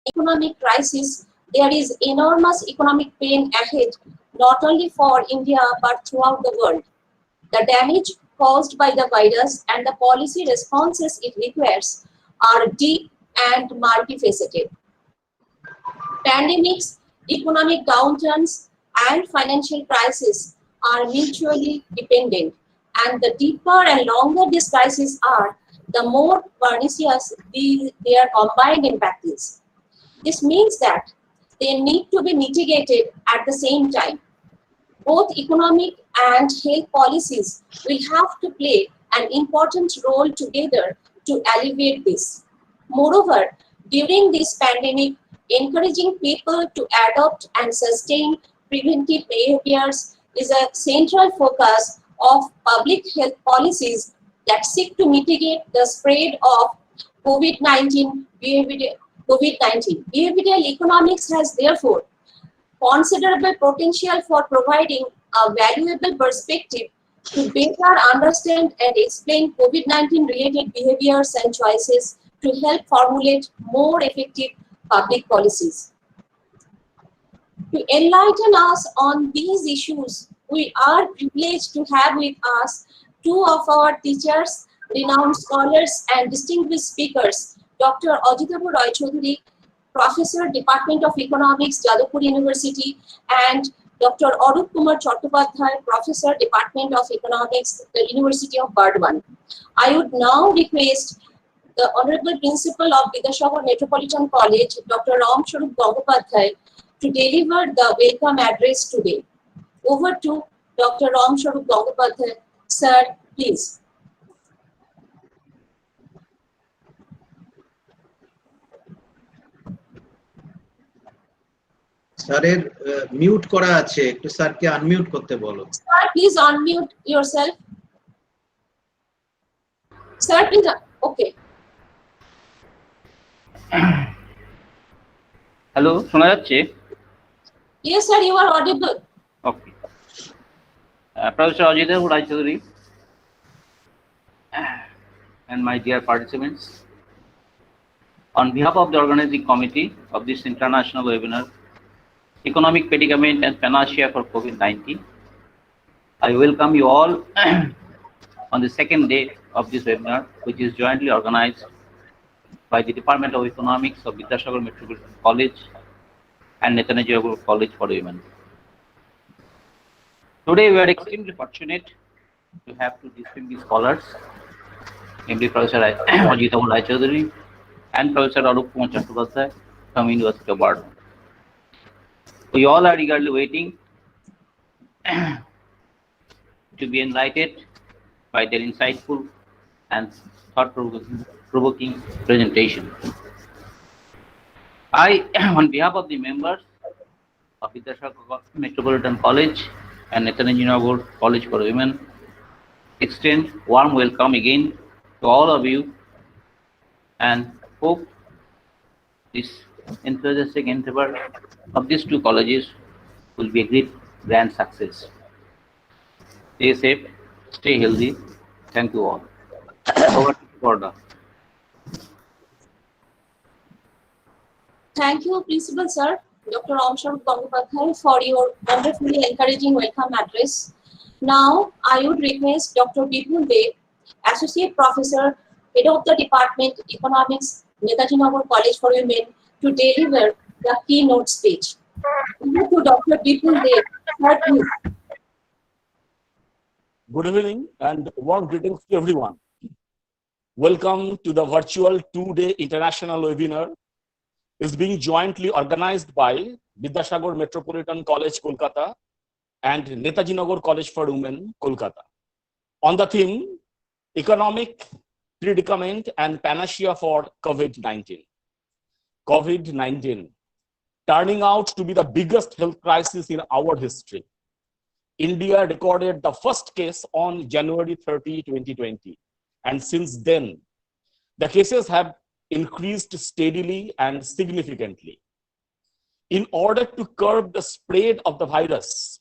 economic crisis, there is enormous economic pain ahead, not only for India but throughout the world. The damage caused by the virus and the policy responses it requires are deep and multifaceted. Pandemics, economic downturns, and financial crises are mutually dependent, and the deeper and longer these crises are, the more pernicious their combined impact is. This means that they need to be mitigated at the same time. Both economic and health policies will have to play an important role together to alleviate this. Moreover, during this pandemic, encouraging people to adopt and sustain preventive behaviors is a central focus of public health policies that seek to mitigate the spread of COVID-19 COVID-19. Behavioral economics has therefore considerable potential for providing a valuable perspective to better understand and explain COVID-19 related behaviors and choices to help formulate more effective public policies. To enlighten us on these issues, we are privileged to have with us two of our teachers, renowned scholars and distinguished speakers, Dr. Ajitabu Roy Choudhury, Professor, Department of Economics, Jadavpur University, and Dr. Arup Kumar Chattopadhyay, Professor, Department of Economics, the University of Burdwan. I would now request the Honorable Principal of Vidyasagar Metropolitan College, Dr. Ram Swarup Gangopadhyay, to deliver the welcome address today. Over to Dr. Ram Swarup Gangopadhyay. Sir, please. স্যারের mute করা আছে, একটু স্যারকে unmute করতে বলো। Sir, please unmute yourself. Sir, please. Okay. Hello, শোনা যাচ্ছে? Yes, sir, you are audible. Okay. Professor Ajitabu Roy Choudhury and my dear participants, on behalf of the organizing committee of this international webinar, Economic Predicament and Panacea for COVID-19, I welcome you all on the second day of this webinar, which is jointly organized by the Department of Economics of Vidyasagar Metropolitan College and Netaji Nagor College for Women. Today we are extremely fortunate to have two distinguished scholars, namely Professor Ajitabu Roy Choudhury and Professor Arup Kumar Chattopadhyay from University of Burdwan. We all are eagerly waiting to be enlightened by their insightful and thought-provoking presentation. I, on behalf of the members of Vidyasagar Metropolitan College and Netaji Nagor College for Women, extend warm welcome again to all of you and hope this enthusiastic endeavor of these two colleges will be a great grand success. Stay safe, stay healthy. Thank you all. Over to Korda. Thank you, Principal Sir, Dr. Ram Swarup Gangopadhyay, for your wonderfully encouraging welcome address. Now, I would request Dr. Bipul Dev, Associate Professor, Head of the Department Economics, Netaji Nagor College for Women, to deliver the keynote speech. Over to Dr. Bipul Dev. Sir, please. Good evening and warm greetings to everyone. Welcome to the virtual two-day international webinar. It's being jointly organized by Vidyasagar Metropolitan College, Kolkata and Netaji Nagor College for Women, Kolkata. On the theme, Economic Predicament and Panacea for COVID-19. COVID-19, turning out to be the biggest health crisis in our history. India recorded the first case on January 30, 2020. And since then, the cases have increased steadily and significantly. In order to curb the spread of the virus,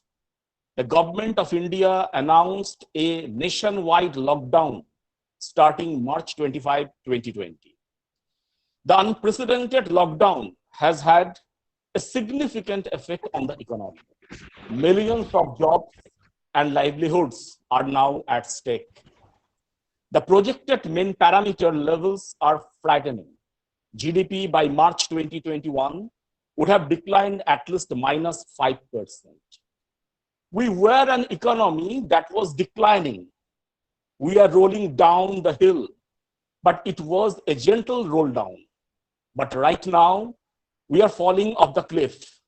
the government of India announced a nationwide lockdown starting March 25, 2020. The unprecedented lockdown has had a significant effect on the economy. Millions of jobs and livelihoods are now at stake. The projected main parameter levels are frightening. GDP by March 2021 would have declined at least -5%. We were an economy that was declining. We are rolling down the hill, but it was a gentle roll down. But right now, we are falling off the cliff.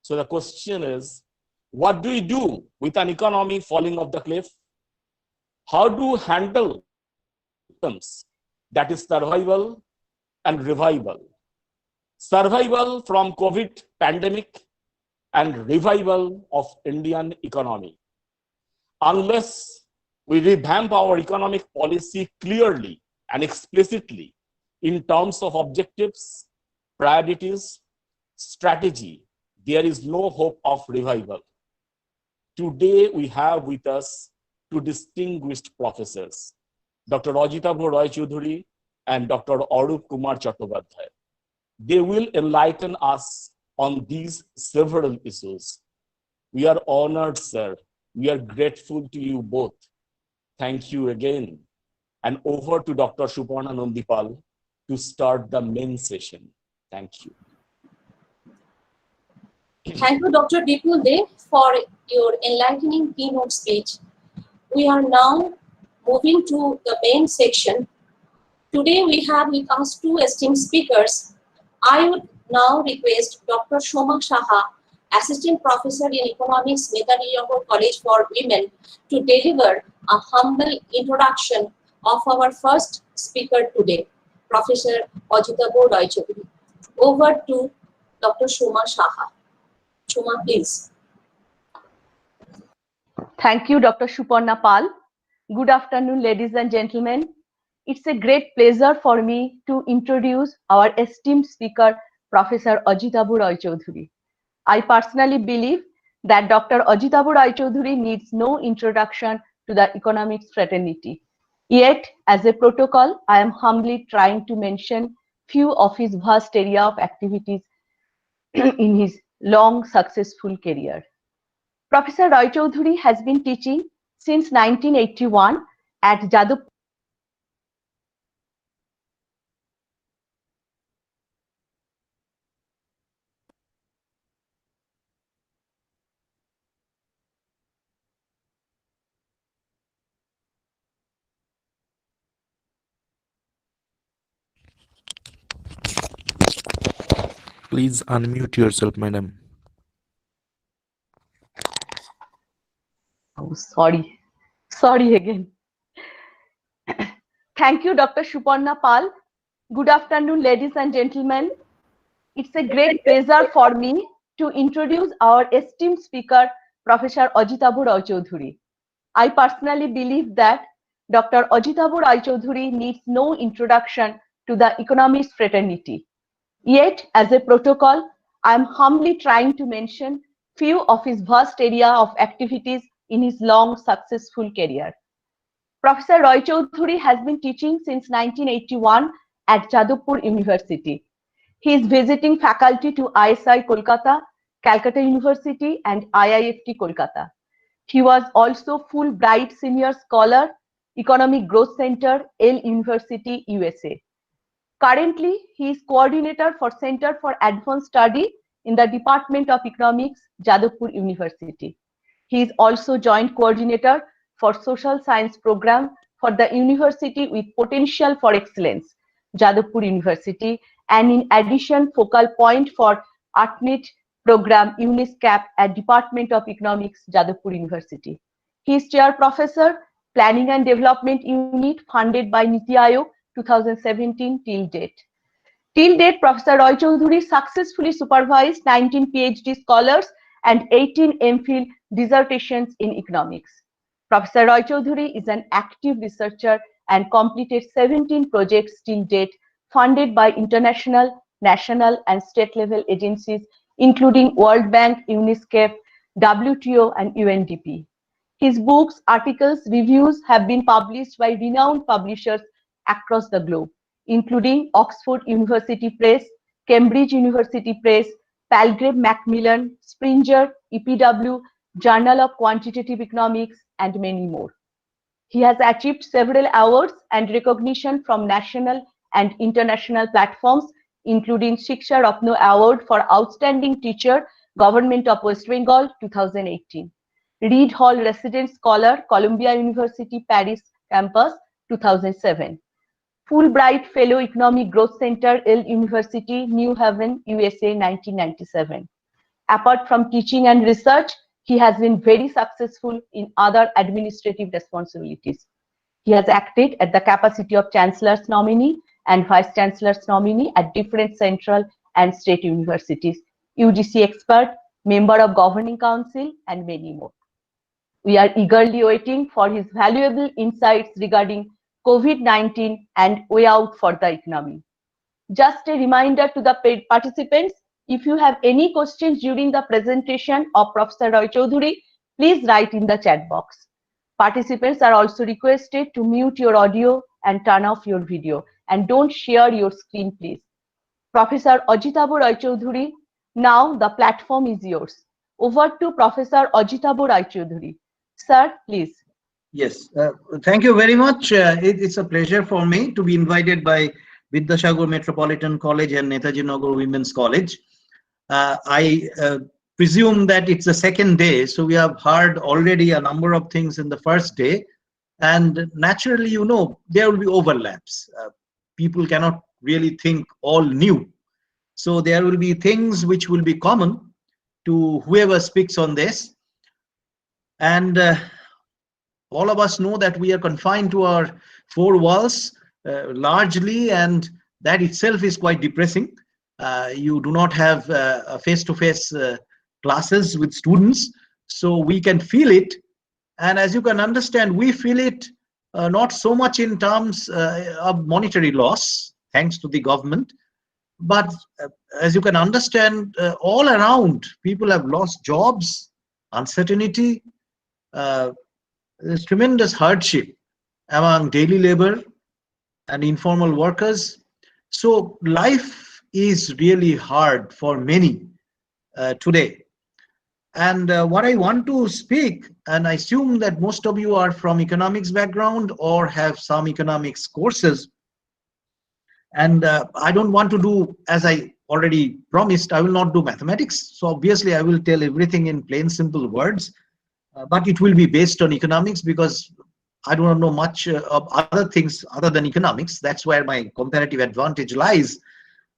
So the question is, what do we do with an economy falling off the cliff? How do we handle symptoms? That is survival and revival. Survival from COVID pandemic and revival of Indian economy. Unless we revamp our economic policy clearly and explicitly in terms of objectives, priorities, strategy, there is no hope of revival. Today, we have with us two distinguished professors, Dr. Ajitabo Roy Choudhury and Dr. Arup Kumar Chattopadhyay. They will enlighten us on these several issues. We are honored, sir. We are grateful to you both. Thank you again. And over to Dr. Suparna Nandipal to start the main session. Thank you. Thank you, Dr. Vipul De, for your enlightening keynote speech. We are now moving to the main section. Today we have with us two esteemed speakers. I would now request Dr. Shoma Saha, Assistant Professor in Economics, Medani College for Women, to deliver a humble introduction of our first speaker today, Professor Ajitabo Roy Choudhury. Over to Dr. Shoma Saha. Shoma, please. Thank you, Dr. Suparna Pal. Good afternoon, ladies and gentlemen. It's a great pleasure for me to introduce our esteemed speaker, Professor Ajitabo Roy Choudhury. I personally believe that Dr. Ajitabo Roy Choudhury needs no introduction to the economics fraternity. Yet, as a protocol, I am humbly trying to mention few of his vast area of activities in his long, successful career. Professor Roy Choudhury has been teaching since 1981 at Jadavpur. Please unmute yourself, madam. Oh, sorry again. Thank you, Dr. Suparna Pal. Good afternoon, ladies and gentlemen. It's a great pleasure for me to introduce our esteemed speaker, Professor Ajitabo Roy Choudhury. I personally believe that Dr. Ajitabo Roy Choudhury needs no introduction to the economics fraternity. Yet, as a protocol, I am humbly trying to mention few of his vast area of activities in his long, successful career. Professor Roy Choudhury has been teaching since 1981 at Jadavpur University. He is visiting faculty to ISI Kolkata, Calcutta University, and IIFT Kolkata. He was also Fulbright Senior Scholar, Economic Growth Center, Yale University, USA. Currently, he is coordinator for Center for Advanced Study in the Department of Economics, Jadavpur University. He is also joint coordinator for Social Science Program for the University with Potential for Excellence, Jadavpur University, and in addition, focal point for ArtNet Program UNISCAP at Department of Economics, Jadavpur University. He is Chair Professor, Planning and Development Unit funded by Niti Aayog 2017 till date. Till date, Professor Roy Choudhury successfully supervised 19 PhD scholars and 18 MPhil dissertations in economics. Professor Roy Choudhury is an active researcher and completed 17 projects till date funded by international, national, and state level agencies, including World Bank, UNISCAP, WTO, and UNDP. His books, articles, reviews have been published by renowned publishers across the globe, including Oxford University Press, Cambridge University Press, Palgrave Macmillan, Springer, EPW, Journal of Quantitative Economics, and many more. He has achieved several awards and recognition from national and international platforms, including Shiksha Ratna Award for Outstanding Teacher, Government of West Bengal, 2018. Reed Hall Resident Scholar, Columbia University Paris Campus, 2007. Fulbright Fellow Economic Growth Center, Yale University, New Haven, USA, 1997. Apart from teaching and research, he has been very successful in other administrative responsibilities. He has acted at the capacity of Chancellor's nominee and Vice Chancellor's nominee at different central and state universities, UGC expert, member of Governing Council, and many more. We are eagerly waiting for his valuable insights regarding COVID-19 and way out for the economy. Just a reminder to the paid participants, if you have any questions during the presentation of Professor Roy Choudhury, please write in the chat box. Participants are also requested to mute your audio and turn off your video, and don't share your screen, please. Professor Ajitabu Roy Choudhury, now the platform is yours. Over to Professor Ajitabu Roy Choudhury. Sir, please. Yes, thank you very much. It's a pleasure for me to be invited by Vidyasagar Metropolitan College and Netaji Nagar Women's College. I presume that it's the second day, so we have heard already a number of things in the first day, and naturally, you know, there will be overlaps. People cannot really think all new, so there will be things which will be common to whoever speaks on this, and all of us know that we are confined to our four walls largely, and that itself is quite depressing. You do not have face-to-face classes with students, so we can feel it, and as you can understand, we feel it not so much in terms of monetary loss, thanks to the government, but as you can understand, all around people have lost jobs, uncertainty, there's tremendous hardship among daily labor and informal workers. So life is really hard for many today. And what I want to speak, and I assume that most of you are from economics background or have some economics courses, and I don't want to do, as I already promised, I will not do mathematics. So obviously I will tell everything in plain simple words, but it will be based on economics because I don't know much of other things other than economics. That's where my comparative advantage lies.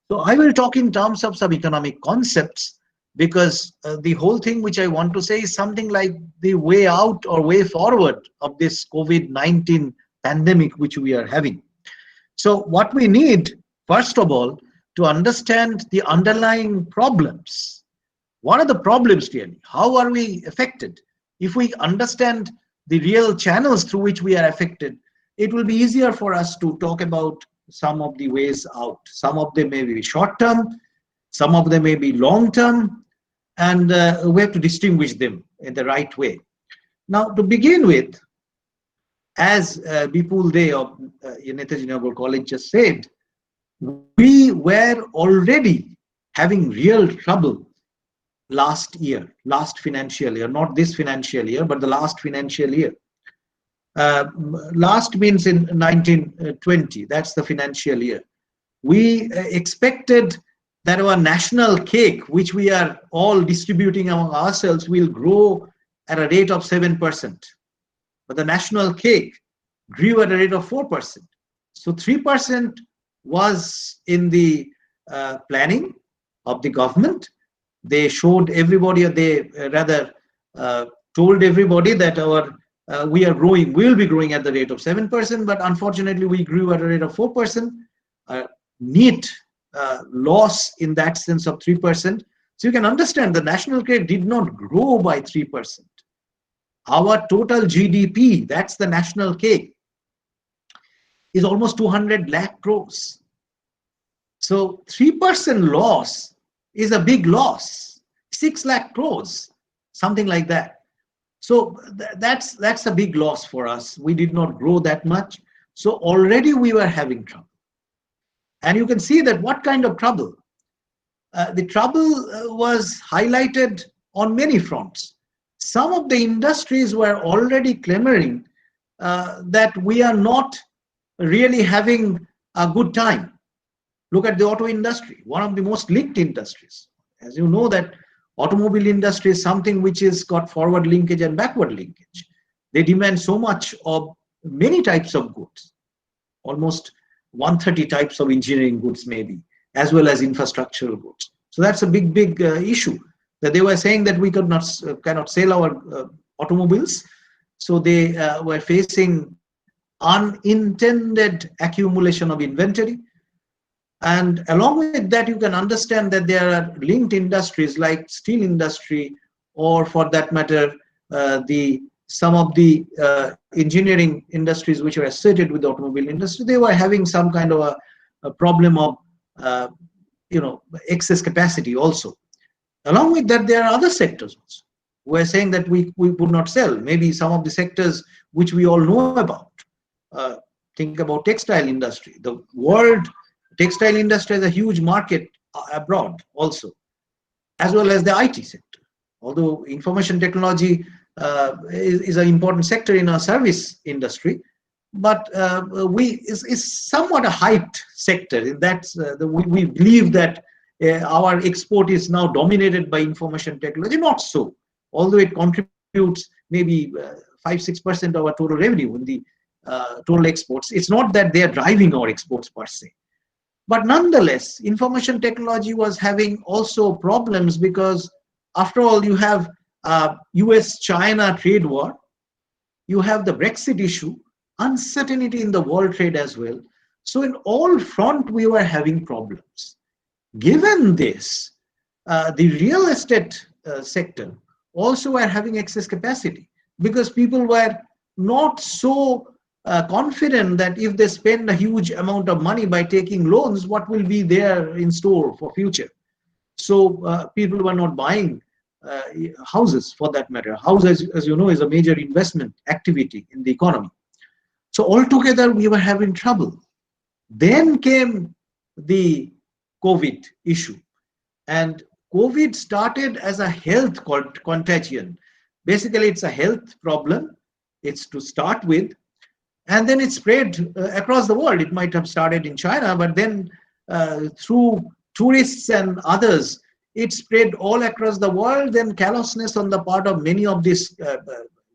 So I will talk in terms of some economic concepts, because the whole thing which I want to say is something like the way out or way forward of this COVID-19 pandemic which we are having. So what we need, first of all, to understand the underlying problems. What are the problems really? How are we affected? If we understand the real channels through which we are affected, it will be easier for us to talk about some of the ways out. Some of them may be short-term, some of them may be long-term, and we have to distinguish them in the right way. Now, to begin with, as Bipul De of Netaji Nagar College just said, we were already having real trouble last year, last financial year, not this financial year, but the last financial year. Last means in 1920, that's the financial year. We expected that our national cake, which we are all distributing among ourselves, will grow at a rate of 7%. But the national cake grew at a rate of 4%. So 3% was in the planning of the government. They showed everybody, or they rather told everybody that we are growing, we'll be growing at the rate of 7%, but unfortunately we grew at a rate of 4%. Neat loss in that sense of 3%. So you can understand the national cake did not grow by 3%. Our total GDP, that's the national cake, is almost 200 lakh crores. So 3% loss is a big loss, 6 lakh crores, something like that. So that's a big loss for us. We did not grow that much. So already we were having trouble. And you can see that what kind of trouble. the trouble was highlighted on many fronts. Some of the industries were already clamoring that we are not really having a good time. Look at the auto industry, one of the most linked industries. As you know, that automobile industry is something which has got forward linkage and backward linkage. They demand so much of many types of goods, almost 130 types of engineering goods maybe, as well as infrastructural goods. So that's a big issue, that they were saying that we cannot sell our automobiles. So they were facing unintended accumulation of inventory. And along with that, you can understand that there are linked industries like steel industry, or for that matter, some of the engineering industries which are associated with the automobile industry. They were having some kind of a problem of excess capacity also. Along with that, there are other sectors also. We're saying that we would not sell. Maybe some of the sectors which we all know about. Think about textile industry. The world textile industry has a huge market abroad also, as well as the IT sector. Although information technology is an important sector in our service industry, but is somewhat a hyped sector. That's we believe that our export is now dominated by information technology. Not so, although it contributes maybe 5-6% of our total revenue in the total exports. It's not that they are driving our exports per se. But nonetheless, information technology was having also problems because, after all, you have US-China trade war, you have the Brexit issue, uncertainty in the world trade as well. So in all front, we were having problems. Given this, the real estate sector also were having excess capacity, because people were not so confident that if they spend a huge amount of money by taking loans, what will be there in store for future. So people were not buying houses, for that matter. Houses, as you know, is a major investment activity in the economy. So altogether, we were having trouble. Then came the COVID issue, and COVID started as a health contagion. Basically, it's a health problem. It's to start with, and then it spread across the world. It might have started in China, but then through tourists and others, it spread all across the world. Then callousness on the part of many of these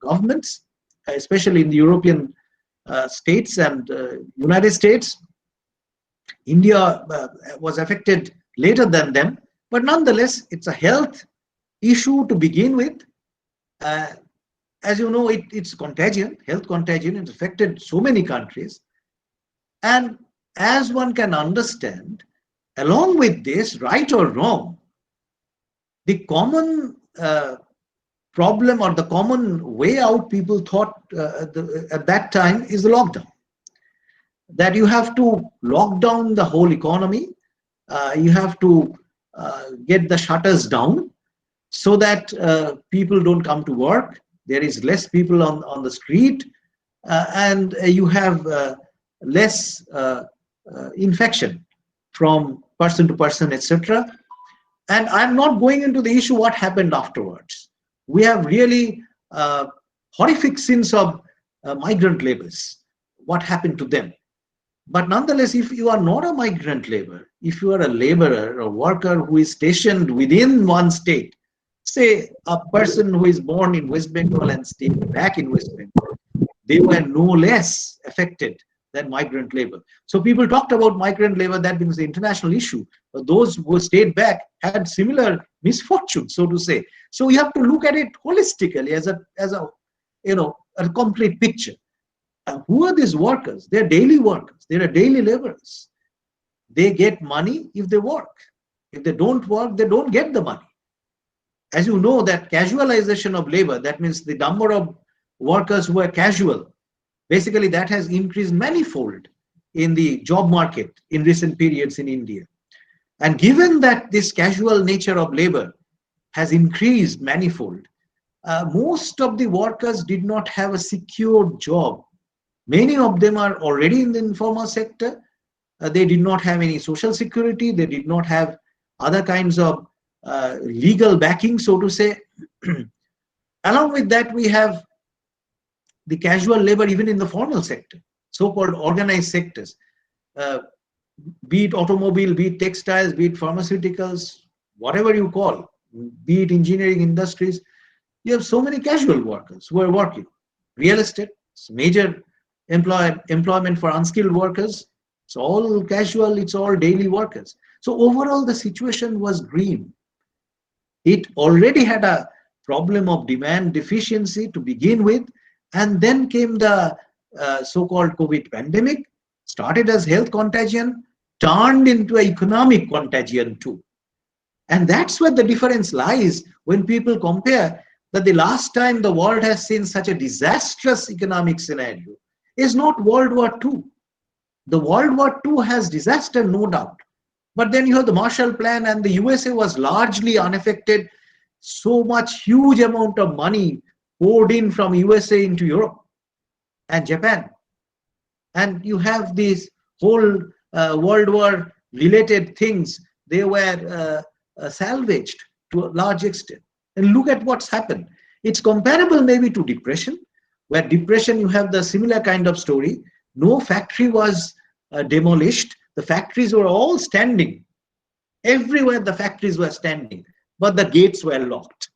governments, especially in the European states and United States. India was affected later than them, but nonetheless, it's a health issue to begin with. As you know, it's contagion, health contagion. It's affected so many countries. And as one can understand, along with this, right or wrong, the common problem or the common way out, people thought at that time, is the lockdown. That you have to lock down the whole economy. You have to get the shutters down so that people don't come to work. There is less people on the street, and you have less infection from person to person, etc. And I'm not going into the issue what happened afterwards. We have really horrific scenes of migrant laborers, what happened to them. But nonetheless, if you are not a migrant laborer, if you are a laborer or worker who is stationed within one state, say a person who is born in West Bengal and stayed back in West Bengal, they were no less affected than migrant labor. So people talked about migrant labor, that becomes the international issue. But those who stayed back had similar misfortune, so to say. So you have to look at it holistically as a complete picture. Who are these workers? They're daily workers. They're daily laborers. They get money if they work. If they don't work, they don't get the money. As you know, that casualization of labor, that means the number of workers who are casual, basically that has increased manifold in the job market in recent periods in India. And given that this casual nature of labor has increased manifold, most of the workers did not have a secured job. Many of them are already in the informal sector. They did not have any social security. They did not have other kinds of legal backing, so to say. Along with that, we have the casual labor even in the formal sector, so-called organized sectors, uh, be it automobile, be it textiles, be it pharmaceuticals, whatever you call, be it engineering industries. You have so many casual workers who are working. Real estate, it's major employment for unskilled workers. It's all casual, it's all daily workers. So overall, the situation was grim. It already had a problem of demand deficiency to begin with, and then came the so-called COVID pandemic, started as health contagion, turned into an economic contagion too. And that's where the difference lies when people compare that the last time the world has seen such a disastrous economic scenario is not World War II. The World War II has disaster, no doubt. But then you have the Marshall Plan, and the USA was largely unaffected. So much huge amount of money poured in from USA into Europe and Japan. And you have these whole World War related things. They were salvaged to a large extent. And look at what's happened. It's comparable maybe to depression, where depression you have the similar kind of story. No factory was demolished. The factories were all standing. Everywhere the factories were standing, but the gates were locked.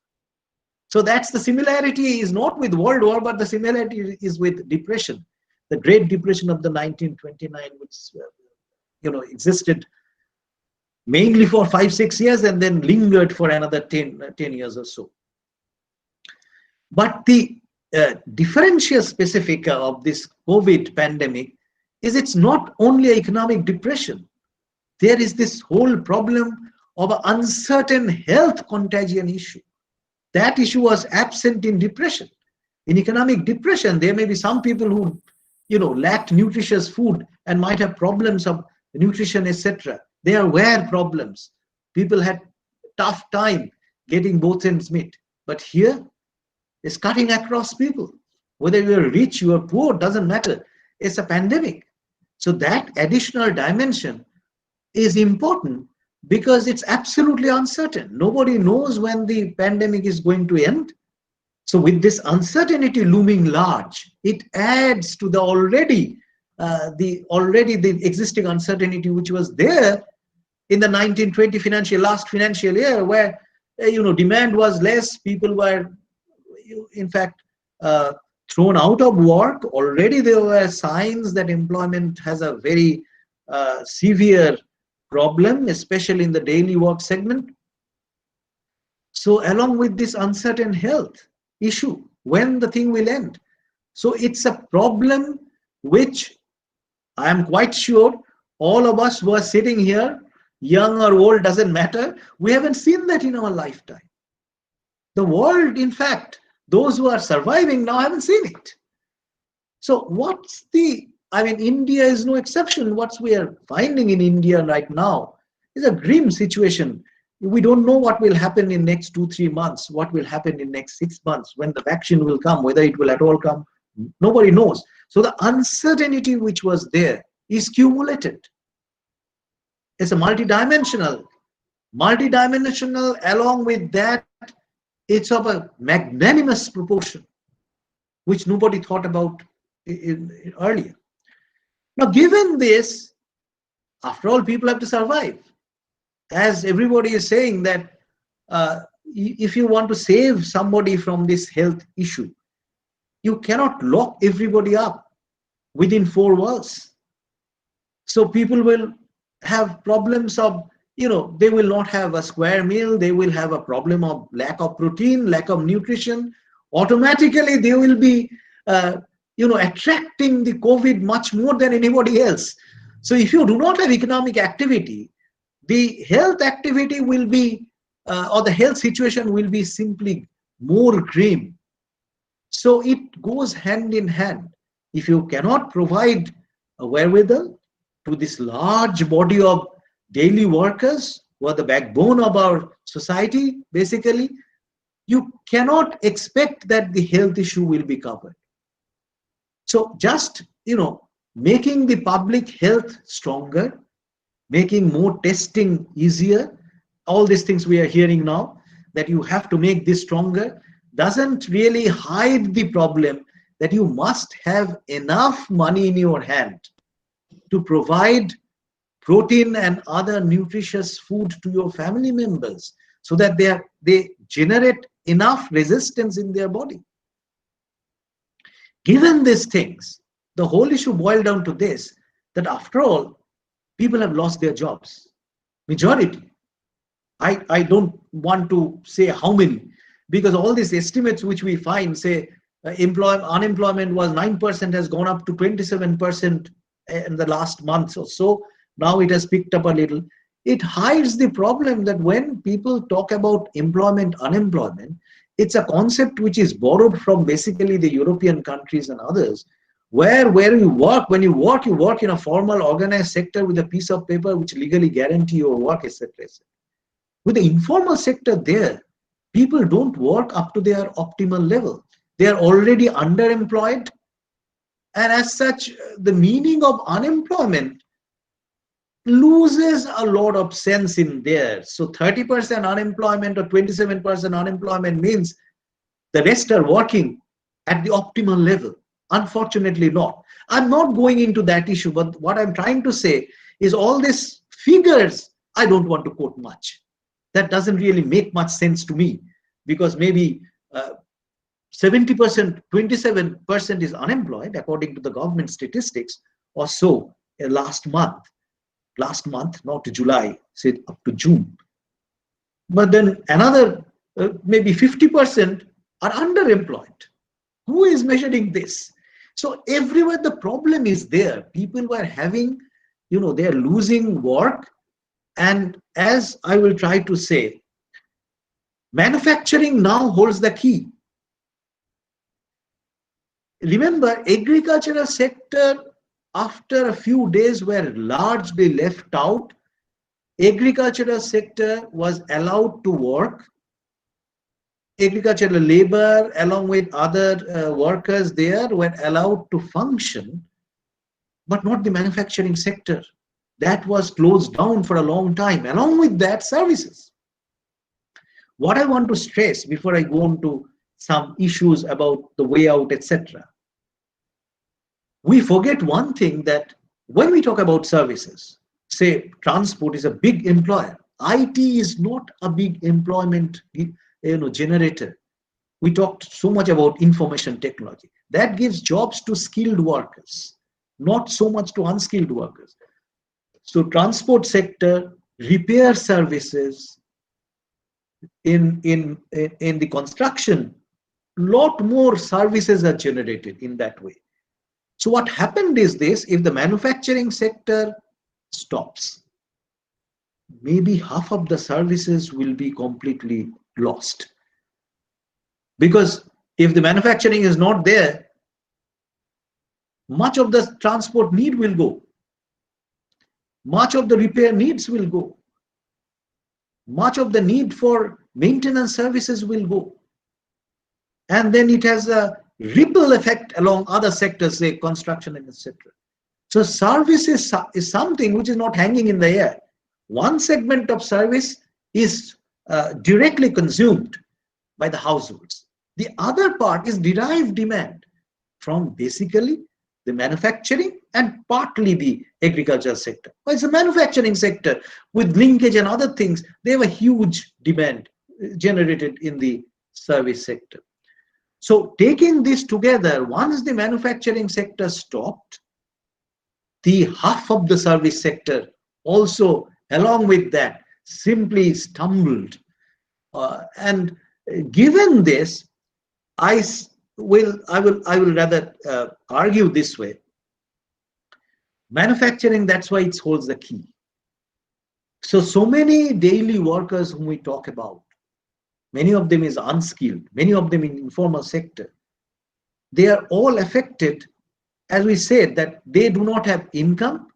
So that's the similarity is not with World War, but the similarity is with depression, the Great Depression of the 1929, which existed mainly for 5-6 years and then lingered for another 10 years or so. But the differential specific of this COVID pandemic is it's not only an economic depression. There is this whole problem of an uncertain health contagion issue. That issue was absent in depression. In economic depression, there may be some people who, lacked nutritious food and might have problems of nutrition, etc. There were problems. People had tough time getting both ends meet. But here, it's cutting across people. Whether you're rich, you're poor, doesn't matter. It's a pandemic. So that additional dimension is important because it's absolutely uncertain. Nobody knows when the pandemic is going to end. So with this uncertainty looming large, it adds to the already the existing uncertainty which was there in the 1920 last financial year, where demand was less, people were in fact thrown out of work. Already there were signs that employment has a very severe problem, especially in the daily work segment. So along with this uncertain health issue, when the thing will end. So it's a problem which I am quite sure all of us who are sitting here, young or old, doesn't matter, we haven't seen that in our lifetime. The world, in fact, those who are surviving now haven't seen it. So India is no exception. What we are finding in India right now is a grim situation. We don't know what will happen in next 2-3 months, what will happen in next 6 months, when the vaccine will come, whether it will at all come, nobody knows. So the uncertainty which was there is cumulated. It's a multidimensional. Along with that, it's of a magnanimous proportion, which nobody thought about earlier. Now, given this, after all, people have to survive. As everybody is saying that if you want to save somebody from this health issue, you cannot lock everybody up within 4 walls. So people will have problems of, they will not have a square meal, they will have a problem of lack of protein, lack of nutrition. Automatically, they will be, attracting the COVID much more than anybody else. So if you do not have economic activity, the health activity will be, or the health situation will be simply more grim. So it goes hand in hand. If you cannot provide a wherewithal to this large body of daily workers who are the backbone of our society, basically, you cannot expect that the health issue will be covered. So just, making the public health stronger, making more testing easier, all these things we are hearing now, that you have to make this stronger, doesn't really hide the problem that you must have enough money in your hand to provide protein and other nutritious food to your family members, so that they generate enough resistance in their body. Given these things, the whole issue boiled down to this, that after all, people have lost their jobs. Majority. I don't want to say how many, because all these estimates which we find say unemployment was 9%, has gone up to 27% in the last month or so. Now it has picked up a little. It hides the problem that when people talk about employment, unemployment, it's a concept which is borrowed from basically the European countries and others, where you work, when you work in a formal organized sector with a piece of paper which legally guarantee your work, etc. With the informal sector there, people don't work up to their optimal level. They are already underemployed, and as such, the meaning of unemployment loses a lot of sense in there. So 30% unemployment or 27% unemployment means the rest are working at the optimal level. Unfortunately not. I'm not going into that issue, but what I'm trying to say is all these figures, I don't want to quote much. That doesn't really make much sense to me, because maybe 70%, 27% is unemployed according to the government statistics or so last month, not to July, say up to June. But then another maybe 50% are underemployed. Who is measuring this? So everywhere the problem is there. People were having, they are losing work. And as I will try to say, manufacturing now holds the key. Remember, agricultural sector after a few days were largely left out. Agricultural sector was allowed to work. Agricultural labor along with other workers there were allowed to function, but not the manufacturing sector. That was closed down for a long time. Along with that, services. What I want to stress before I go on to some issues about the way out, etc. We forget one thing, that when we talk about services, say transport is a big employer. IT is not a big employment generator. We talked so much about information technology. That gives jobs to skilled workers, not so much to unskilled workers. So transport sector, repair services, in the construction, lot more services are generated in that way. So what happened is this: if the manufacturing sector stops, maybe half of the services will be completely lost. Because if the manufacturing is not there, much of the transport need will go. Much of the repair needs will go. Much of the need for maintenance services will go. And then it has a ripple effect along other sectors, say construction and etc. So services is something which is not hanging in the air. One segment of service is directly consumed by the households. The other part is derived demand from basically the manufacturing and partly the agricultural sector. Well, it's a manufacturing sector with linkage and other things. They have a huge demand generated in the service sector. So taking this together, once the manufacturing sector stopped, the half of the service sector also along with that simply stumbled. And given this, I will rather argue this way. Manufacturing, that's why it holds the key. So many daily workers whom we talk about, many of them is unskilled, many of them in informal sector. They are all affected, as we said, that they do not have income,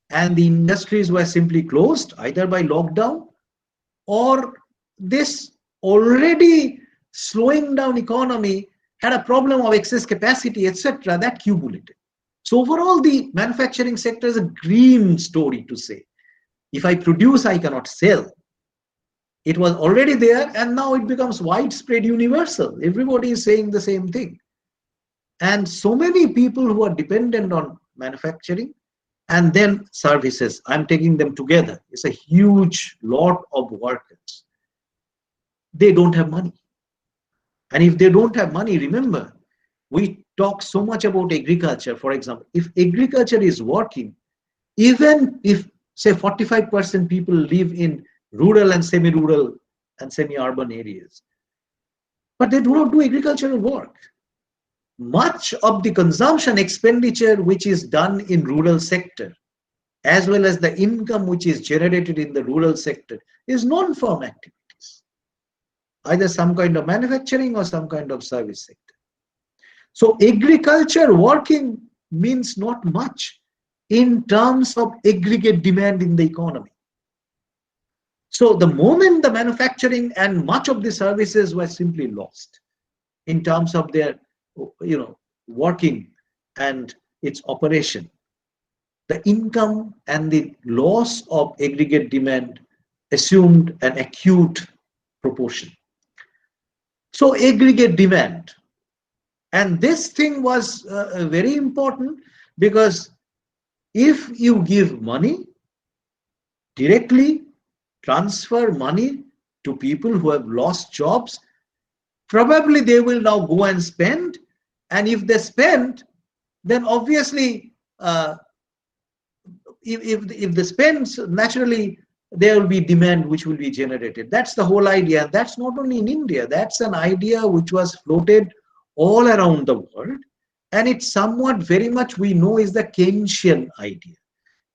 and the industries were simply closed either by lockdown or this already slowing down economy had a problem of excess capacity, etc. that accumulated. So overall, the manufacturing sector is a green story to say. If I produce, I cannot sell. It was already there, and now it becomes widespread, universal. Everybody is saying the same thing. And so many people who are dependent on manufacturing and then services, I'm taking them together. It's a huge lot of workers. They don't have money. And if they don't have money, remember, we talk so much about agriculture, for example. If agriculture is working, even if, say, 45% people live in rural and semi-rural and semi-urban areas, but they do not do agricultural work. Much of the consumption expenditure which is done in rural sector, as well as the income which is generated in the rural sector, is non-farm activities, either some kind of manufacturing or some kind of service sector. So agriculture working means not much in terms of aggregate demand in the economy. So the moment the manufacturing and much of the services were simply lost in terms of their, working and its operation, the income and the loss of aggregate demand assumed an acute proportion. So aggregate demand, and this thing was very important, because if you give money directly, transfer money to people who have lost jobs, probably they will now go and spend, and if they spend, then obviously if they spend, naturally there will be demand which will be generated. That's the whole idea. That's not only in India, that's an idea which was floated all around the world, and it's somewhat very much we know is the Keynesian idea.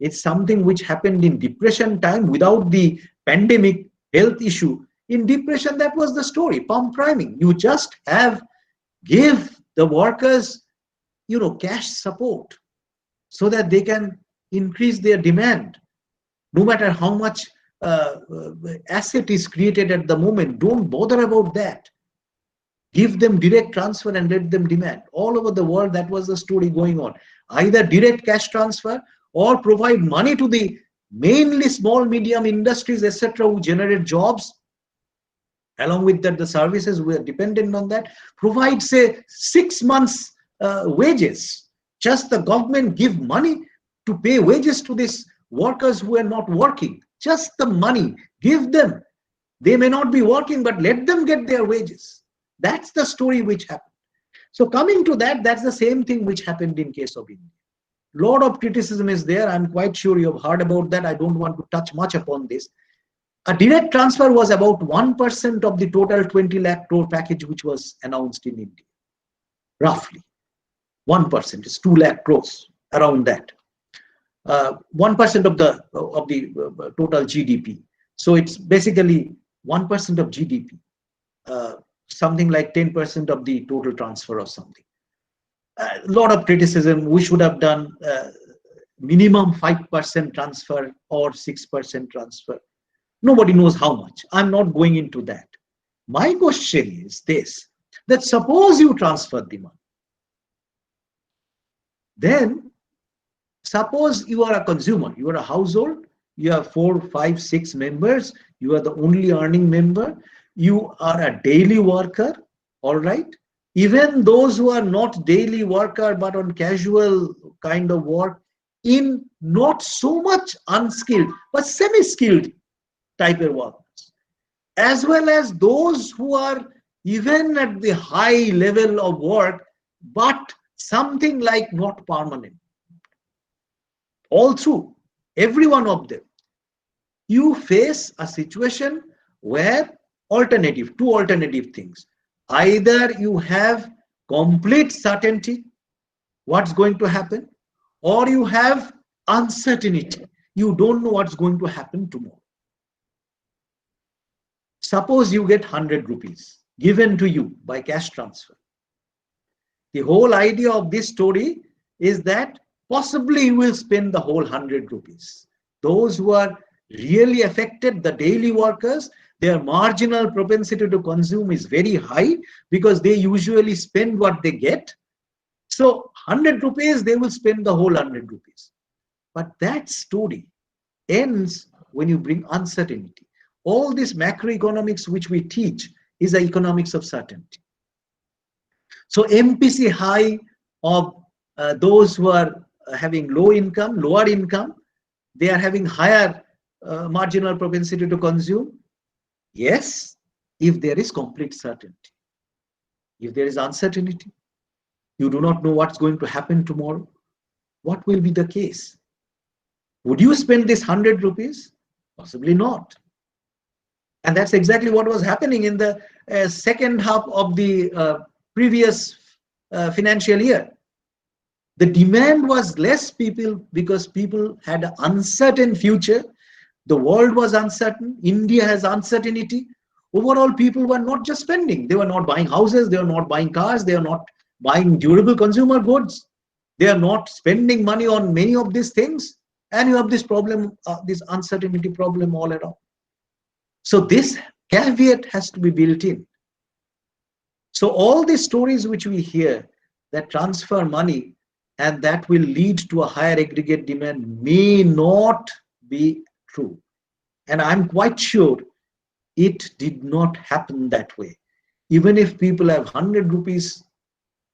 It's something which happened in depression time without the pandemic health issue. In depression, that was the story, pump priming. You just give the workers, cash support so that they can increase their demand. No matter how much asset is created at the moment, don't bother about that. Give them direct transfer and let them demand. All over the world, that was the story going on. Either direct cash transfer or provide money to the mainly small, medium industries, etc., who generate jobs. Along with that, the services were dependent on that. Provide, say, 6 months wages. Just the government give money to pay wages to these workers who are not working. Just the money, give them. They may not be working, but let them get their wages. That's the story which happened. So coming to that, that's the same thing which happened in case of India. Lot of criticism is there. I'm quite sure you have heard about that. I don't want to touch much upon this. A direct transfer was about 1% of the total 20 lakh crore package which was announced in India. Roughly 1% is 2 lakh crores, around that. 1% of the total GDP. So it's basically 1% of GDP, something like 10% of the total transfer or something. A lot of criticism. We should have done minimum 5% transfer or 6% transfer. Nobody knows how much. I'm not going into that. My question is this, that suppose you transfer the money, then suppose you are a consumer, you are a household, you have 4, 5, 6 members, you are the only earning member, you are a daily worker, all right? Even those who are not daily worker but on casual kind of work, in not so much unskilled but semi-skilled type of workers, as well as those who are even at the high level of work but something like not permanent. All through, every one of them, you face a situation where two alternative things. Either you have complete certainty what's going to happen, or you have uncertainty. You don't know what's going to happen tomorrow. Suppose you get 100 rupees given to you by cash transfer. The whole idea of this story is that possibly you will spend the whole 100 rupees. Those who are really affected, the daily workers, their marginal propensity to consume is very high because they usually spend what they get. So 100 rupees, they will spend the whole 100 rupees. But that story ends when you bring uncertainty. all this macroeconomics which we teach is the economics of certainty. So MPC high of those who are having lower income, they are having higher marginal propensity to consume. Yes, if there is complete certainty. If there is uncertainty, you do not know what's going to happen tomorrow, what will be the case? Would you spend this 100 rupees? Possibly not. And that's exactly what was happening in the second half of the previous financial year. The demand was less because people had an uncertain future. The world was uncertain. India has uncertainty. Overall, people were not just spending. They were not buying houses. They were not buying cars. They are not buying durable consumer goods. They are not spending money on many of these things. And you have this problem, this uncertainty problem all around. So this caveat has to be built in. So all these stories which we hear that transfer money and that will lead to a higher aggregate demand may not be true. And I'm quite sure it did not happen that way. Even if people have 100 rupees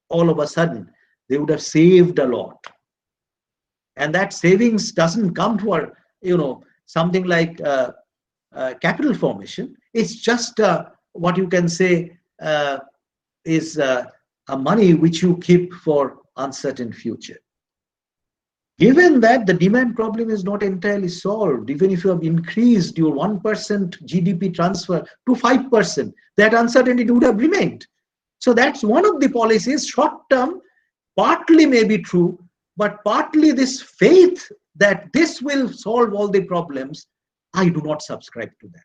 all of a sudden, they would have saved a lot. And that savings doesn't come for, something like capital formation. It's just what you can say is a money which you keep for uncertain future. Given that the demand problem is not entirely solved, even if you have increased your 1% GDP transfer to 5%, that uncertainty would have remained. So that's one of the policies, short term, partly may be true, but partly this faith that this will solve all the problems, I do not subscribe to that.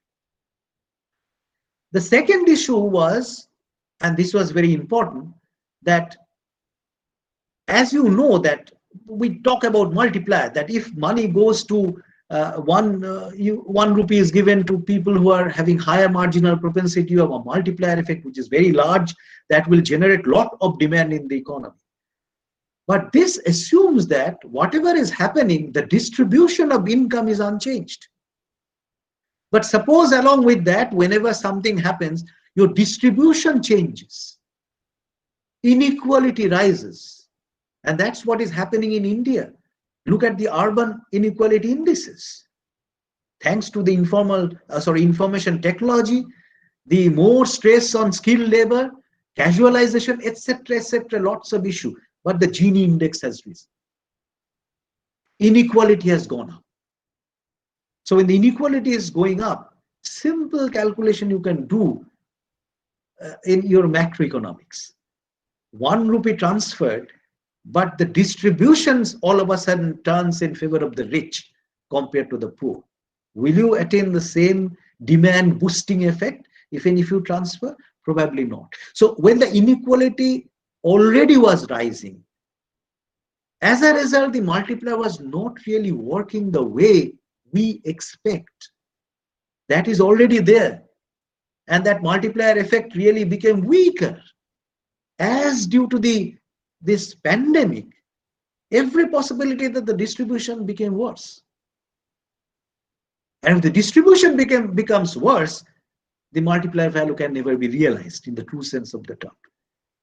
The second issue was, and this was very important, that as you know that we talk about multiplier, that if money goes to 1 rupee is given to people who are having higher marginal propensity, you have a multiplier effect which is very large that will generate lot of demand in the economy. But this assumes that whatever is happening, the distribution of income is unchanged. But suppose along with that, whenever something happens, your distribution changes, inequality rises, and that's what is happening in India. Look at the urban inequality indices. Thanks to the information technology, the more stress on skilled labor, casualization, etc., lots of issue. But the Gini index has risen. Inequality has gone up. So when the inequality is going up, simple calculation you can do in your macroeconomics. 1 rupee transferred, but the distributions all of a sudden turns in favor of the rich compared to the poor. Will you attain the same demand boosting effect even if you transfer? Probably not. So when the inequality already was rising, as a result, the multiplier was not really working the way we expect. That is already there. And that multiplier effect really became weaker. As due to this pandemic, every possibility that the distribution became worse. And if the distribution becomes worse, the multiplier value can never be realized in the true sense of the term.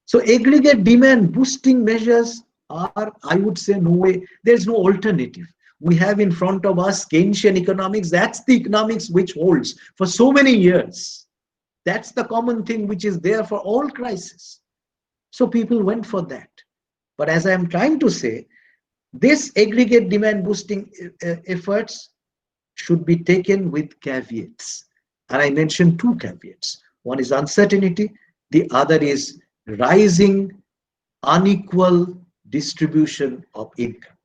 So aggregate demand boosting measures are, I would say, no way, there's no alternative. We have in front of us Keynesian economics. That's the economics which holds for so many years. That's the common thing which is there for all crises. So people went for that. But as I'm trying to say, this aggregate demand boosting efforts should be taken with caveats. And I mentioned two caveats. One is uncertainty. The other is rising unequal distribution of income.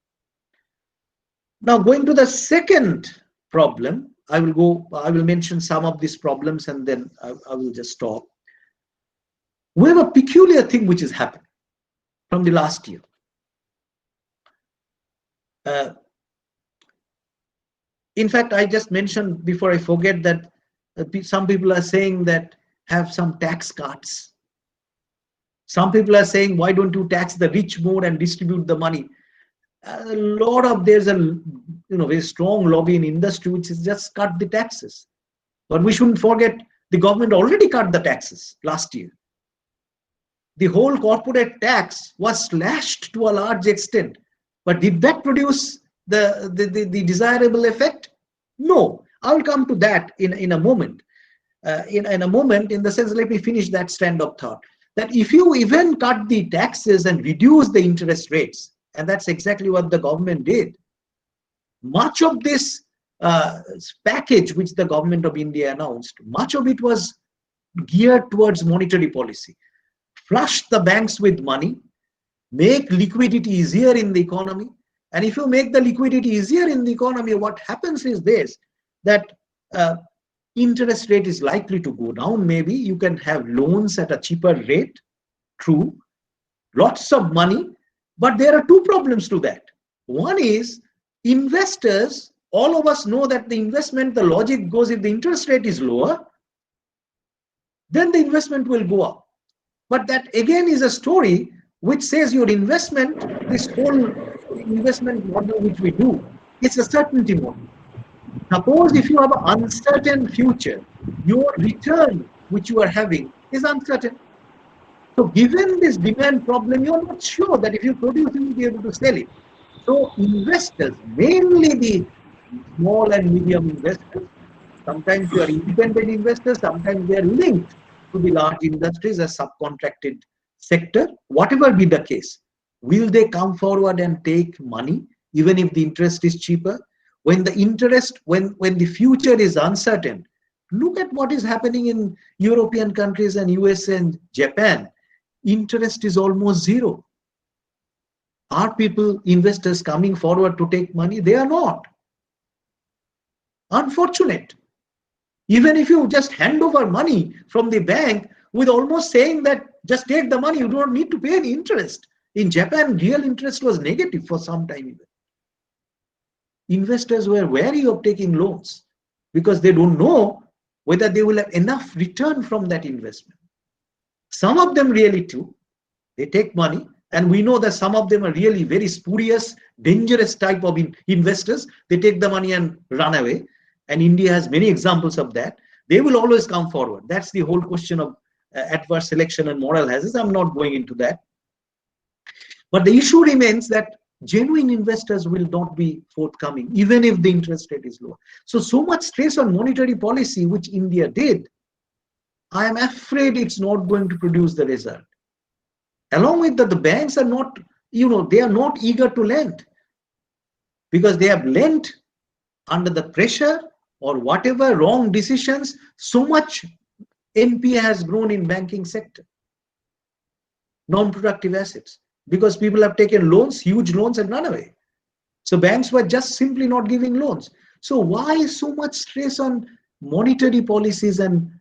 Now going to the second problem, I will mention some of these problems and then I will just stop. We have a peculiar thing which is happening from the last year. In fact, I just mentioned before I forget that some people are saying that have some tax cuts. Some people are saying, why don't you tax the rich more and distribute the money? There's a very strong lobby in industry which is just cut the taxes. But we shouldn't forget the government already cut the taxes last year. The whole corporate tax was slashed to a large extent. But did that produce the desirable effect? No. I'll come to that in a moment. In a moment, in the sense, let me finish that strand of thought. That if you even cut the taxes and reduce the interest rates, and that's exactly what the government did, much of this package which the government of India announced, much of it was geared towards monetary policy. Flush the banks with money, make liquidity easier in the economy. And if you make the liquidity easier in the economy, what happens is this, that interest rate is likely to go down. Maybe you can have loans at a cheaper rate, true, lots of money, but there are two problems to that. One is investors, all of us know that the investment, the logic goes, if the interest rate is lower, then the investment will go up. But that again is a story which says your investment, this whole investment model which we do, it's a certainty model. Suppose if you have an uncertain future, your return which you are having is uncertain. So given this demand problem, you are not sure that if you produce, you will be able to sell it. So investors, mainly the small and medium investors, sometimes they are independent investors, sometimes they are linked to the large industries as subcontracted sector, whatever be the case. Will they come forward and take money even if the interest is cheaper? When the interest, when the future is uncertain, look at what is happening in European countries and US and Japan. Interest is almost zero. Are people, investors coming forward to take money? They are not. Unfortunate. Even if you just hand over money from the bank with almost saying that just take the money, you don't need to pay any interest. In Japan, real interest was negative for some time even. Investors were wary of taking loans because they don't know whether they will have enough return from that investment. Some of them really do. They take money, and we know that some of them are really very spurious, dangerous type of investors. They take the money and run away. And India has many examples of that. They will always come forward. That's the whole question of adverse selection and moral hazards. I'm not going into that. But the issue remains that genuine investors will not be forthcoming, even if the interest rate is low. So much stress on monetary policy, which India did, I am afraid it's not going to produce the result. Along with that, the banks are not, they are not eager to lend because they have lent under the pressure or whatever wrong decisions. So much NPA has grown in banking sector, non-productive assets, because people have taken loans, huge loans, and run away. So banks were just simply not giving loans. So why so much stress on monetary policies and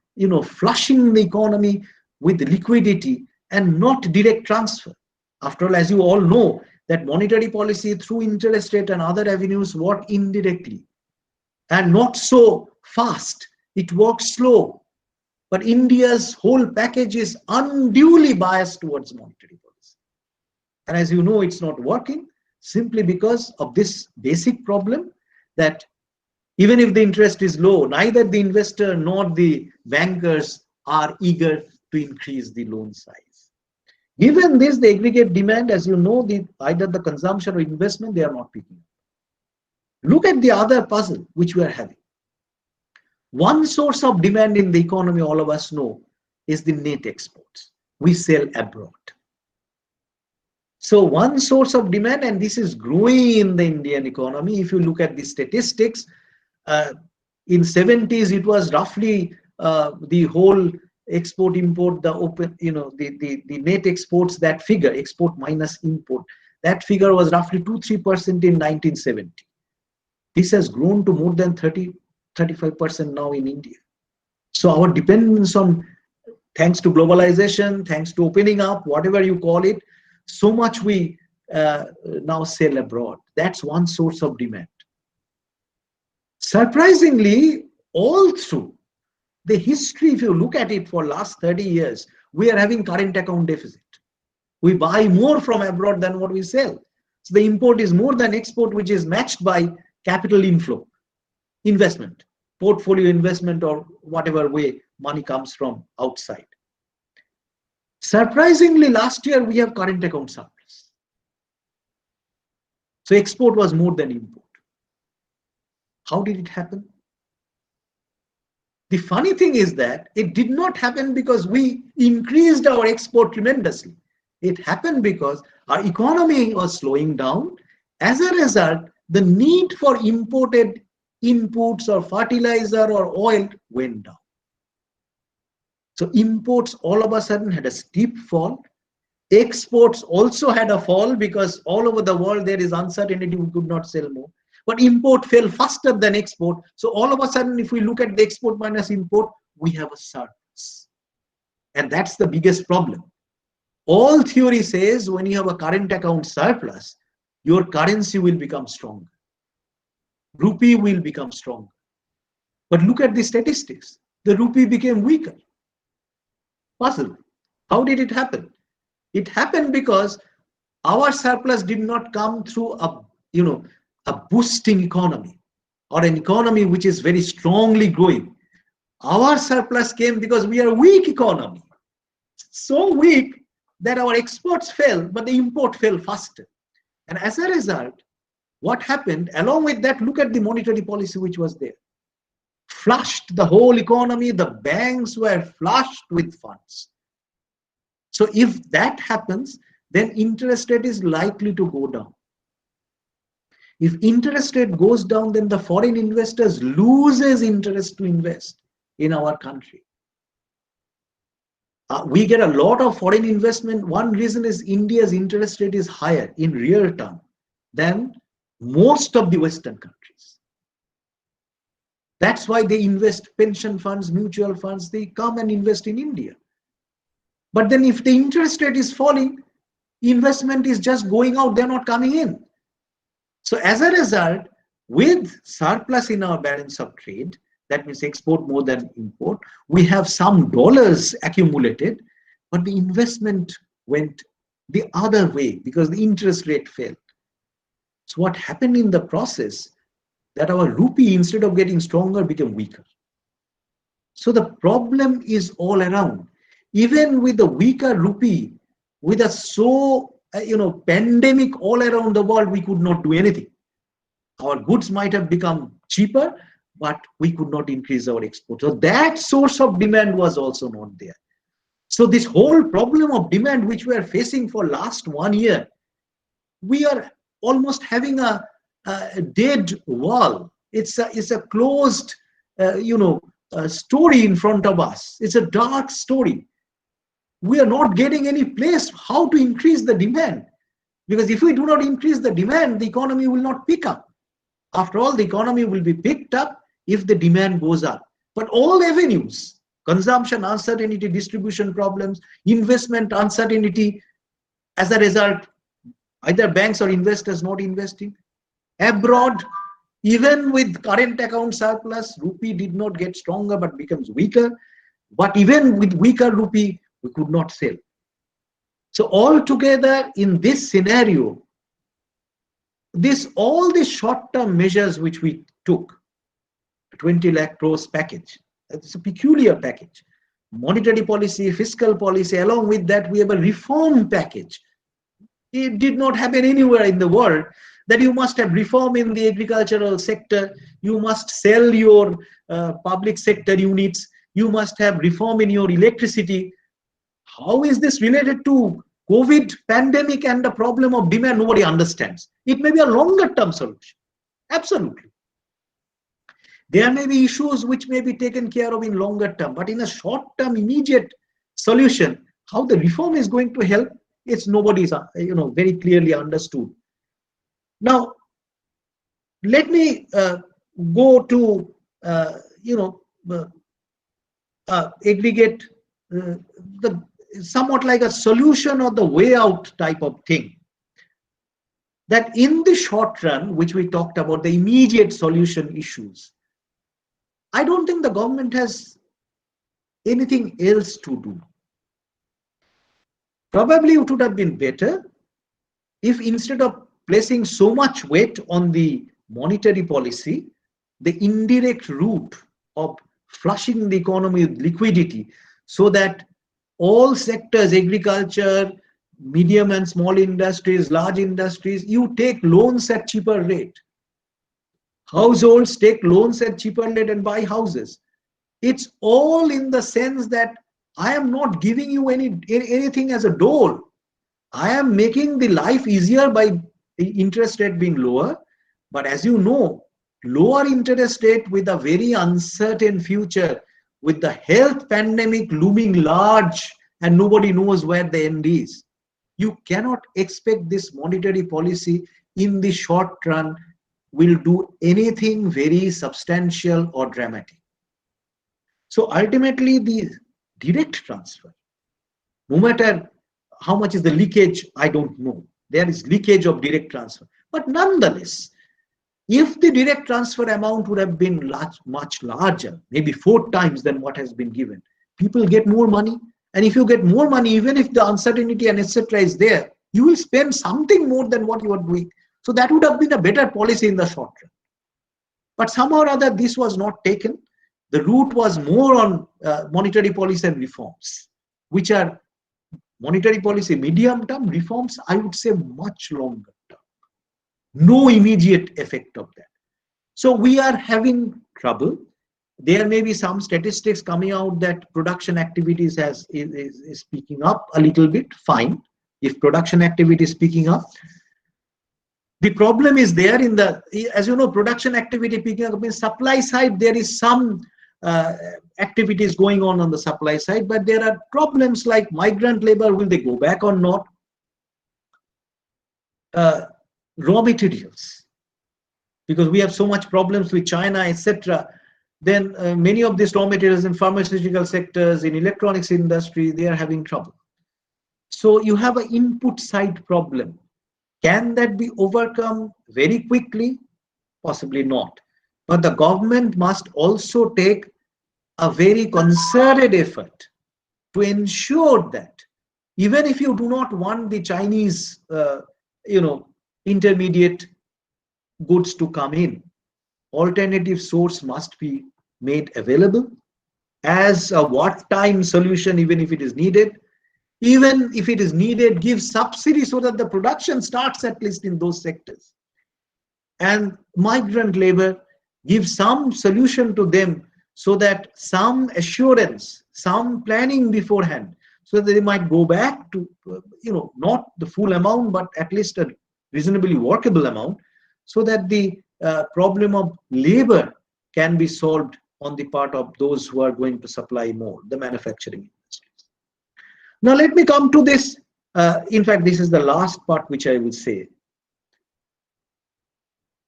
flushing the economy with liquidity and not direct transfer? After all, as you all know, that monetary policy through interest rate and other avenues work indirectly and not so fast. It works slow. But India's whole package is unduly biased towards monetary policy. And as you know, it's not working simply because of this basic problem that even if the interest is low, neither the investor nor the bankers are eager to increase the loan size. Given this, the aggregate demand, as you know, either the consumption or investment, they are not picking up. Look at the other puzzle which we are having. One source of demand in the economy, all of us know, is the net exports. We sell abroad. So one source of demand, and this is growing in the Indian economy. If you look at the statistics, in 70s, it was roughly the whole export import, the open, the net exports, that figure, export minus import, that figure was roughly 2-3% in 1970. This has grown to more than 35% now in India. So our dependence on, thanks to globalization, thanks to opening up, whatever you call it, so much we now sell abroad. That's one source of demand. Surprisingly, all through the history, if you look at it for last 30 years, we are having current account deficit. We buy more from abroad than what we sell. So the import is more than export, which is matched by capital inflow, investment, portfolio investment or whatever way money comes from outside. Surprisingly, last year we have current account surplus. So export was more than import. How did it happen? The funny thing is that it did not happen because we increased our export tremendously. It happened because our economy was slowing down. As a result, the need for imported inputs or fertilizer or oil went down. So imports all of a sudden had a steep fall. Exports also had a fall because all over the world there is uncertainty, we could not sell more. But import fell faster than export. So all of a sudden, if we look at the export minus import, we have a surplus. And that's the biggest problem. All theory says when you have a current account surplus, your currency will become stronger. Rupee will become stronger. But look at the statistics. The rupee became weaker. Puzzle. How did it happen? It happened because our surplus did not come through a boosting economy or an economy which is very strongly growing. Our surplus came because we are a weak economy. So weak that our exports fell, but the import fell faster. And as a result, what happened, along with that, look at the monetary policy which was there. Flushed the whole economy, the banks were flushed with funds. So if that happens, then interest rate is likely to go down. If interest rate goes down, then the foreign investors loses interest to invest in our country. We get a lot of foreign investment. One reason is India's interest rate is higher in real term than most of the Western countries. That's why they invest pension funds, mutual funds, they come and invest in India. But then if the interest rate is falling, investment is just going out, they're not coming in. So as a result, with surplus in our balance of trade, that means export more than import, we have some dollars accumulated, but the investment went the other way because the interest rate fell. So what happened in the process, that our rupee, instead of getting stronger, became weaker. So the problem is all around. Even with the weaker rupee, with a pandemic all around the world, we could not do anything. Our goods might have become cheaper, but we could not increase our export. So that source of demand was also not there. So this whole problem of demand which we are facing for last 1 year, we are almost having a dead wall. It's a closed story in front of us. It's a dark story. We are not getting any place how to increase the demand, because if we do not increase the demand, the economy will not pick up. After all, the economy will be picked up if the demand goes up. But all avenues, consumption uncertainty, distribution problems, investment uncertainty, as a result, either banks or investors not investing. Abroad, even with current account surplus, rupee did not get stronger but becomes weaker. But even with weaker rupee, we could not sell. So altogether, in this scenario, all the short-term measures which we took, 20 lakh crores package, it's a peculiar package. Monetary policy, fiscal policy, along with that we have a reform package. It did not happen anywhere in the world that you must have reform in the agricultural sector, you must sell your public sector units, you must have reform in your electricity. How is this related to COVID pandemic and the problem of demand? Nobody understands. It may be a longer term solution. Absolutely. There may be issues which may be taken care of in longer term, but in a short term immediate solution, how the reform is going to help, it's nobody's very clearly understood. Now, let me go to aggregate somewhat like a solution or the way out type of thing. That in the short run, which we talked about, the immediate solution issues, I don't think the government has anything else to do. Probably it would have been better if instead of placing so much weight on the monetary policy, the indirect route of flushing the economy with liquidity so that all sectors, agriculture, medium and small industries, large industries, you take loans at cheaper rate. Households take loans at cheaper rate and buy houses. It's all in the sense that I am not giving you anything as a dole. I am making the life easier by the interest rate being lower. But as you know, lower interest rate with a very uncertain future, with the health pandemic looming large and nobody knows where the end is, you cannot expect this monetary policy in the short run will do anything very substantial or dramatic. So ultimately, the direct transfer, no matter how much is the leakage, I don't know. There is leakage of direct transfer. But nonetheless, if the direct transfer amount would have been much larger, maybe 4 times than what has been given, people get more money. And if you get more money, even if the uncertainty and etc. is there, you will spend something more than what you are doing. So that would have been a better policy in the short run. But somehow or other, this was not taken. The route was more on monetary policy and reforms, which are monetary policy medium term, reforms, I would say much longer term. No immediate effect of that. So we are having trouble. There may be some statistics coming out that production activities is picking up a little bit. Fine, if production activity is picking up. The problem is there in the, as you know, production activity picking up means supply side. There is some activities going on the supply side, but there are problems like migrant labor. Will they go back or not? Raw materials, because we have so much problems with China, etc. Then many of these raw materials in pharmaceutical sectors, in electronics industry, they are having trouble. So you have an input side problem. Can that be overcome very quickly? Possibly not. But the government must also take a very concerted effort to ensure that even if you do not want the Chinese, intermediate goods to come in, alternative source must be made available as a wartime solution, even if it is needed. Even if it is needed, give subsidy so that the production starts at least in those sectors. And migrant labor, give some solution to them so that some assurance, some planning beforehand, so that they might go back to, not the full amount, but at least a reasonably workable amount, so that the problem of labor can be solved on the part of those who are going to supply more, the manufacturing industries. Now let me come to this. In fact, this is the last part which I will say.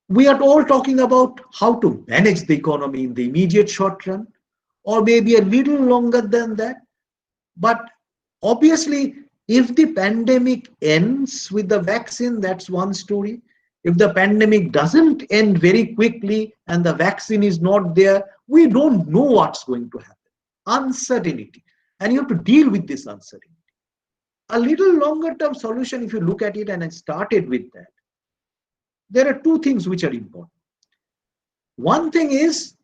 We are all talking about how to manage the economy in the immediate short run, or maybe a little longer than that. But obviously, if the pandemic ends with the vaccine, that's one story. If the pandemic doesn't end very quickly and the vaccine is not there, we don't know what's going to happen. Uncertainty. And you have to deal with this uncertainty. A little longer term solution, if you look at it, and I started with that, there are 2 things which are important. One thing is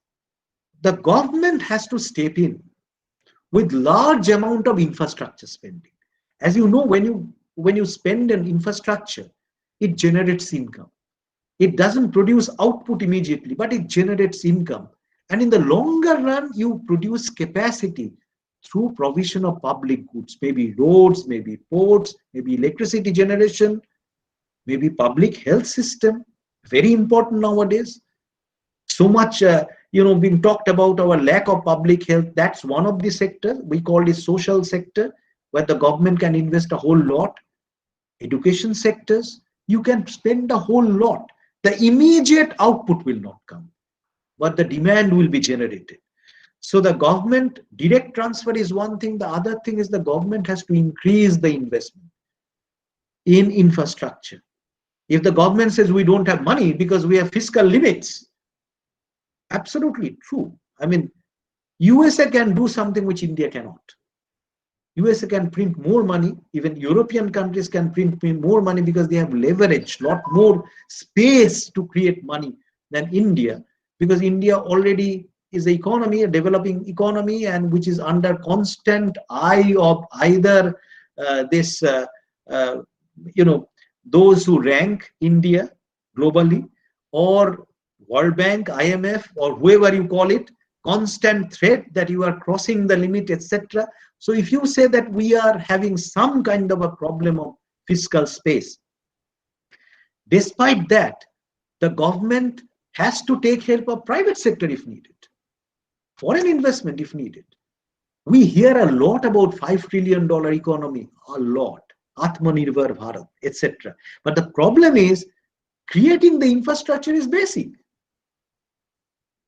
the government has to step in with large amount of infrastructure spending. As you know, when you spend on infrastructure, it generates income. It doesn't produce output immediately, but it generates income. And in the longer run, you produce capacity through provision of public goods, maybe roads, maybe ports, maybe electricity generation, maybe public health system, very important nowadays. So much, being talked about our lack of public health. That's one of the sectors we call the social sector, where the government can invest a whole lot. Education sectors, you can spend a whole lot. The immediate output will not come, but the demand will be generated. So the government direct transfer is one thing. The other thing is the government has to increase the investment in infrastructure. If the government says we don't have money because we have fiscal limits, absolutely true. I mean, USA can do something which India cannot. USA can print more money. Even European countries can print more money because they have leverage, lot more space to create money than India, because India already is the economy, a developing economy, and which is under constant eye of either this, those who rank India globally, or World Bank, IMF, or whoever you call it, constant threat that you are crossing the limit, etc. So if you say that we are having some kind of a problem of fiscal space, despite that, the government has to take help of private sector if needed, foreign investment if needed. We hear a lot about $5 trillion economy, a lot, Atmanirbhar Bharat, etc. But the problem is creating the infrastructure is basic.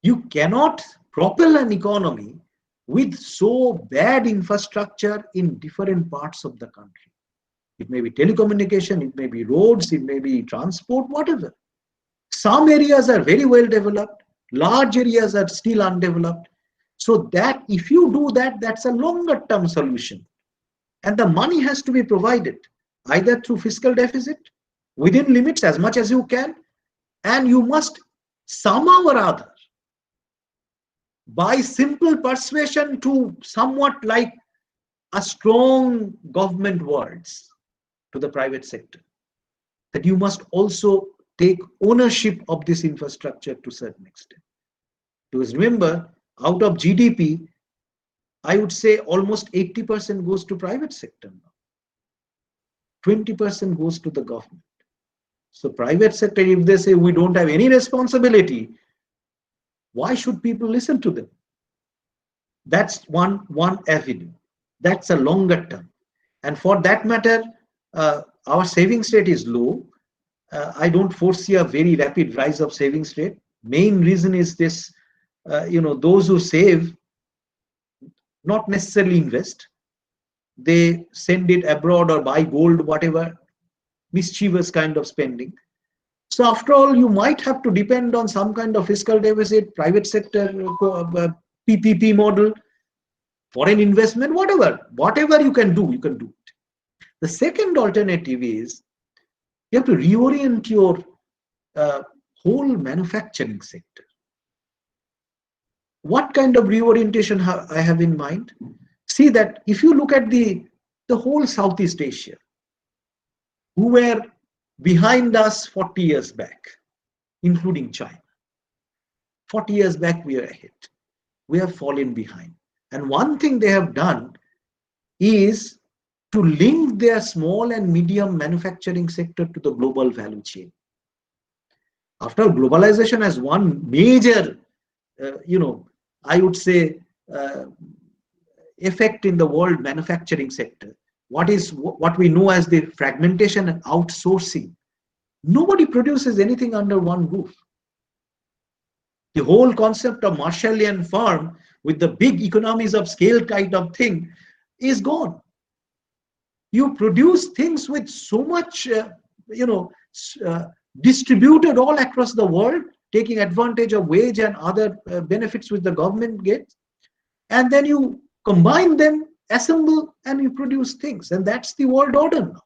You cannot propel an economy with so bad infrastructure in different parts of the country. It may be telecommunication, it may be roads, it may be transport, whatever. Some areas are very well developed, large areas are still undeveloped. So that if you do that, that's a longer term solution. And the money has to be provided either through fiscal deficit, within limits as much as you can, and you must somehow or other, by simple persuasion to somewhat like a strong government words to the private sector, that you must also take ownership of this infrastructure to a certain extent. Because remember, out of GDP, I would say almost 80% goes to private sector now. 20% goes to the government. So private sector, if they say we don't have any responsibility, why should people listen to them? That's one avenue. That's a longer term. And for that matter, our savings rate is low. I don't foresee a very rapid rise of savings rate. Main reason is this, those who save not necessarily invest. They send it abroad or buy gold, whatever, mischievous kind of spending. So after all, you might have to depend on some kind of fiscal deficit, private sector, PPP model, foreign investment, whatever you can do it. The second alternative is you have to reorient your whole manufacturing sector. What kind of reorientation I have in mind? See that if you look at the whole Southeast Asia, who were behind us 40 years back, including China. 40 years back, we are ahead. We have fallen behind. And one thing they have done is to link their small and medium manufacturing sector to the global value chain. After globalization has one major, I would say, effect in the world manufacturing sector, what we know as the fragmentation and outsourcing. Nobody produces anything under one roof. The whole concept of Marshallian firm with the big economies of scale kind of thing is gone. You produce things with so much, distributed all across the world, taking advantage of wage and other benefits which the government gets, and then you combine them, assemble, and you produce things. And that's the world order now.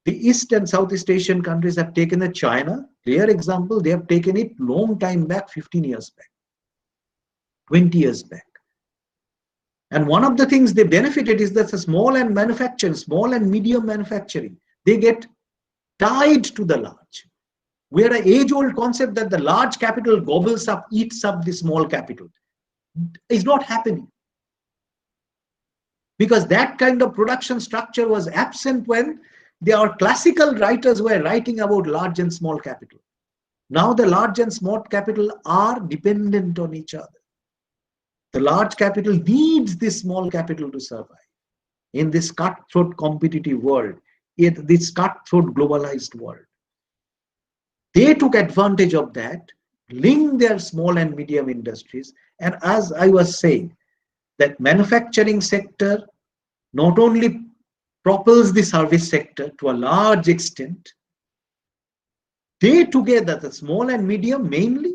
The East and Southeast Asian countries have taken a China, clear example, they have taken it long time back, 15 years back, 20 years back. And one of the things they benefited is that the small and medium manufacturing, they get tied to the large. We had an age-old concept that the large capital gobbles up, eats up the small capital. It's not happening. Because that kind of production structure was absent when our classical writers were writing about large and small capital. Now the large and small capital are dependent on each other. The large capital needs this small capital to survive in this cutthroat competitive world, in this cutthroat globalized world. They took advantage of that, linked their small and medium industries, and as I was saying, that manufacturing sector not only propels the service sector to a large extent, they together, the small and medium mainly,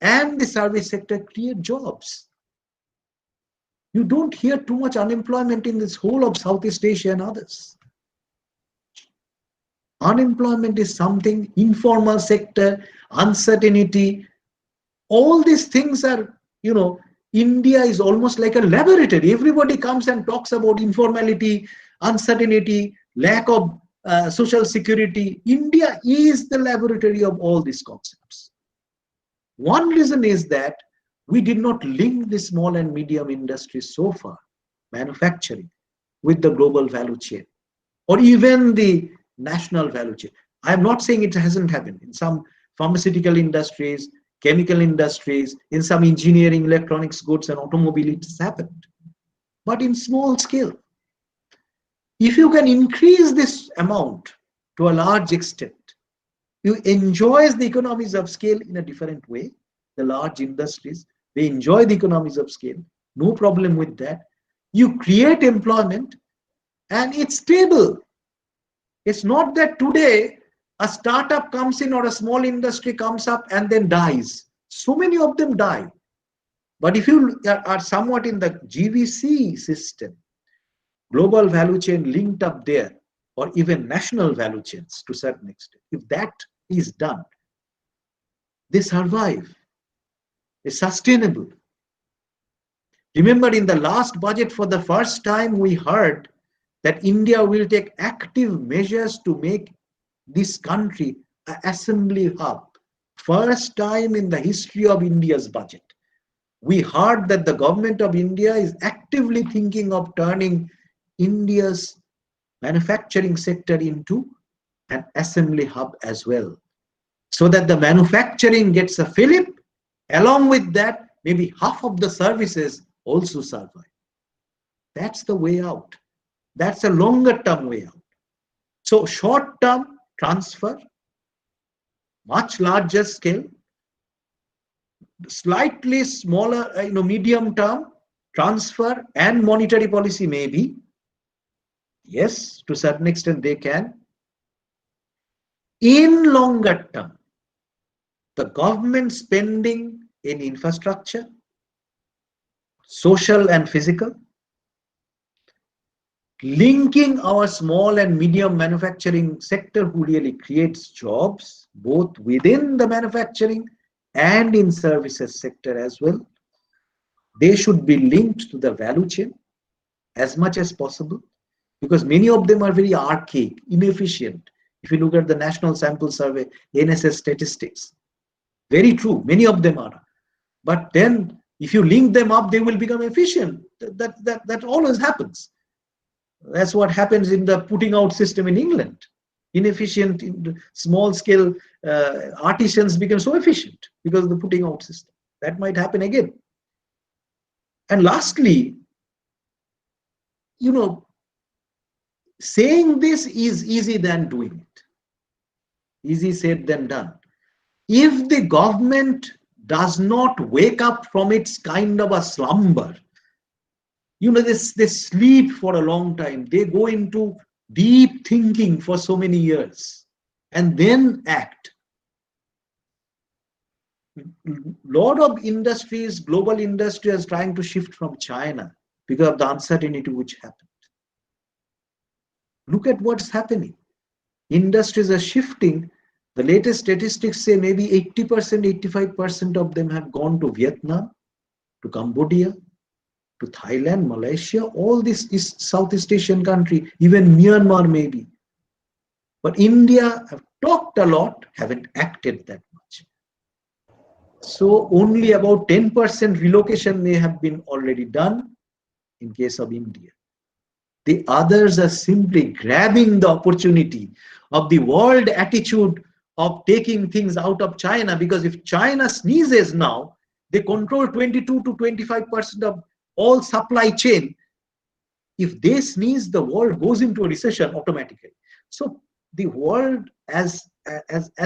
and the service sector create jobs. You don't hear too much unemployment in this whole of Southeast Asia and others. Unemployment is something, informal sector, uncertainty, all these things are you know, India is almost like a laboratory. Everybody comes and talks about informality, uncertainty, lack of social security. India is the laboratory of all these concepts. One reason is that we did not link the small and medium industries so far, manufacturing, with the global value chain or even the national value chain. I am not saying it hasn't happened. In some pharmaceutical industries, chemical industries, in some engineering, electronics, goods, and automobile, it has happened. But in small scale, if you can increase this amount to a large extent, you enjoy the economies of scale in a different way. The large industries, they enjoy the economies of scale. No problem with that. You create employment and it's stable. It's not that today a startup comes in or a small industry comes up and then dies. So many of them die. But if you are somewhat in the GVC system, global value chain linked up there, or even national value chains to a certain extent, if that is done, they survive. It's sustainable. Remember, in the last budget, for the first time, we heard that India will take active measures to make this country an assembly hub. First time in the history of India's budget. We heard that the government of India is actively thinking of turning India's manufacturing sector into an assembly hub as well, so that the manufacturing gets a fillip. Along with that, maybe half of the services also survive. That's the way out. That's a longer term way out. So short term transfer, much larger scale, slightly smaller, medium term transfer and monetary policy maybe. Yes, to a certain extent they can. In longer term, the government spending in infrastructure, social and physical, linking our small and medium manufacturing sector who really creates jobs, both within the manufacturing and in services sector as well. They should be linked to the value chain as much as possible, because many of them are very archaic, inefficient. If you look at the National Sample Survey, NSS statistics, very true, many of them are. But then if you link them up, they will become efficient. That always happens. That's what happens in the putting out system in England. Inefficient, small scale artisans become so efficient because of the putting out system. That might happen again. And lastly, saying this is easy than doing it. Easy said than done. If the government does not wake up from its kind of a slumber, they sleep for a long time. They go into deep thinking for so many years and then act. Lot of industries, global industry is trying to shift from China because of the uncertainty which happened. Look at what's happening. Industries are shifting. The latest statistics say maybe 80%, 85% of them have gone to Vietnam, to Cambodia, to Thailand, Malaysia, all this is Southeast Asian country, even Myanmar maybe. But India have talked a lot, haven't acted that much. So only about 10% relocation may have been already done in case of India. The others are simply grabbing the opportunity of the world attitude of taking things out of China, because if China sneezes now, they control 22 to 25% of all supply chain. If they sneeze, the world goes into a recession automatically. So the world as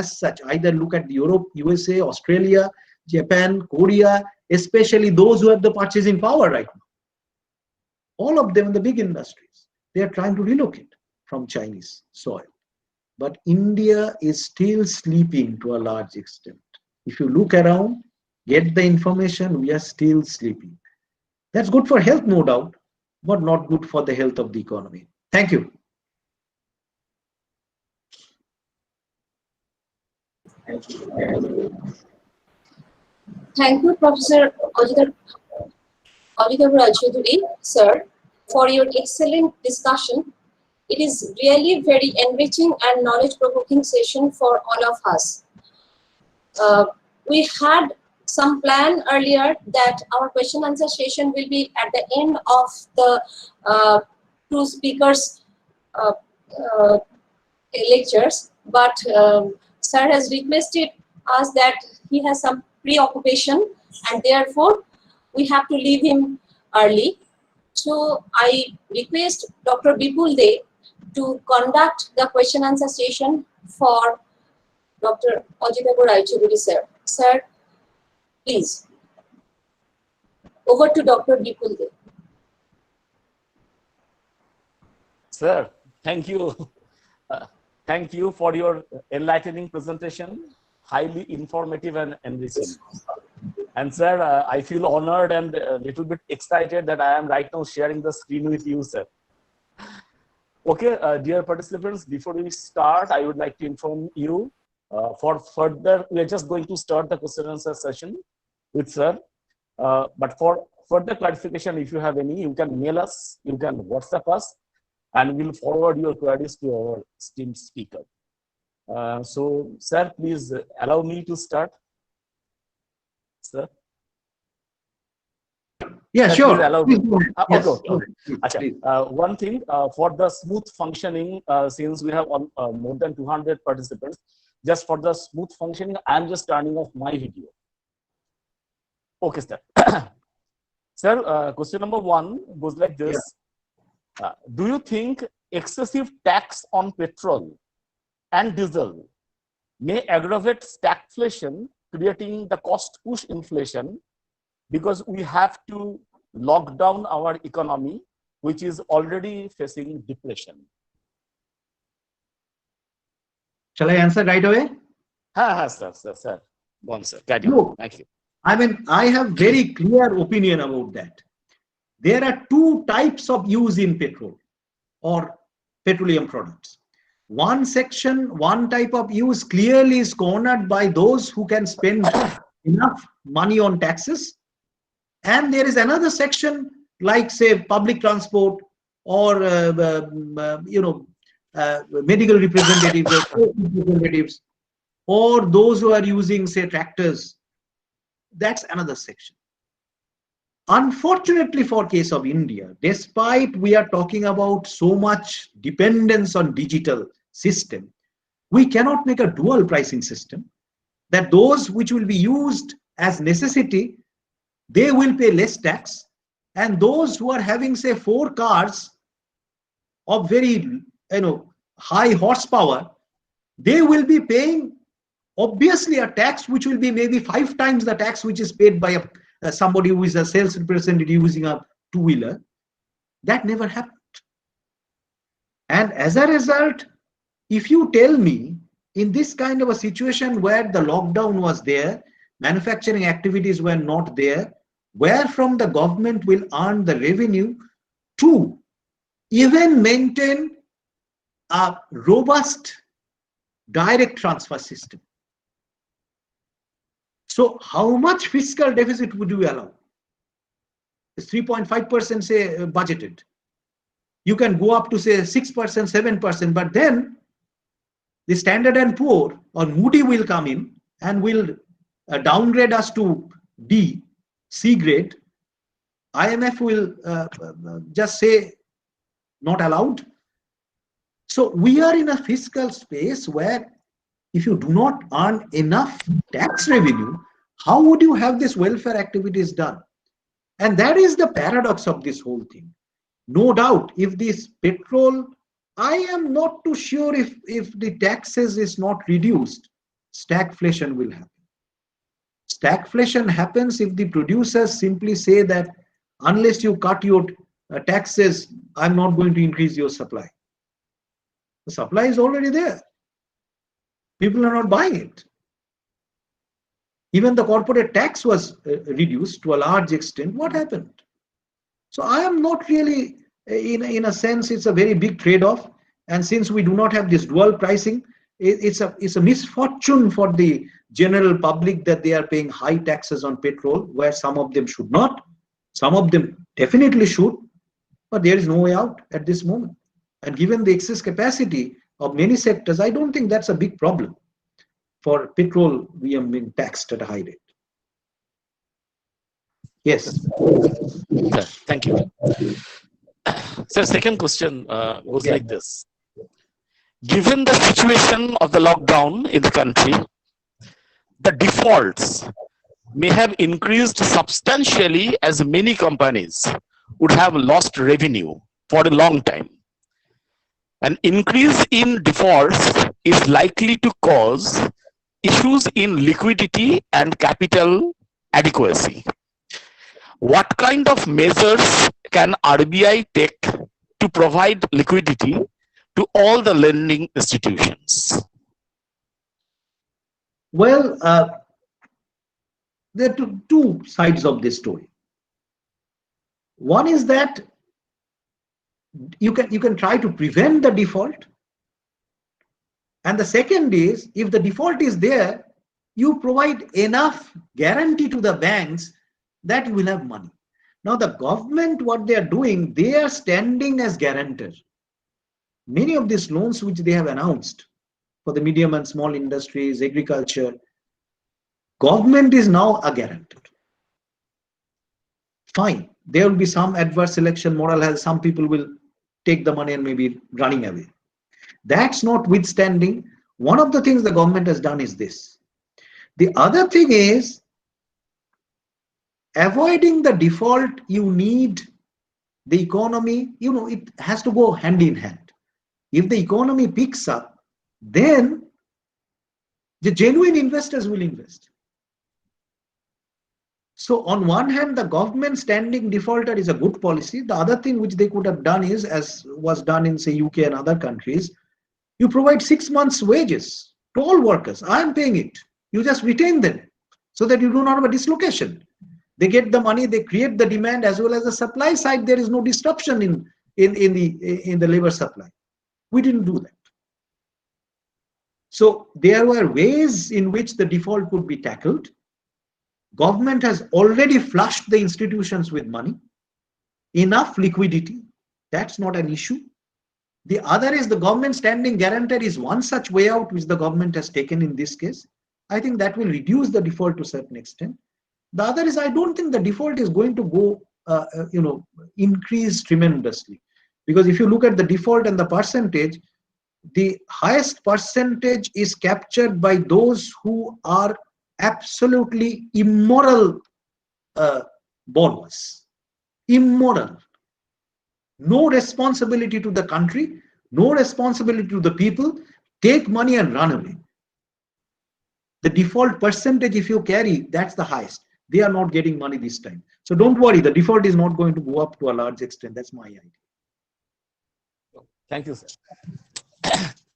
such, either look at Europe, USA, Australia, Japan, Korea, especially those who have the purchasing power right now. All of them in the big industries, they are trying to relocate from Chinese soil. But India is still sleeping to a large extent. If you look around, get the information, we are still sleeping. That's good for health, no doubt, but not good for the health of the economy. Thank you. Thank you, Professor Ojitabu Rajuduri, sir, for your excellent discussion. It is really very enriching and knowledge-provoking session for all of us. We had some plan earlier that our question answer session will be at the end of the two speakers' uh, uh, lectures, but sir has requested us that he has some preoccupation and therefore we have to leave him early. So I request Dr. Bipul De to conduct the question answer session for Dr. Ojitabu Raichuduri, sir. Sir, please. Over to Dr. Bipul De. Sir, thank you. Thank you for your enlightening presentation, highly informative and enriching. And sir, I feel honored and a little bit excited that I am right now sharing the screen with you, sir. Okay, dear participants, before we start, I would like to inform you for further, we are just going to start the question and answer session with sir. But for further clarification, if you have any, you can mail us, you can WhatsApp us, and we'll forward your queries to our esteemed speaker. So, sir, please allow me to start. Sir? Yeah, Sir, sure. please allow me. Yes, Okay. please. One thing, for the smooth functioning, since we have more than 200 participants, just for the smooth functioning, I'm just turning off my video. Okay, sir. Sir, question number 1 goes like this. Do you think excessive tax on petrol and diesel may aggravate stagflation, creating the cost push inflation, because we have to lock down our economy, which is already facing depression? Shall I answer right away? Sir. Go on, sir. Carry on. No. Thank you. I mean, I have very clear opinion about that. There are two types of use in petrol or petroleum products. One type of use clearly is cornered by those who can spend enough money on taxes. And there is another section like, say, public transport or, medical representatives or court representatives, or those who are using, say, tractors. That's another section. Unfortunately for case of India, despite we are talking about so much dependence on digital system, we cannot make a dual pricing system that those which will be used as necessity, they will pay less tax, and those who are having, say, 4 cars of very high horsepower, they will be paying obviously a tax which will be maybe 5 times the tax which is paid by somebody who is a sales representative using a two-wheeler. That never happened. And as a result, if you tell me in this kind of a situation where the lockdown was there, manufacturing activities were not there, where from the government will earn the revenue to even maintain a robust direct transfer system. So how much fiscal deficit would you allow? It's 3.5%, say, budgeted. You can go up to, say, 6%, 7%, but then the Standard and Poor or Moody will come in and will downgrade us to D, C grade. IMF will just say not allowed. So we are in a fiscal space where if you do not earn enough tax revenue, how would you have this welfare activities done? And that is the paradox of this whole thing. No doubt, if this petrol, I am not too sure if the taxes is not reduced, stagflation will happen. Stagflation happens if the producers simply say that unless you cut your taxes, I'm not going to increase your supply. The supply is already there. People are not buying it. Even the corporate tax was reduced to a large extent. What happened? So I am not really, in a sense, it's a very big trade-off. And since we do not have this dual pricing, it's a misfortune for the general public that they are paying high taxes on petrol, where some of them should not. Some of them definitely should, but there is no way out at this moment. And given the excess capacity of many sectors, I don't think that's a big problem for petrol being taxed at a high rate. Yes. Okay, thank you. So second question goes like this. Given the situation of the lockdown in the country, the defaults may have increased substantially as many companies would have lost revenue for a long time. An increase in defaults is likely to cause issues in liquidity and capital adequacy. What kind of measures can RBI take to provide liquidity to all the lending institutions? Well, there are two sides of this story. One is that you can try to prevent the default, and the second is, if the default is there, you provide enough guarantee to the banks that you will have money. Now the government, what they are doing, they are standing as guarantors. Many of these loans which they have announced for the medium and small industries, agriculture, government is now a guarantor. Fine, there will be some adverse selection, moral health, some people will take the money and maybe running away. That's notwithstanding, one of the things the government has done is this. The other thing is, avoiding the default, you need the economy, it has to go hand in hand. If the economy picks up, then the genuine investors will invest. So on one hand, the government standing defaulter is a good policy. The other thing which they could have done is, as was done in say UK and other countries, you provide 6 months wages to all workers. I am paying it. You just retain them so that you do not have a dislocation. They get the money, they create the demand, as well as the supply side. There is no disruption in the labor supply. We didn't do that. So there were ways in which the default could be tackled. Government has already flushed the institutions with money, enough liquidity. That's not an issue. The other is the government standing guarantor is one such way out which the government has taken in this case. I think that will reduce the default to a certain extent. The other is, I don't think the default is going to go, increase tremendously, because if you look at the default and the percentage, the highest percentage is captured by those who are absolutely immoral borrowers. Immoral. No responsibility to the country, no responsibility to the people, take money and run away. The default percentage, if you carry, that's the highest. They are not getting money this time. So don't worry, the default is not going to go up to a large extent. That's my idea. Thank you, sir.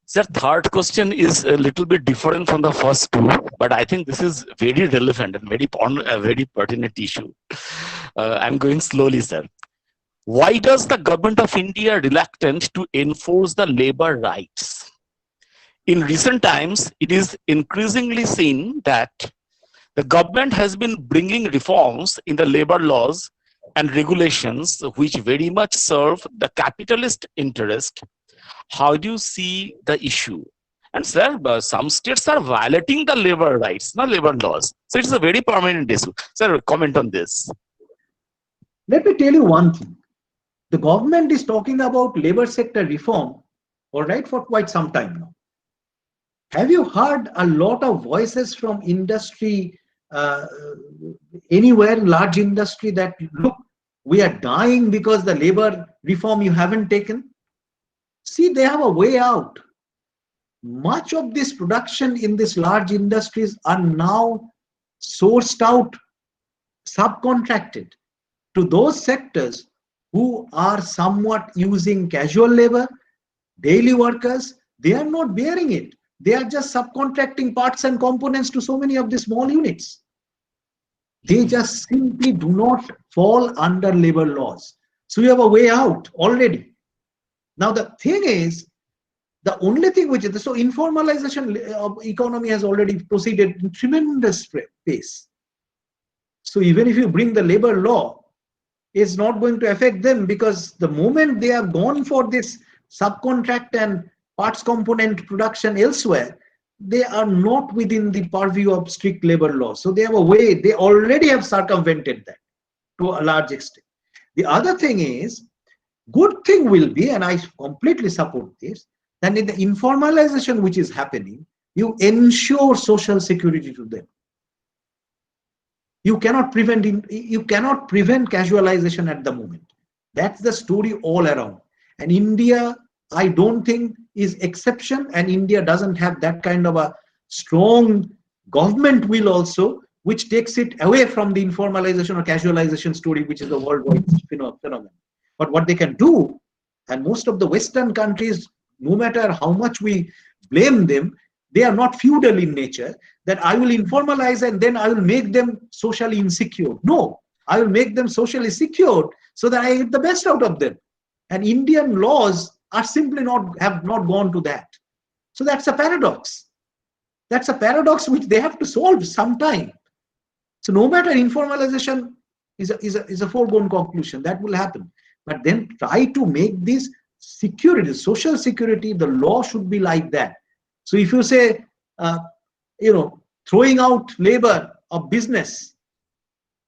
Sir, third question is a little bit different from the first two, but I think this is very relevant and very pertinent issue. I'm going slowly, sir. Why does the government of India reluctant to enforce the labor rights? In recent times, it is increasingly seen that the government has been bringing reforms in the labor laws and regulations which very much serve the capitalist interest. How do you see the issue? And sir, some states are violating the labor rights, not labor laws. So it's a very permanent issue. Sir, comment on this. Let me tell you one thing. The government is talking about labor sector reform, all right, for quite some time now. Have you heard a lot of voices from industry, anywhere in large industry, that look, we are dying because the labor reform you haven't taken? See, they have a way out. Much of this production in these large industries are now sourced out, subcontracted to those sectors who are somewhat using casual labor, daily workers. They are not bearing it. They are just subcontracting parts and components to so many of the small units. They just simply do not fall under labor laws. So you have a way out already. Now the thing is, The only thing which is, so informalization of economy has already proceeded in tremendous pace. So even if you bring the labor law, it's not going to affect them, because the moment they have gone for this subcontract and parts component production elsewhere, they are not within the purview of strict labor law. So they have a way, they already have circumvented that to a large extent. The other thing is, good thing will be, and I completely support this, that in the informalization which is happening, you ensure social security to them. You cannot prevent casualization at the moment. That's the story all around. And India, I don't think, is exception, and India doesn't have that kind of a strong government will also, which takes it away from the informalization or casualization story, which is a worldwide phenomenon. But what they can do, and most of the Western countries, no matter how much we blame them, they are not feudal in nature, that I will informalize and then I will make them socially insecure. No, I will make them socially secured so that I get the best out of them. And Indian laws are simply have not gone to that. So that's a paradox. That's a paradox which they have to solve sometime. So no matter, informalization is a foregone conclusion. That will happen. But then try to make this security, social security, the law should be like that. So if you say, throwing out labor of business,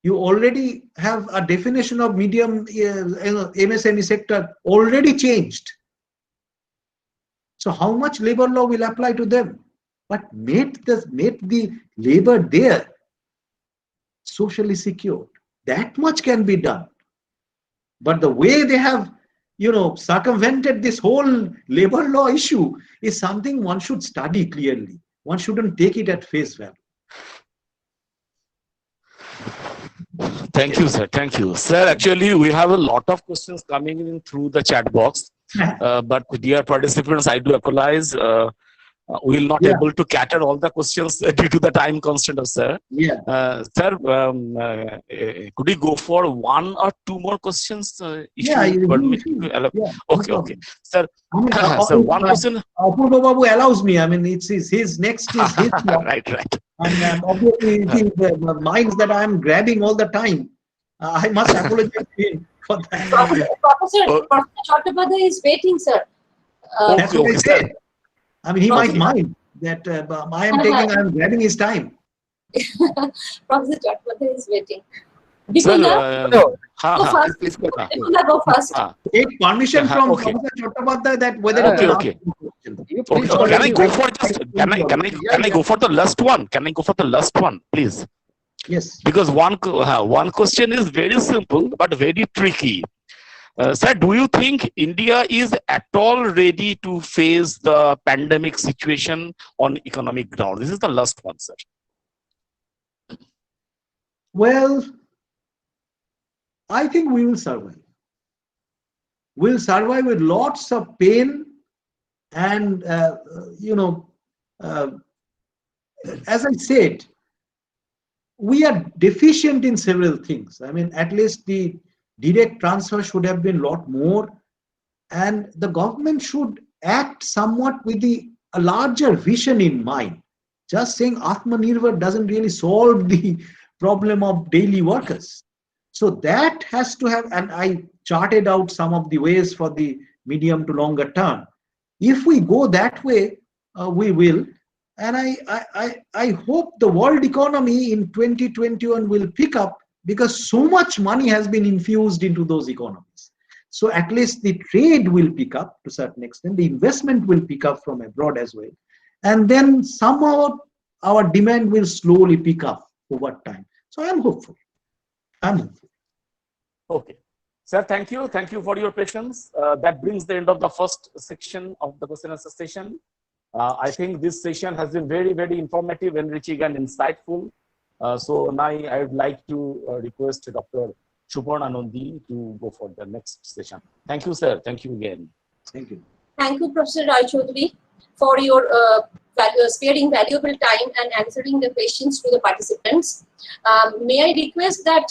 you already have a definition of medium MSME sector already changed. So how much labor law will apply to them? But make the labor there socially secured. That much can be done. But the way they have, circumvented this whole labor law issue is something one should study clearly. One shouldn't take it at face value. Thank you, sir. Thank you. Sir, actually, we have a lot of questions coming in through the chat box. But dear participants, I do apologize. We will not able to cater all the questions due to the time constraint of sir. Sir, could we go for one or two more questions? Okay. Sir, sir, one question. Apurva Babu allows me. I mean, it's his next is his job. Right. And obviously, the minds that I am grabbing all the time. I must apologize to him for that. Professor Chattopadhyay is waiting, sir. That's what I said. I mean, he might mind that I'm grabbing his time. Professor Chattopadhyay is waiting. Sir, go first. Take permission from Professor Chattopadhyay that whether okay. Can I go for can I go for the last one? Can I go for the last one, please? Yes. Because one question is very simple but very tricky. Sir, do you think India is at all ready to face the pandemic situation on economic ground? This is the last one, sir. Well, I think we will survive. We'll survive with lots of pain and, as I said, we are deficient in several things. I mean, at least the direct transfer should have been a lot more, and the government should act somewhat with a larger vision in mind. Just saying Atmanirbhar doesn't really solve the problem of daily workers. So that has to have, and I charted out some of the ways for the medium to longer term. If we go that way, we will. And I hope the world economy in 2021 will pick up, because so much money has been infused into those economies. So at least the trade will pick up to a certain extent, the investment will pick up from abroad as well. And then somehow our demand will slowly pick up over time. So I'm hopeful. Okay. Sir, thank you. Thank you for your patience. That brings the end of the first section of the question and answer session. I think this session has been very, very informative, enriching and insightful. So now I would like to request Dr. Shubharna Nandi to go for the next session. Thank you, sir. Thank you again. Thank you. Thank you, Professor Rai Chaudhary, for your sparing valuable time and answering the questions to the participants. May I request that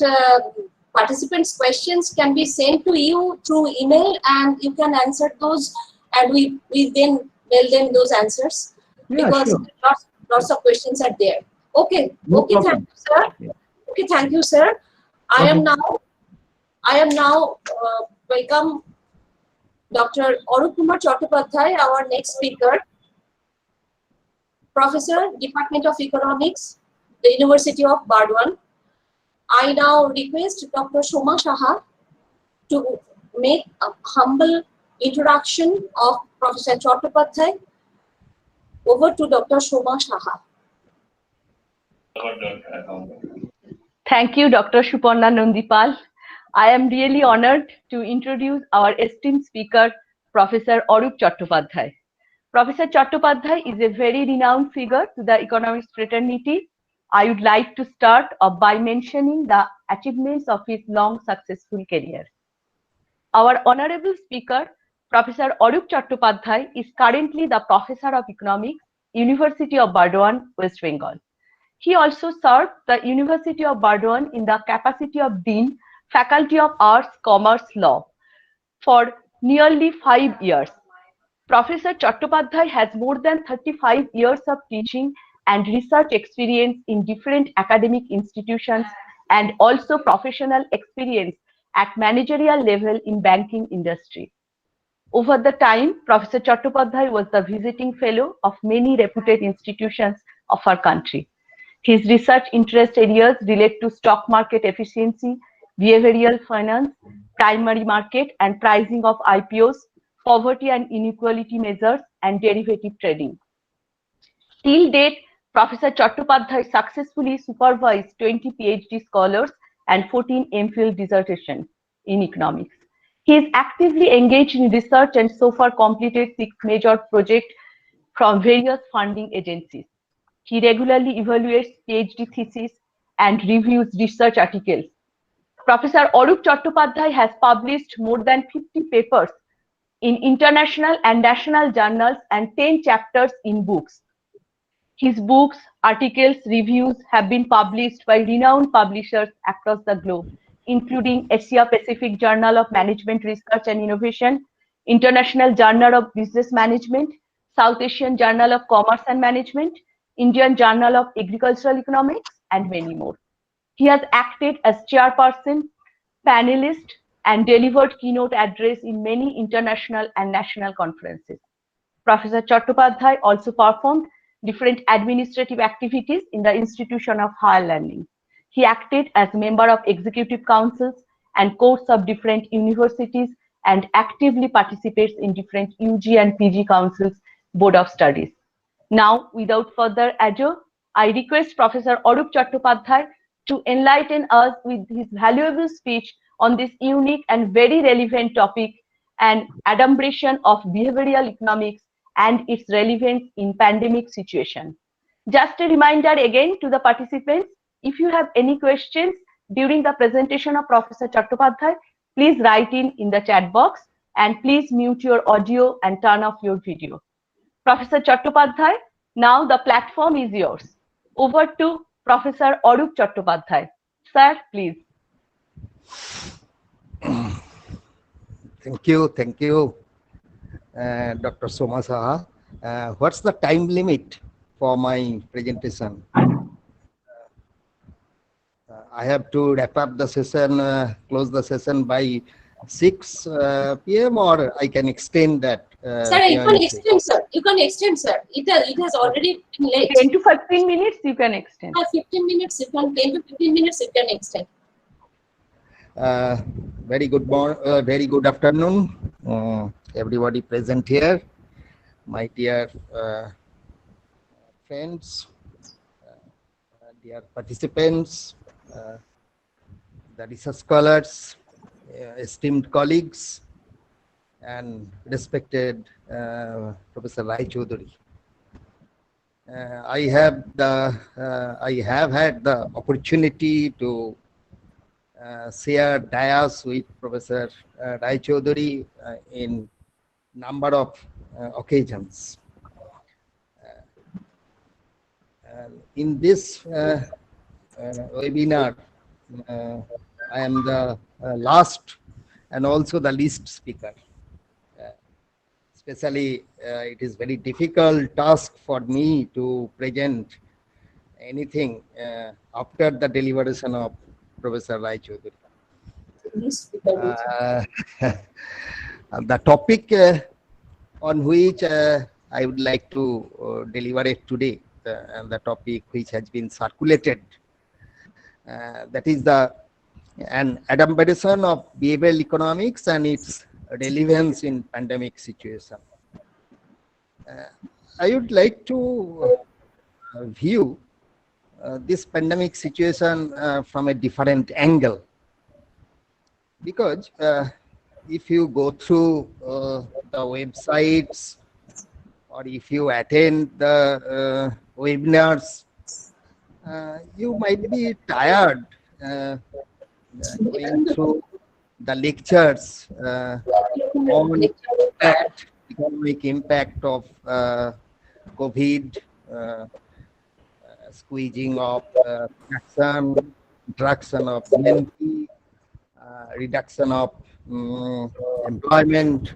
participants' questions can be sent to you through email, and you can answer those, and we then mail them those answers Yeah, because sure. lots of questions are there. Okay, No okay, thank problem. you, sir. Okay, thank you, sir. I am now welcome Dr. Arup Kumar Chattopadhyay, our next speaker, Professor, Department of Economics, the University of Burdwan. I now request Dr. Soma Saha to make a humble introduction of Professor Chattopadhyay. Over to Dr. Soma Saha. Thank you, Dr. Suparna Nandipal. I am really honored to introduce our esteemed speaker, Professor Arup Chattopadhyay. Professor Chattopadhyay is a very renowned figure to the economics fraternity. I would like to start off by mentioning the achievements of his long successful career. Our honorable speaker, Professor Arup Chattopadhyay, is currently the Professor of Economics, University of Burdwan, West Bengal. He also served the University of Burdwan in the capacity of Dean, Faculty of Arts, Commerce, Law for nearly 5 years. Professor Chattopadhyay has more than 35 years of teaching and research experience in different academic institutions and also professional experience at managerial level in banking industry. Over the time, Professor Chattopadhyay was the visiting fellow of many reputed institutions of our country. His research interest areas relate to stock market efficiency, behavioral finance, primary market and pricing of IPOs, poverty and inequality measures, and derivative trading. Till date, Professor Chattopadhyay successfully supervised 20 PhD scholars and 14 MPhil dissertations in economics. He is actively engaged in research and so far completed 6 major projects from various funding agencies. He regularly evaluates PhD theses and reviews research articles. Professor Arup Chattopadhyay has published more than 50 papers in international and national journals and 10 chapters in books. His books, articles, reviews have been published by renowned publishers across the globe, including Asia Pacific Journal of Management Research and Innovation, International Journal of Business Management, South Asian Journal of Commerce and Management, Indian Journal of Agricultural Economics, and many more. He has acted as chairperson, panelist, and delivered keynote address in many international and national conferences. Professor Chattopadhyay also performed different administrative activities in the institution of higher learning. He acted as member of executive councils and courts of different universities and actively participates in different UG and PG councils, board of studies. Now, without further ado, I request Professor Arup Chattopadhyay to enlighten us with his valuable speech on this unique and very relevant topic, and adumbration of behavioral economics and its relevance in pandemic situation. Just a reminder again to the participants, if you have any questions during the presentation of Professor Chattopadhyay, please write in the chat box, and please mute your audio and turn off your video. Professor Chattopadhyay, now the platform is yours. Over to Professor Arup Chattopadhyay. Sir, please. Thank you, Dr. Soma Saha. What's the time limit for my presentation? I have to wrap up the session, close the session by 6 p.m. or I can extend that? Sir, you can extend, sir. You can extend, sir. It has already been late. 10 to 15 minutes you can extend. 15 minutes, you can 10 to 15 minutes, you can extend. Very good afternoon, everybody present here, my dear friends, dear participants, the research scholars, esteemed colleagues, and respected Professor Rai Chaudhuri. I have had the opportunity to share dais with Professor Rai Chaudhuri in number of occasions. In this webinar, I am the last and also the least speaker. especially it is very difficult task for me to present anything after the deliberation of Professor Rai Chaudhuri. The topic on which I would like to deliberate today, and the topic which has been circulated, that is an adaptation of behavioral economics and its relevance in pandemic situation. I would like to view this pandemic situation from a different angle, because if you go through the websites or if you attend the webinars, you might be tired going through the lectures on economic impact of COVID, squeezing of production, reduction of GNP, reduction of employment,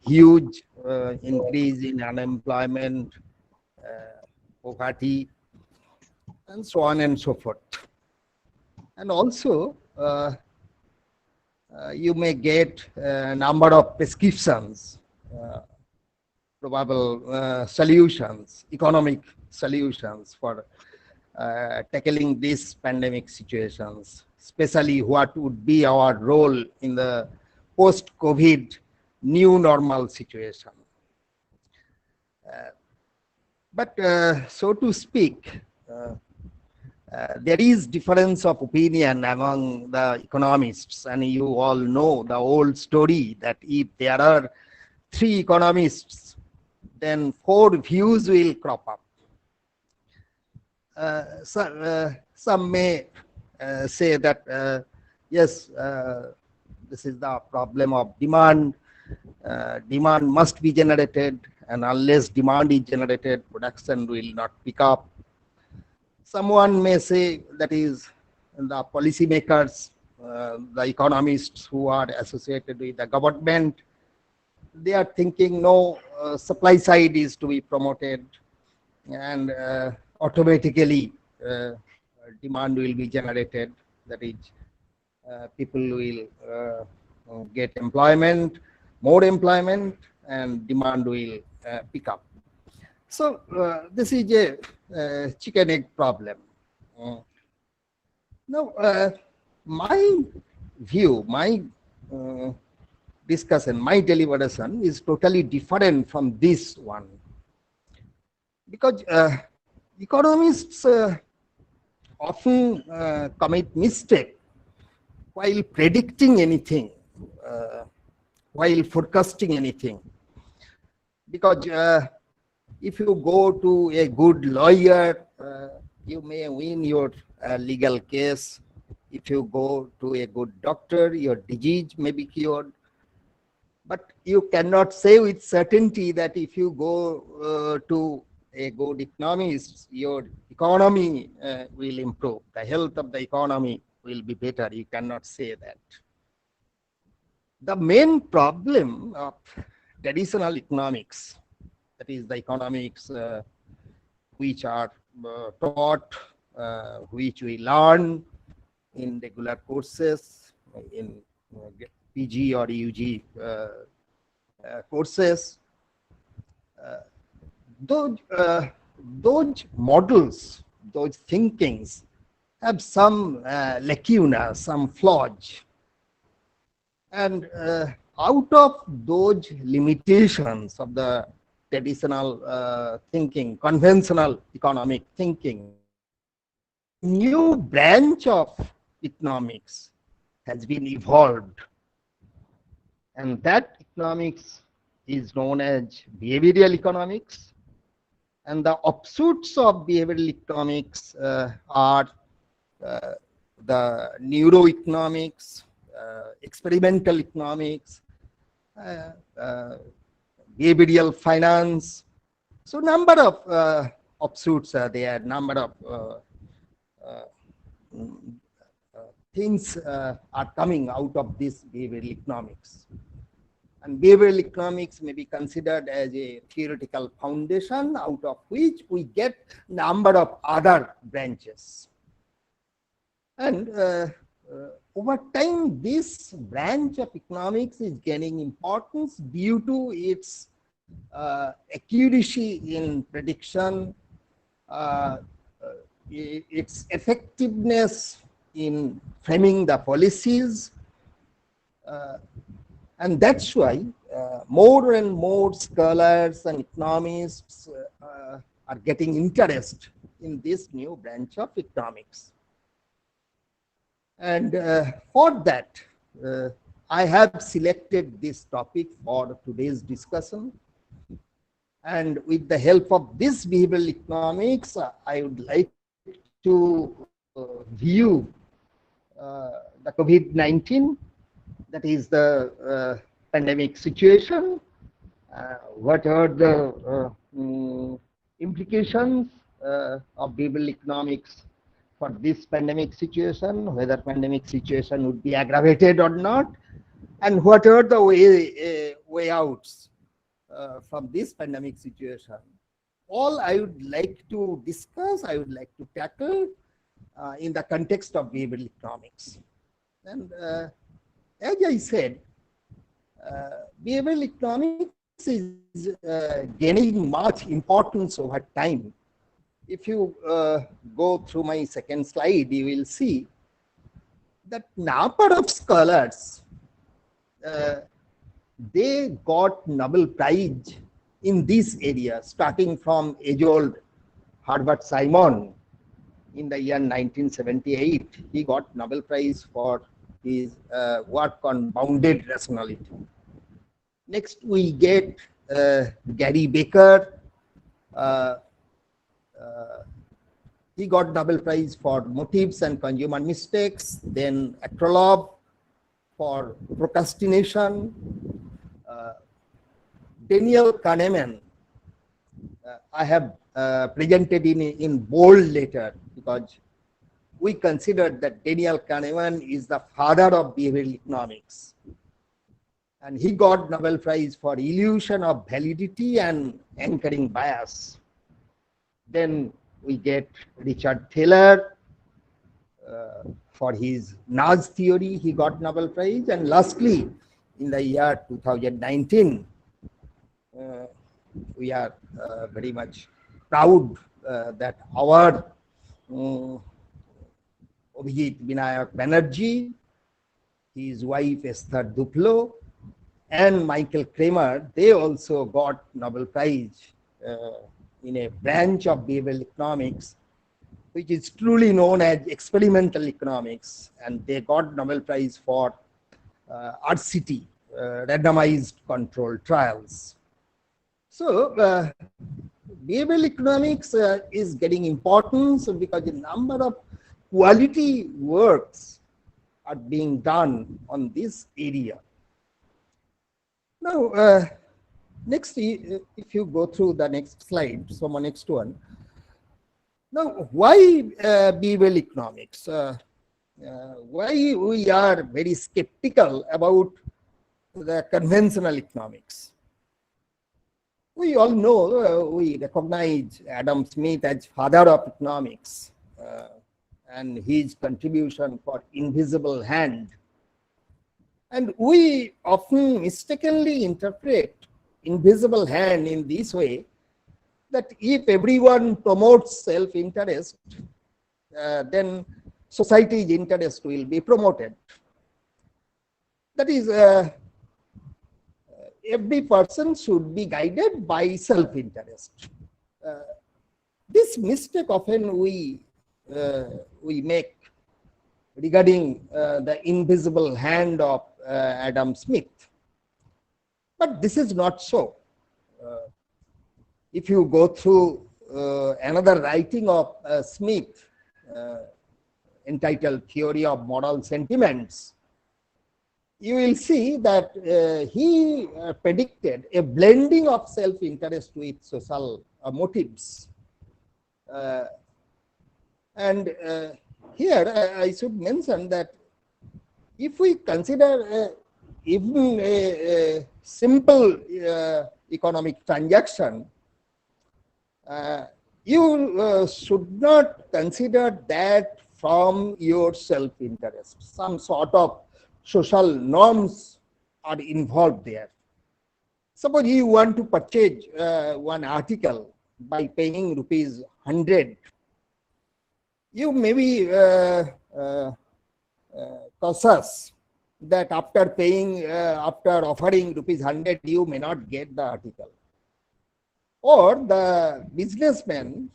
huge increase in unemployment, poverty, and so on and so forth. And also, you may get a number of prescriptions, probable solutions, economic solutions for tackling these pandemic situations, especially what would be our role in the post-COVID new normal situation. But so to speak, there is difference of opinion among the economists, and you all know the old story that if there are 3 economists, then 4 views will crop up. Some may say that yes, this is the problem of demand. Demand must be generated, and unless demand is generated, production will not pick up. Someone may say that is the policymakers, the economists who are associated with the government, they are thinking no, supply side is to be promoted, and automatically demand will be generated. That is, people will get employment, more employment, and demand will pick up. So this is a chicken egg problem. Now, my view, my discussion, my deliberation is totally different from this one, because economists often commit mistake while predicting anything, while forecasting anything, because if you go to a good lawyer, you may win your legal case. If you go to a good doctor, your disease may be cured. But you cannot say with certainty that if you go to a good economist, your economy will improve. The health of the economy will be better. You cannot say that. The main problem of traditional economics, that is the economics which are taught, which we learn in regular courses, in PG or UG courses, those models, those thinkings have some lacuna, some flaws. And out of those limitations of the traditional thinking, conventional economic thinking, new branch of economics has been evolved. And that economics is known as behavioral economics. And the offshoots of behavioral economics are the neuroeconomics, experimental economics, behavioral finance. So number of offshoots are there, number of things are coming out of this behavioral economics. And behavioral economics may be considered as a theoretical foundation out of which we get number of other branches. And over time, this branch of economics is gaining importance due to its accuracy in prediction, its effectiveness in framing the policies, and that's why more and more scholars and economists are getting interest in this new branch of economics. And for that, I have selected this topic for today's discussion. And with the help of this behavioral economics, I would like to view the COVID-19, that is the pandemic situation, what are the implications of behavioral economics for this pandemic situation, whether pandemic situation would be aggravated or not, and what are the way outs from this pandemic situation. All I would like to discuss, I would like to tackle in the context of behavioral economics. And as I said, behavioral economics is gaining much importance over time. If you go through my second slide, you will see that number of scholars, they got Nobel Prize in this area, starting from age-old Herbert Simon in the year 1978. He got Nobel Prize for his work on bounded rationality. Next, we get Gary Baker. He got Nobel Prize for motives and consumer mistakes. Then Akrolov for procrastination. Daniel Kahneman, I have presented in bold letter because we consider that Daniel Kahneman is the father of behavioral economics. And he got Nobel Prize for illusion of validity and anchoring bias. Then we get Richard Thaler for his nudge theory, he got Nobel Prize. And lastly, in the year 2019, we are very much proud that our Abhijit Vinayak Banerjee, his wife Esther Duplo, and Michael Kramer, they also got Nobel Prize in a branch of behavioral economics, which is truly known as experimental economics, and they got Nobel Prize for RCT, randomized controlled trials. So behavioral economics is getting importance because a number of quality works are being done on this area. Now, next, if you go through the next slide, so my next one. Now, why behavioral economics? Why we are very skeptical about the conventional economics? We all know, we recognize Adam Smith as father of economics and his contribution for invisible hand. And we often mistakenly interpret invisible hand in this way, that if everyone promotes self-interest, then society's interest will be promoted. That is, every person should be guided by self-interest. This mistake often we make regarding the invisible hand of Adam Smith. But this is not so. If you go through another writing of Smith entitled Theory of Moral Sentiments, you will see that he predicted a blending of self-interest with social motives. And here I should mention that if we consider even a simple economic transaction, you should not consider that from your self-interest. Some sort of social norms are involved there. Suppose you want to purchase one article by paying rupees 100. You may be cautious that after paying, after offering rupees 100, you may not get the article. Or the businessman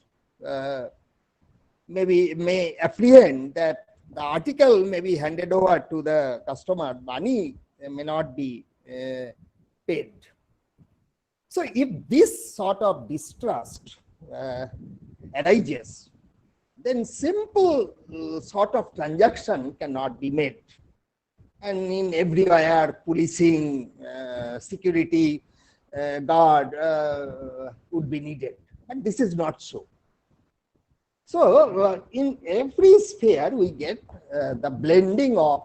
may apprehend that the article may be handed over to the customer, money may not be paid. So if this sort of distrust arises, then simple sort of transaction cannot be made. And in everywhere, policing, security guard would be needed. But this is not so. So in every sphere, we get the blending of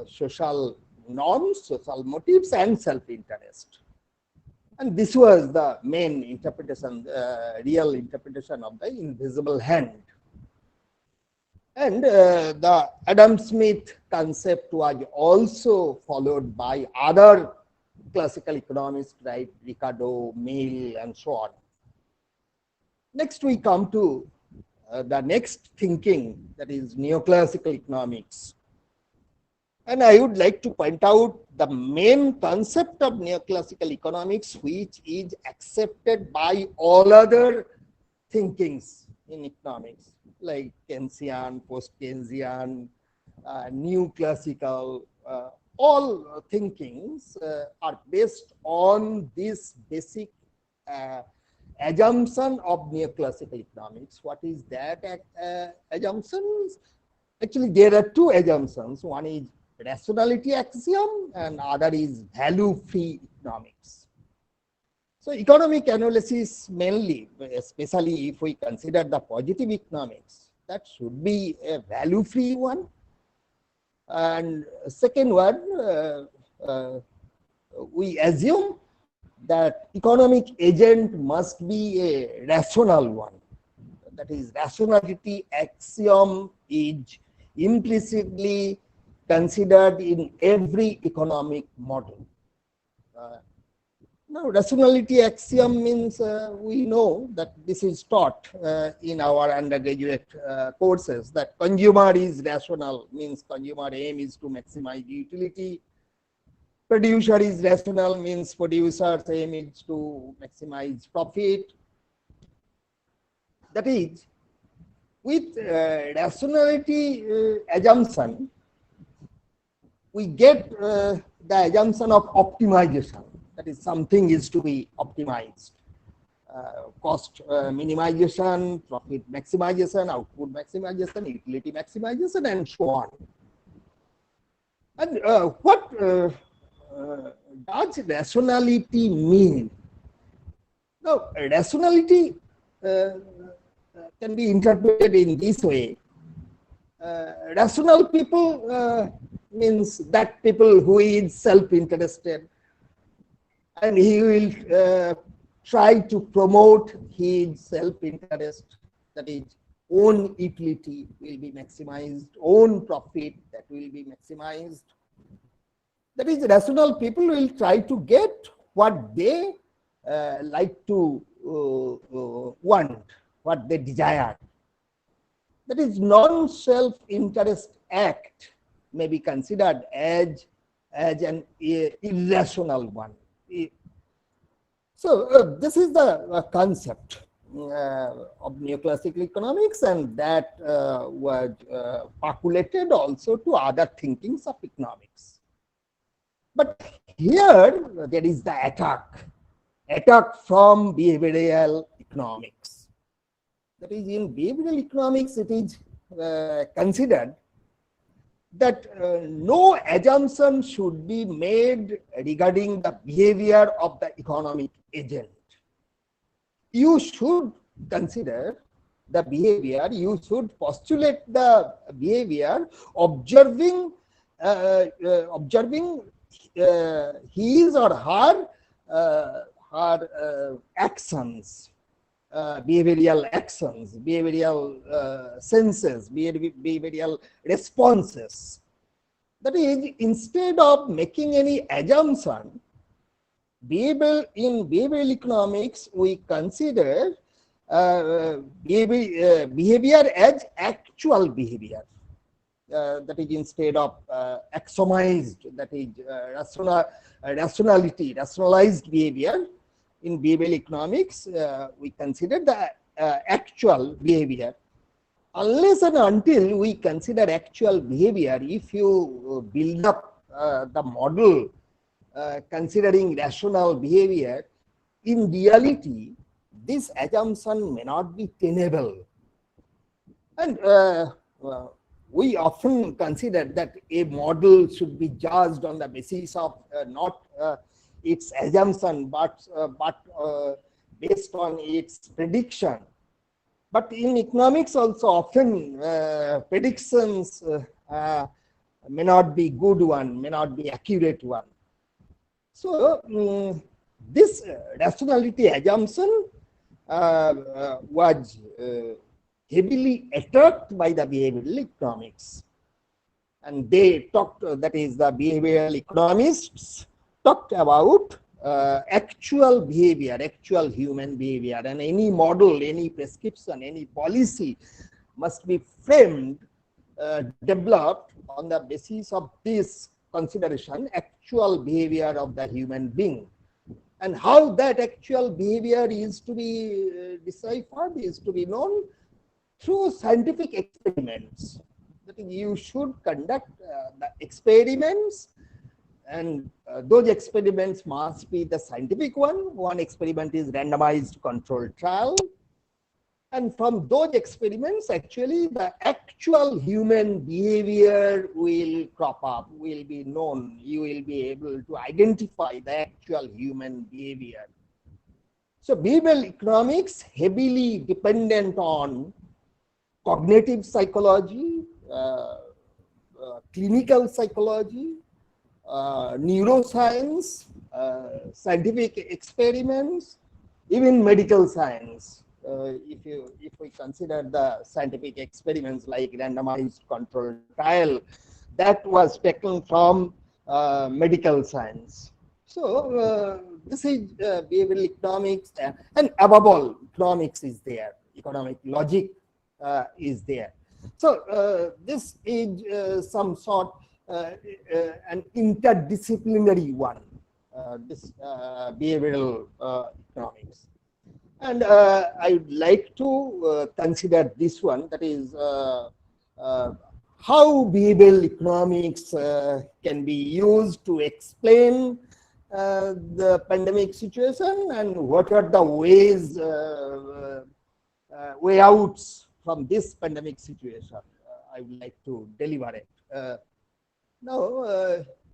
social norms, social motives, and self-interest. And this was the main interpretation, real interpretation of the invisible hand. And the Adam Smith concept was also followed by other classical economists like Ricardo, Mill, and so on. Next, we come to the next thinking, that is neoclassical economics. And I would like to point out the main concept of neoclassical economics, which is accepted by all other thinkings in economics, like Keynesian, post-Keynesian, new classical, all thinkings are based on this basic assumption of neoclassical economics. What is that assumptions? Actually, there are two assumptions. One is rationality axiom and other is value-free economics. So economic analysis mainly, especially if we consider the positive economics, that should be a value-free one. And second one, we assume that economic agent must be a rational one. That is, rationality axiom is implicitly considered in every economic model. Now, rationality axiom means we know that this is taught in our undergraduate courses, that consumer is rational, means consumer aim is to maximize utility. Producer is rational, means producer's aim is to maximize profit. That is, with rationality assumption, we get the assumption of optimization. That is, something is to be optimized. Cost minimization, profit maximization, output maximization, utility maximization, and so on. And what does rationality mean? Now, rationality can be interpreted in this way. Rational people means that people who is self-interested, and he will try to promote his self-interest, that is, own utility will be maximized, own profit that will be maximized. That is, rational people will try to get what they like to want, what they desire. That is, non-self-interest act may be considered as an irrational one. So this is the concept of neoclassical economics, and that was percolated also to other thinkings of economics. But here there is the attack from behavioral economics. That is, in behavioral economics, it is considered that no assumption should be made regarding the behavior of the economic agent. You should consider the behavior, you should postulate the behavior, observing his or her actions, behavioral actions, behavioral senses, behavioral responses. That is, instead of making any assumption, in behavioral economics, we consider behavior as actual behavior. That is, instead of axiomized, that is rationalized behavior. In behavioral economics, we consider the actual behavior. Unless and until we consider actual behavior, if you build up the model considering rational behavior, in reality, this assumption may not be tenable. And we often consider that a model should be judged on the basis of not its assumption, but based on its prediction. But in economics also often predictions may not be good one, may not be accurate one. So this rationality assumption was heavily attacked by the behavioral economics. And they talked, that is, the behavioral economists talked about actual behavior, actual human behavior, and any model, any prescription, any policy must be framed, developed on the basis of this consideration, actual behavior of the human being. And how that actual behavior is to be deciphered, is to be known through scientific experiments. That is, you should conduct the experiments, and those experiments must be the scientific one. One experiment is randomized controlled trial. And from those experiments, actually, the actual human behavior will crop up, will be known. You will be able to identify the actual human behavior. So behavioral economics heavily dependent on cognitive psychology, clinical psychology, neuroscience, scientific experiments, even medical science. If we consider the scientific experiments like randomized controlled trial, that was taken from medical science. So this is behavioral economics, and above all, economics is there, economic logic is there. So this is some sort an interdisciplinary one, this behavioral economics. And I would like to consider this one, that is how behavioral economics can be used to explain the pandemic situation, and what are the ways, way outs from this pandemic situation. I would like to deliberate. Now,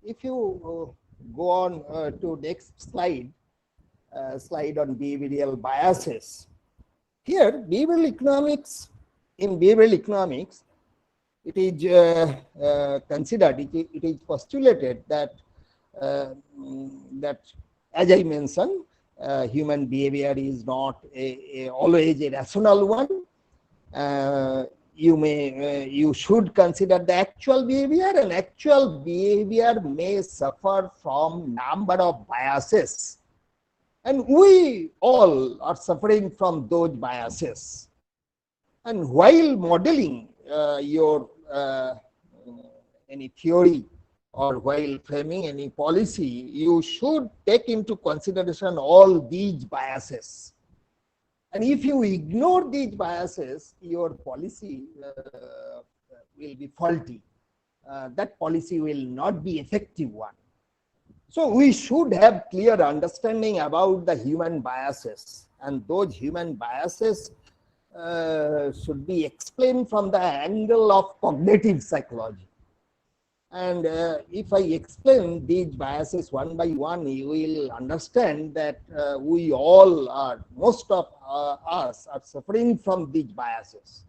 if you go on to next slide, slide on behavioral biases. Here, behavioral economics, in behavioral economics, it is considered, it is postulated that, that as I mentioned, human behavior is not always a rational one. You should consider the actual behavior, and actual behavior may suffer from number of biases. And we all are suffering from those biases. And while modeling your any theory, or while framing any policy, you should take into consideration all these biases. And if you ignore these biases, your policy will be faulty. That policy will not be effective one. So we should have clear understanding about the human biases, and those human biases should be explained from the angle of cognitive psychology. And if I explain these biases one by one, you will understand that we all are, most of us are suffering from these biases.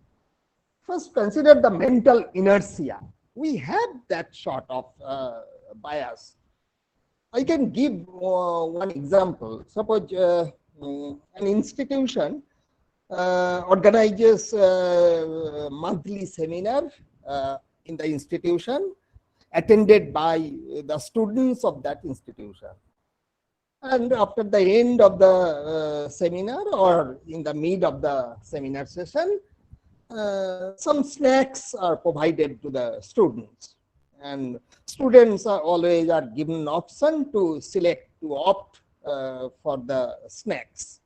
First, consider the mental inertia. We have that sort of bias. I can give one example. Suppose an institution organizes monthly seminar in the institution, attended by the students of that institution. And after the end of the seminar or in the mid of the seminar session, some snacks are provided to the students, and students are always given an option to select, to opt for the snacks.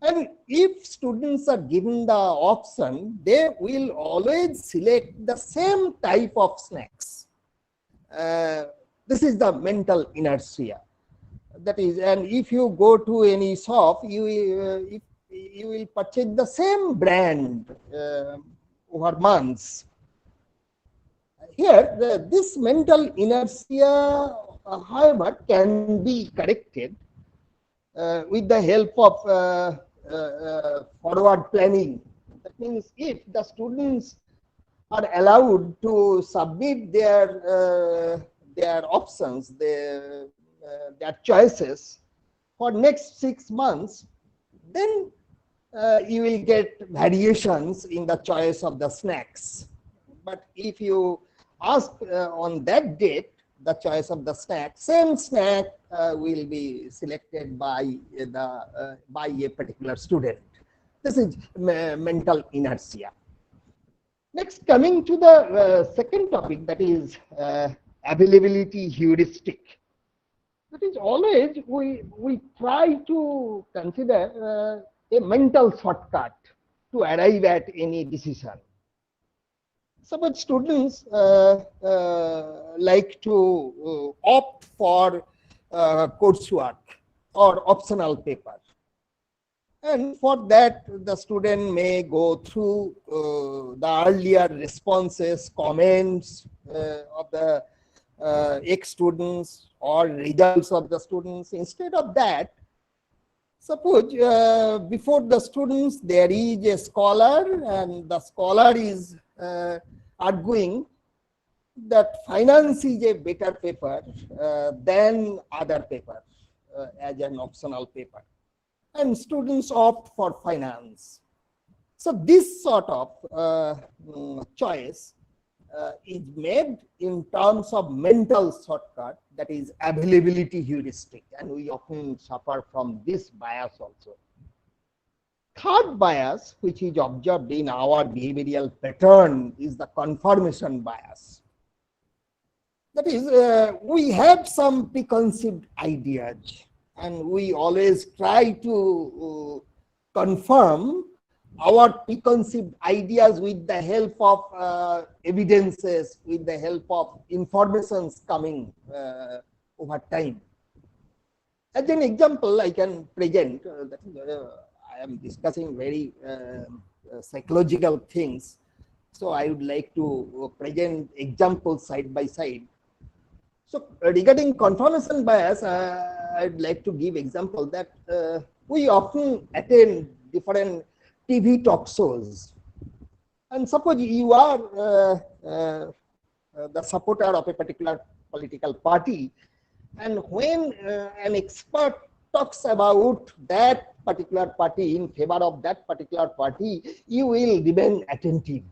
And if students are given the option, they will always select the same type of snacks. This is the mental inertia. That is, and if you go to any shop, you will purchase the same brand over months. Here, this mental inertia, however, can be corrected with the help of forward planning. That means if the students are allowed to submit their options, their choices for next 6 months, then you will get variations in the choice of the snacks. But if you ask on that date the choice of the snack, same snack will be selected by a particular student. This is mental inertia. Next, coming to the second topic, that is availability heuristic. That is, always we try to consider a mental shortcut to arrive at any decision. Suppose students like to opt for coursework or optional paper. And for that, the student may go through the earlier responses, comments of the ex-students or results of the students. Instead of that, suppose before the students there is a scholar, and the scholar is arguing that finance is a better paper than other papers as an optional paper, and students opt for finance. So this sort of choice is made in terms of mental shortcut, that is availability heuristic, and we often suffer from this bias also. Third bias, which is observed in our behavioral pattern, is the confirmation bias. That is, we have some preconceived ideas, and we always try to confirm our preconceived ideas with the help of evidences, with the help of informations coming over time. As an example, I can present that I am discussing very psychological things, so I would like to present examples side by side. So regarding confirmation bias, I'd like to give example that we often attend different TV talk shows, and suppose you are the supporter of a particular political party, and when an expert talks about that particular party, in favor of that particular party, you will remain attentive.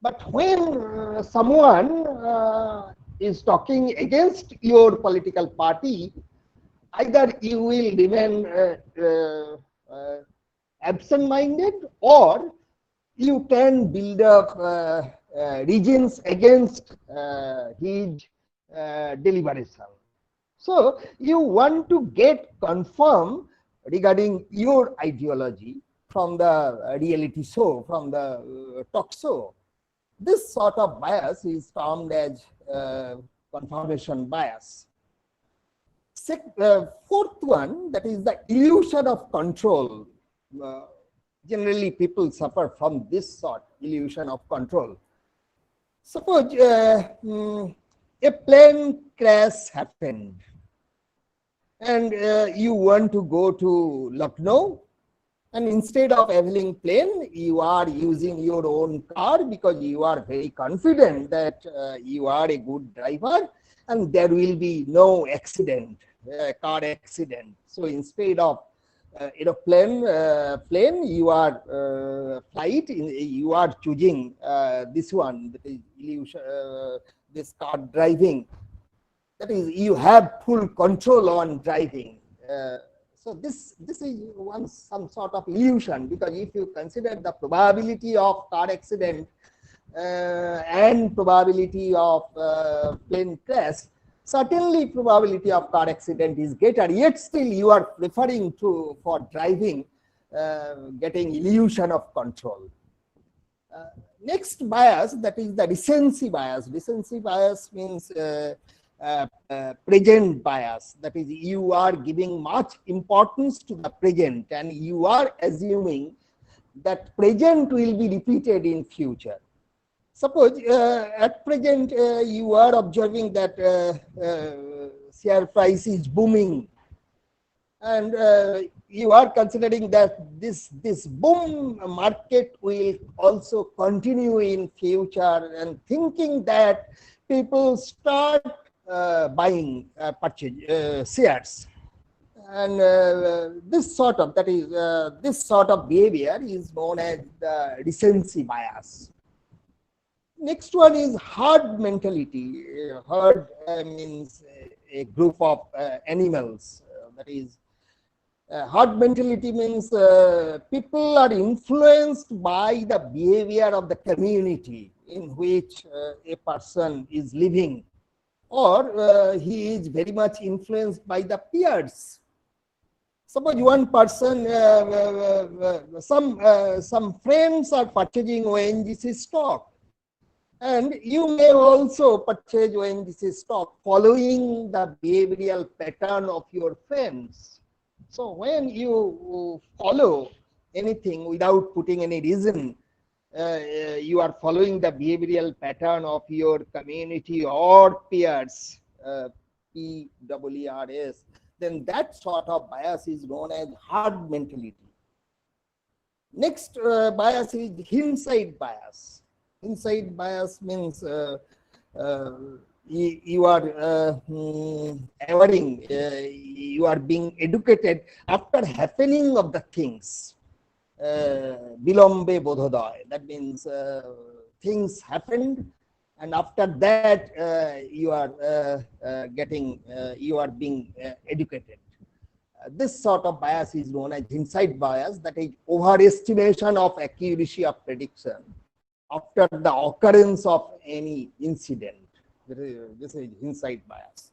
But when someone is talking against your political party, either you will remain absent-minded, or you can build up reasons against his deliberation. So you want to get confirmed regarding your ideology from the reality show, from the talk show. This sort of bias is termed as confirmation bias. Fourth one, that is the illusion of control. Generally, people suffer from this sort, illusion of control. Suppose a plane crash happened, and you want to go to Lucknow, and instead of availing plane, you are using your own car because you are very confident that you are a good driver, and there will be no accident, car accident. So instead of plane, you are flight, you are choosing this one, that is illusion, this car driving. That is, you have full control on driving. So this is some sort of illusion, because if you consider the probability of car accident and probability of plane crash, certainly probability of car accident is greater, yet still you are preferring for driving, getting illusion of control. Next bias, that is the recency bias. Recency bias means present bias. That is, you are giving much importance to the present and you are assuming that present will be repeated in future. Suppose at present you are observing that share price is booming, and you are considering that this boom market will also continue in future, and thinking that people start buying purchase shares, and this sort of behavior is known as the recency bias. Next one is herd mentality. Herd means a group of animals. That is, herd mentality means people are influenced by the behavior of the community in which a person is living, or he is very much influenced by the peers. Suppose one person, some friends are purchasing ONGC stock, and you may also purchase ONGC stock following the behavioral pattern of your friends. So when you follow anything without putting any reason, you are following the behavioral pattern of your community or peers, PEERS, then that sort of bias is known as herd mentality. Next bias is hindsight bias. Hindsight bias means you are averring, you are being educated after happening of the things. Bilombe bodhoday. That means things happened, and after that you are being educated. This sort of bias is known as hindsight bias, that is overestimation of accuracy of prediction after the occurrence of any incident. This is hindsight bias.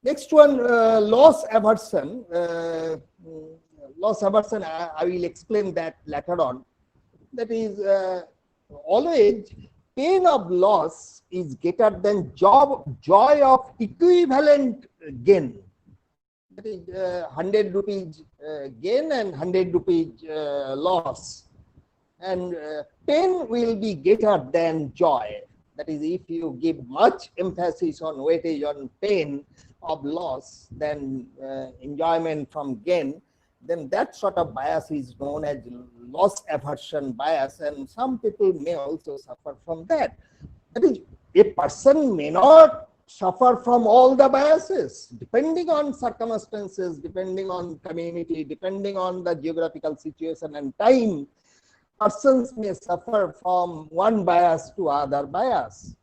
Next one, loss aversion. Loss aversion, I will explain that later on. That is, always pain of loss is greater than joy of equivalent gain. That is 100 rupees gain and 100 rupees loss. And pain will be greater than joy. That is, if you give much emphasis on weightage on pain of loss than enjoyment from gain, then that sort of bias is known as loss aversion bias, and some people may also suffer from that. That is, a person may not suffer from all the biases, depending on circumstances, depending on community, depending on the geographical situation and time. Persons may suffer from one bias to other bias.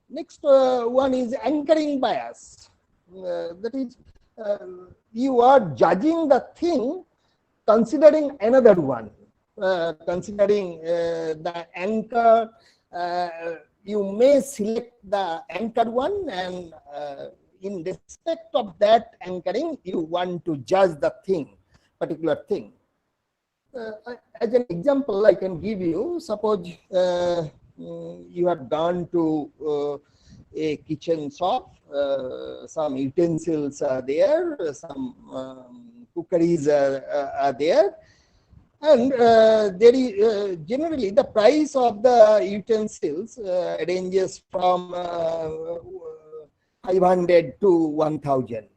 Next one is anchoring bias. That is, you are judging the thing considering another one, considering the anchor. You may select the anchor one, and in respect of that anchoring, you want to judge the thing, particular thing. As an example, I can give you, suppose you have gone to a kitchen shop, some utensils are there, some cookeries are there, and there is generally the price of the utensils ranges from 500 to 1000.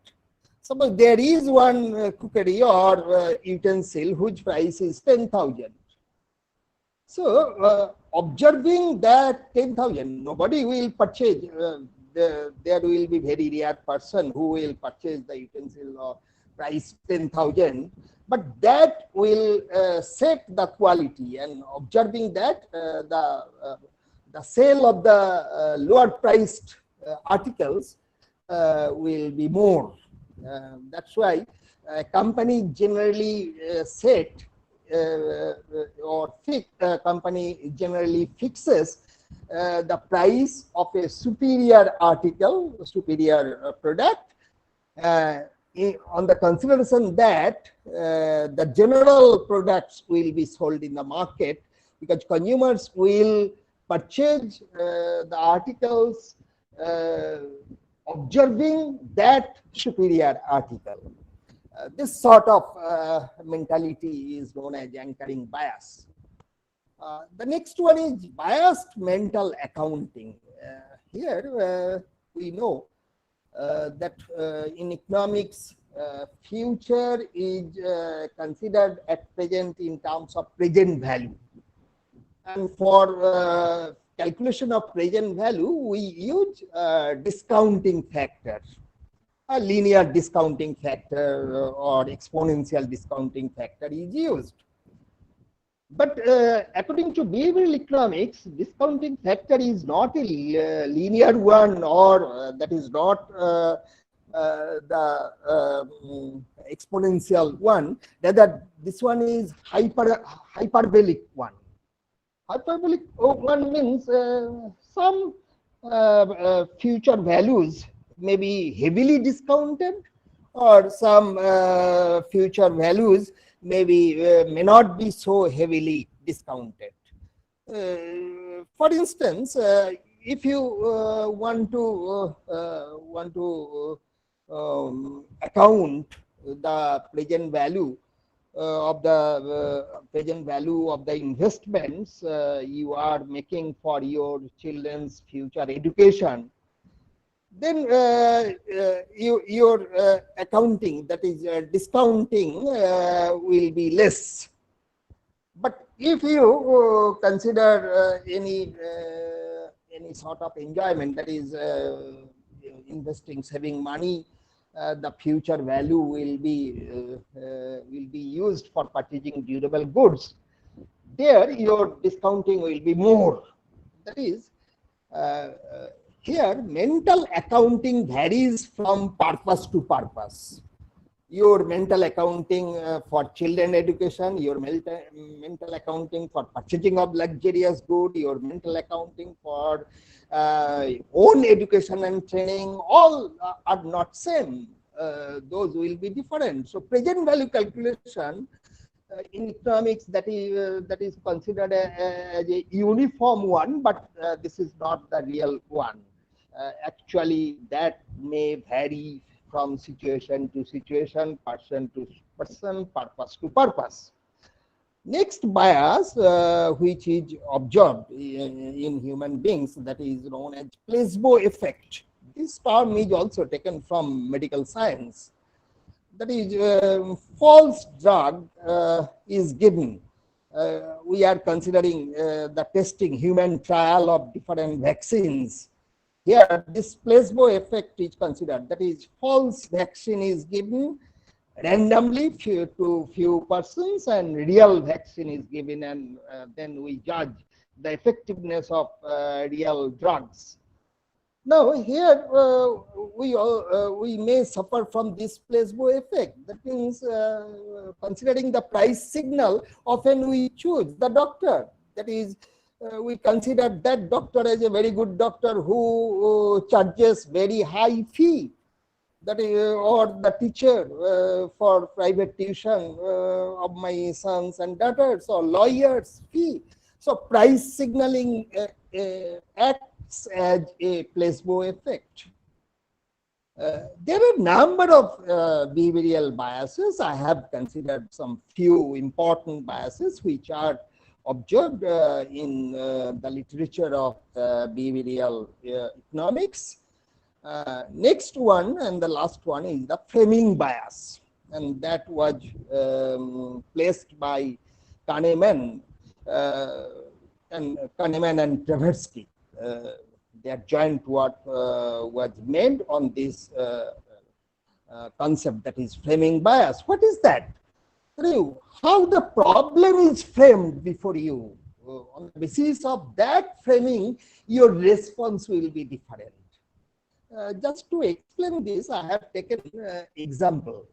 Suppose there is one cookery or utensil whose price is 10,000. So observing that 10,000, nobody will purchase there will be very rare person who will purchase the utensil of price 10,000, but that will set the quality, and observing that the sale of the lower priced articles will be more. That's why a company generally company generally fixes the price of a superior article, superior product, on the consideration that the general products will be sold in the market, because consumers will purchase the articles observing that superior article. This sort of mentality is known as anchoring bias. The next one is biased mental accounting. Here we know that in economics, future is considered at present in terms of present value. And for calculation of present value, we use discounting factor. A linear discounting factor or exponential discounting factor is used. But according to behavioral economics, discounting factor is not a linear one, or that is not the exponential one. Rather, this one is hyperbolic one. Hyperbolic one means some future values may be heavily discounted, or some future values may not be so heavily discounted. For instance, if you want to account the present value of the investments you are making for your children's future education, then your accounting, that is discounting, will be less. But if you consider any sort of enjoyment, that is investing, saving money, the future value will be used for purchasing durable goods. There, your discounting will be more. That is, here, mental accounting varies from purpose to purpose. Your mental accounting for children education, your mental accounting for purchasing of luxurious good, your mental accounting for own education and training, all are not same. Those will be different. So present value calculation in economics, that is considered as a uniform one, but this is not the real one. Actually, that may vary from situation to situation, person to person, purpose to purpose. Next bias, which is observed in human beings, that is known as placebo effect. This term is also taken from medical science. That is, false drug is given. We are considering the testing, human trial of different vaccines. Here, this placebo effect is considered. That is, false vaccine is given randomly to few persons, and real vaccine is given, and then we judge the effectiveness of real drugs. Now, here we may suffer from this placebo effect. That means, considering the price signal, often we choose the doctor. That is, we consider that doctor as a very good doctor who charges very high fee. That is, or the teacher for private tuition of my sons and daughters, or lawyers' fee. So price signaling acts as a placebo effect. There are a number of behavioral biases. I have considered some few important biases which are observed in the literature of behavioral economics. Next one, and the last one, is the framing bias, and that was placed by Kahneman and Tversky. their joint work was made on this concept, that is framing bias. What is that? How the problem is framed before you. On the basis of that framing, your response will be different. Just to explain this, I have taken example.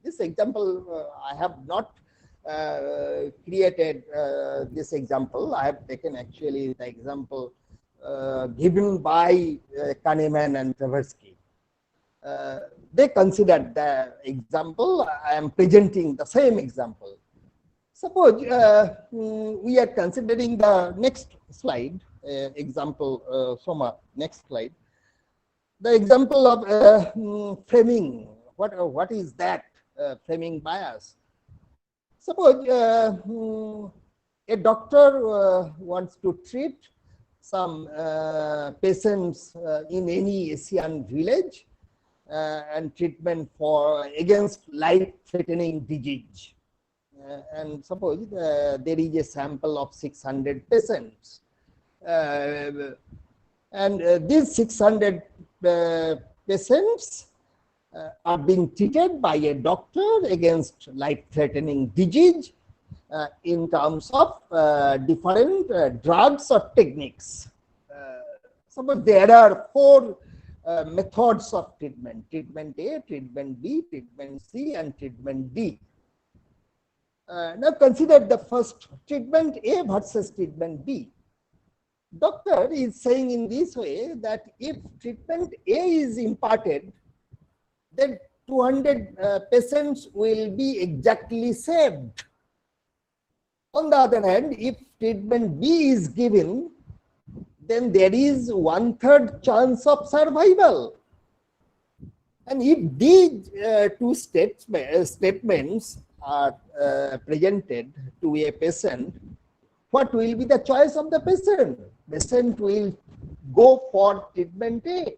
This example, I have not created this example. I have taken actually the example given by Kahneman and Tversky. They considered the example. I am presenting the same example. Suppose we are considering the next slide, example, Soma, next slide. The example of framing. What is that framing bias? Suppose a doctor wants to treat some patients in any Asian village and treatment against life-threatening disease. And suppose there is a sample of 600 patients. And these 600 patients are being treated by a doctor against life-threatening disease in terms of different drugs or techniques. Suppose there are 4 methods of treatment: treatment A, treatment B, treatment C, and treatment D. Now consider the first, treatment A versus treatment B. Doctor is saying in this way that if treatment A is imparted, then 200 patients will be exactly saved. On the other hand, if treatment B is given, then there is 1/3 chance of survival. And if these two statements are presented to a patient, what will be the choice of the patient? Patient will go for treatment A,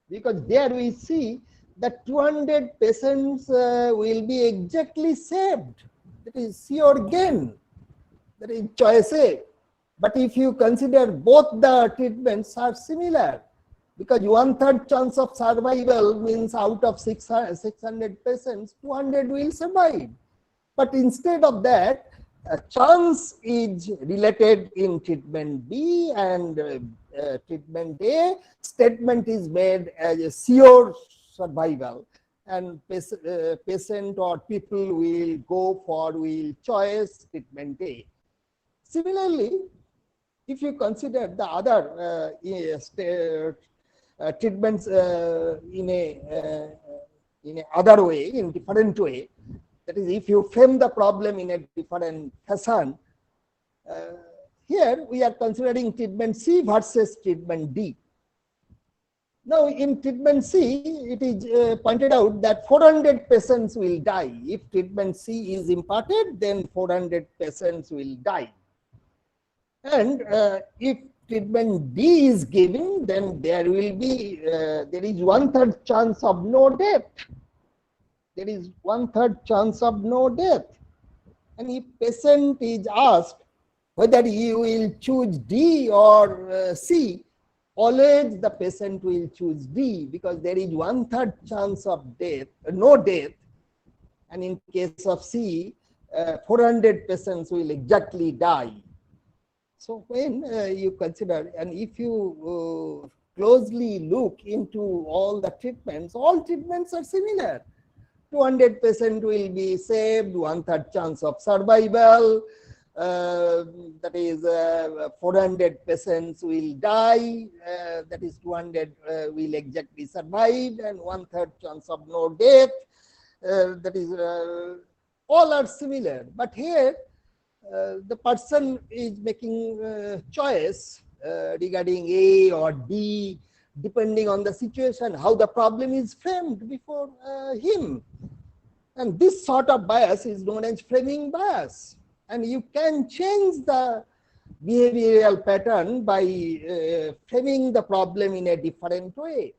because there we see that 200 patients will be exactly saved. That is sure gain. That is choice A. But if you consider both the treatments are similar, because 1/3 chance of survival means out of 600 patients, 200 will survive. But instead of that, a chance is related in treatment B, and treatment A, statement is made as a sure survival, and patient or people will choose treatment A. Similarly, if you consider the other treatments in a other way, in different way, that is, if you frame the problem in a different fashion, here we are considering treatment C versus treatment D. Now, in treatment C, it is pointed out that 400 patients will die. If treatment C is imparted, then 400 patients will die. And if treatment D is given, then there will be, there is 1/3 chance of no death. There is 1/3 chance of no death. And if patient is asked whether you will choose D or C, always the patient will choose D, because there is 1/3 chance of death, no death. And in case of C, 400 patients will exactly die. So when you consider, and if you closely look into all the treatments, all treatments are similar. 200 patients will be saved, 1/3 chance of survival, that is 400 patients will die, that is 200 will exactly survive, and 1/3 chance of no death, that is all are similar. But here the person is making choice regarding A or D, depending on the situation, how the problem is framed before him. And this sort of bias is known as framing bias. And you can change the behavioral pattern by framing the problem in a different way.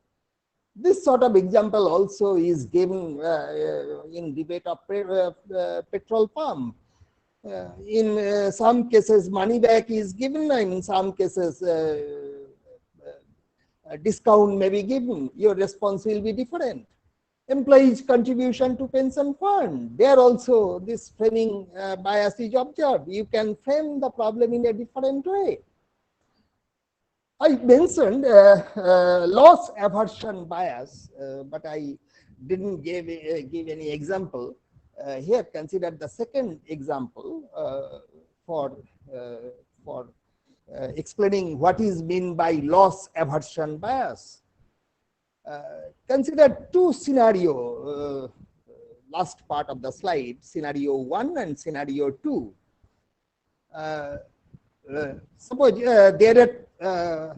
This sort of example also is given in debate of petrol pump. In some cases, money back is given, and in some cases, a discount may be given. Your response will be different. Employees' contribution to pension fund, there also this framing bias is observed. You can frame the problem in a different way. I mentioned loss aversion bias, but I didn't give any example. Here, consider the second example for explaining what is meant by loss aversion bias. Consider two scenarios, last part of the slide, scenario 1 and scenario 2. Suppose there are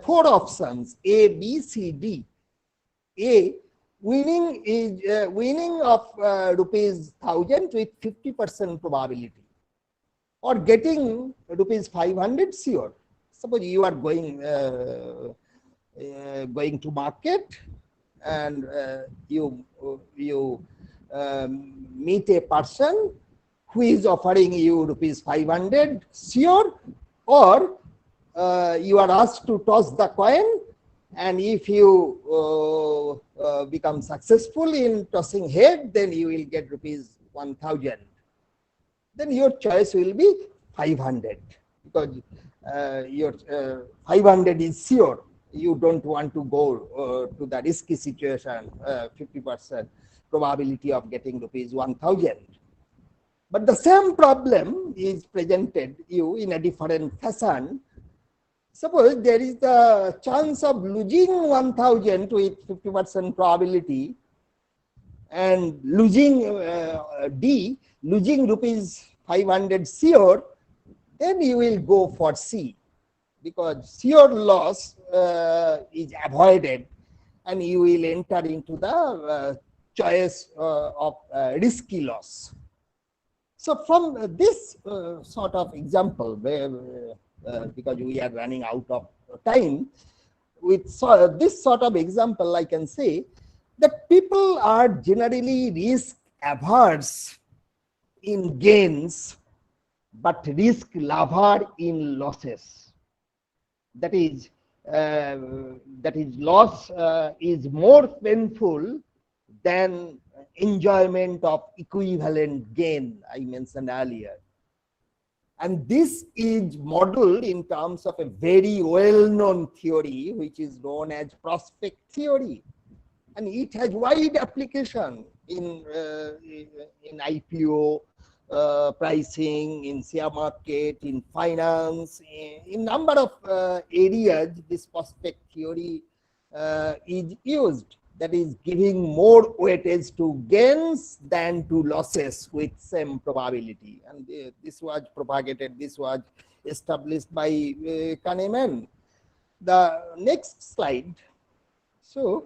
four options, A, B, C, D. A, winning is winning of rupees 1,000 with 50% probability, or getting rupees 500 sure. Suppose you are going to market, and you meet a person who is offering you rupees 500 sure, or you are asked to toss the coin, and if you become successful in tossing head, then you will get rupees 1,000. Then your choice will be 500, because your 500 is sure. You don't want to go to the risky situation, 50% probability of getting rupees 1,000. But the same problem is presented you in a different fashion. Suppose there is the chance of losing 1,000 with 50% probability, and losing D, losing rupees 500 sure, then you will go for C, because sure loss is avoided, and you will enter into the choice of risky loss. So from this sort of example, where because we are running out of time, with this sort of example, I can say that people are generally risk averse in gains, but risk lover in losses. That is loss is more painful than enjoyment of equivalent gain, I mentioned earlier. And this is modeled in terms of a very well-known theory, which is known as prospect theory. And it has wide application in IPO pricing, in share market, in finance, in number of areas. This prospect theory is used, that is giving more weightage to gains than to losses with same probability. And this was propagated, this was established by Kahneman. The next slide. So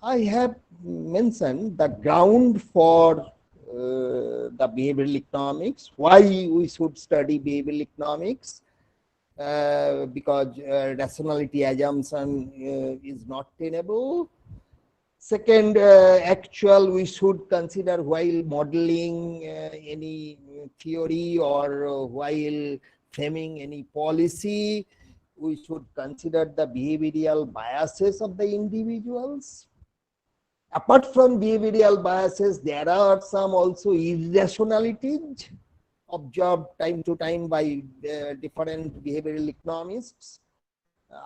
I have mentioned the ground for the behavioral economics, why we should study behavioral economics, because rationality assumption is not tenable. Second, actual we should consider while modeling any theory or while framing any policy, we should consider the behavioral biases of the individuals. Apart from behavioral biases, there are some also irrationalities observed time to time by different behavioral economists.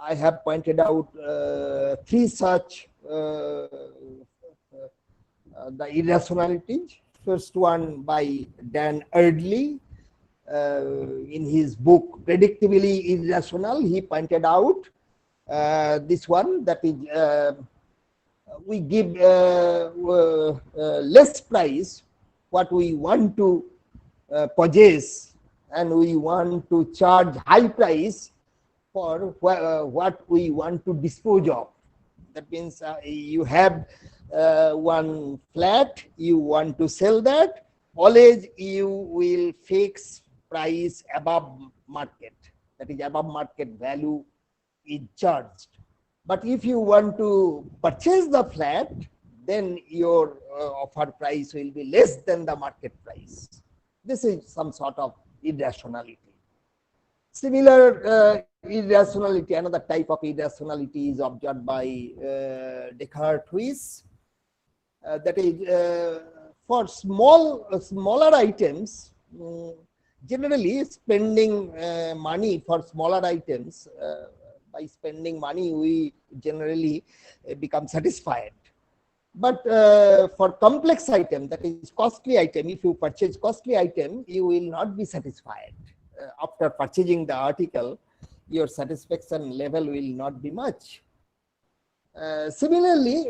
I have pointed out three such the irrationalities. First one by Dan Erdely in his book Predictably Irrational. He pointed out this one, that is we give less price what we want to possess, and we want to charge high price for what we want to dispose of. That means you have one flat, you want to sell that, always you will fix price above market, that is above market value is charged. But if you want to purchase the flat, then your offer price will be less than the market price. This is some sort of irrationality. Similar irrationality, another type of irrationality is observed by Descartes, that is for smaller items, generally spending money for smaller items, by spending money we generally become satisfied. But for complex item, that is costly item, if you purchase costly item, you will not be satisfied. After purchasing the article, your satisfaction level will not be much. Similarly,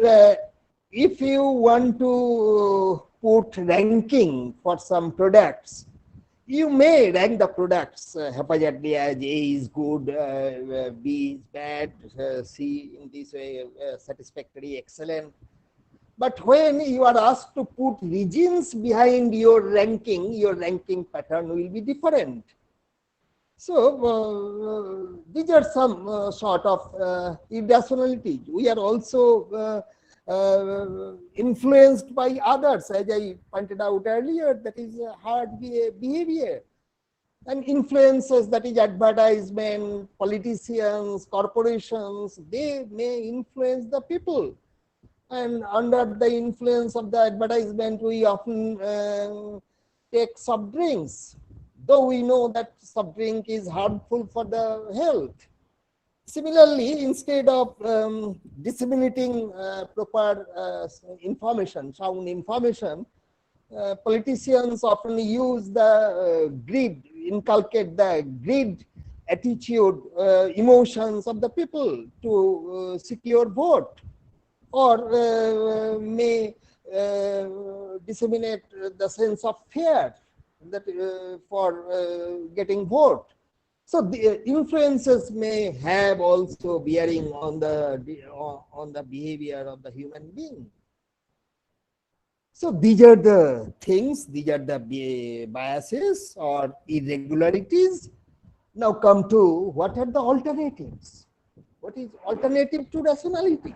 if you want to put ranking for some products, you may rank the products haphazardly as A is good, B is bad, C in this way satisfactory, excellent. But when you are asked to put reasons behind your ranking pattern will be different. So these are some sort of irrationality. We are also influenced by others, as I pointed out earlier, that is hard behavior. And influences, that is advertisement, politicians, corporations, they may influence the people. And under the influence of the advertisement, we often take soft drinks, though we know that soft drink is harmful for the health. Similarly, instead of disseminating proper information, sound information, politicians often use the greed, inculcate the greed attitude, emotions of the people to secure vote, or may disseminate the sense of fear that for getting vote. So the influences may have also bearing on the behavior of the human being. So these are the things, these are the biases or irregularities. Now come to what are the alternatives? What is alternative to rationality?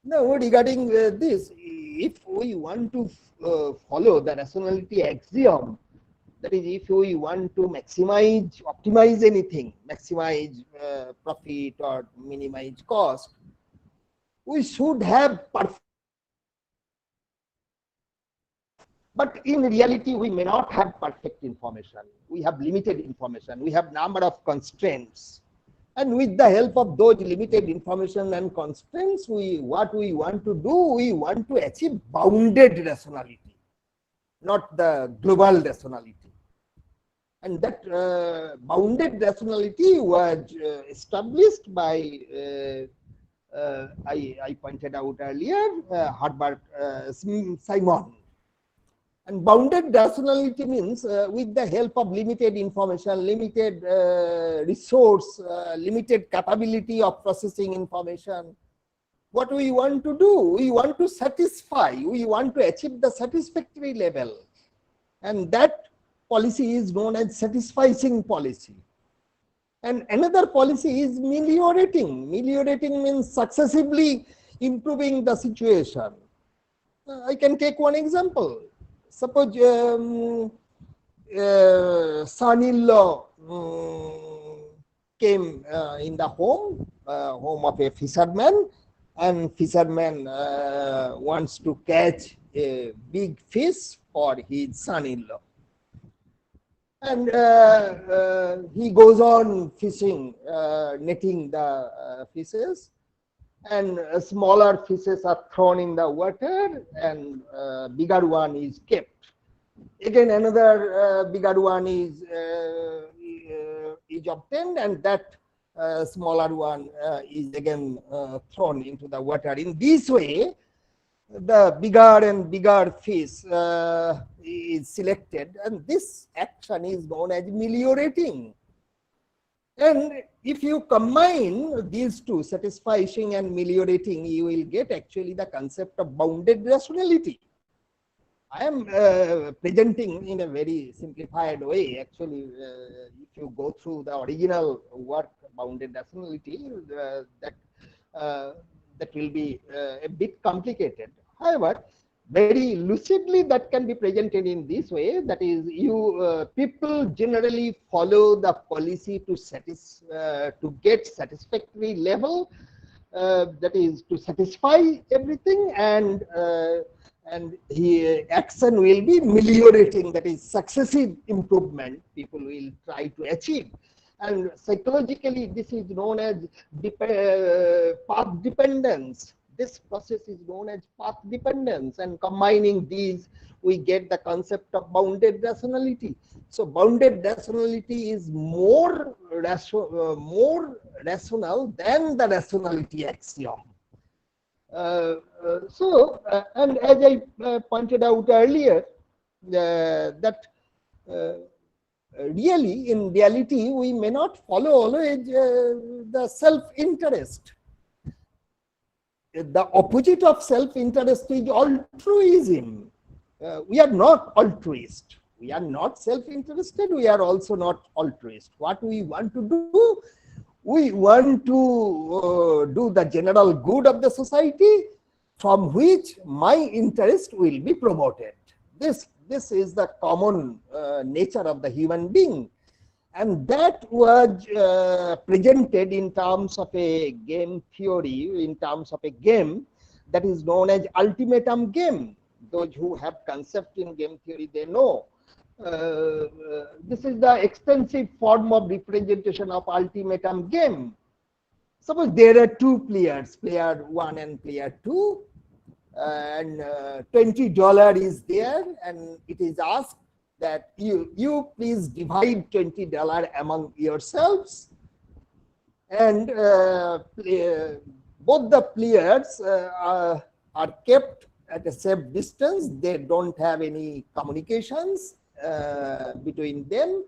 Now, regarding this, if we want to follow the rationality axiom, that is, if we want to maximize, optimize anything, maximize profit or minimize cost, we should have perfect. But in reality, we may not have perfect information. We have limited information. We have number of constraints. And with the help of those limited information and constraints, what we want to do, we want to achieve bounded rationality, not the global rationality. And that bounded rationality was established by, I pointed out earlier, Herbert Simon. And bounded rationality means with the help of limited information, limited resource, limited capability of processing information, what we want to do, we want to satisfy, we want to achieve the satisfactory level. And that policy is known as satisficing policy. And another policy is meliorating. Meliorating means successively improving the situation. I can take one example. Suppose son-in-law came in the home of a fisherman, and fisherman wants to catch a big fish for his son-in-law. And he goes on fishing, netting the fishes, and smaller fishes are thrown in the water, and bigger one is kept. Again, another bigger one is obtained, and that smaller one is again thrown into the water. In this way, the bigger and bigger fish is selected, and this action is known as meliorating. And if you combine these two, satisficing and meliorating, you will get actually the concept of bounded rationality. I am presenting in a very simplified way. Actually, if you go through the original work, bounded rationality, that will be a bit complicated. However, very lucidly that can be presented in this way, that is, you people generally follow the policy to get satisfactory level, that is to satisfy everything, and action will be meliorating, that is successive improvement people will try to achieve. And psychologically this is known as path dependence. This process is known as path dependence, and combining these we get the concept of bounded rationality. So bounded rationality is more rational than the rationality axiom. And as I pointed out earlier, that really, in reality, we may not follow always the self-interest. The opposite of self-interest is altruism. We are not altruist. We are not self-interested. We are also not altruist. What we want to do, we want to do the general good of the society, from which my interest will be promoted. This is the common nature of the human being. And that was presented in terms of a game theory, in terms of a game that is known as ultimatum game. Those who have concept in game theory, they know. This is the extensive form of representation of ultimatum game. Suppose there are two players, player 1 and player 2, and $20 is there, and it is asked that you please divide $20 among yourselves, and both the players are kept at a safe distance. They don't have any communications between them,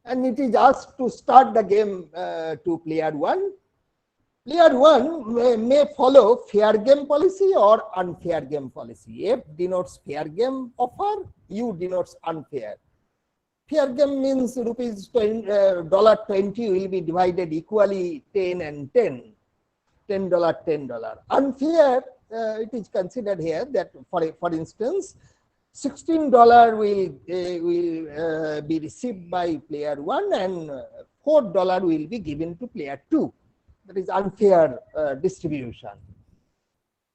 and it is asked to start the game to player 1. Player 1 may follow fair game policy or unfair game policy. F denotes fair game offer, U denotes unfair. Fair game means rupees $20 will be divided equally 10 and 10. $10, $10. Unfair, it is considered here that, for instance, $16 will be received by player 1 and $4 will be given to player 2. That is unfair distribution.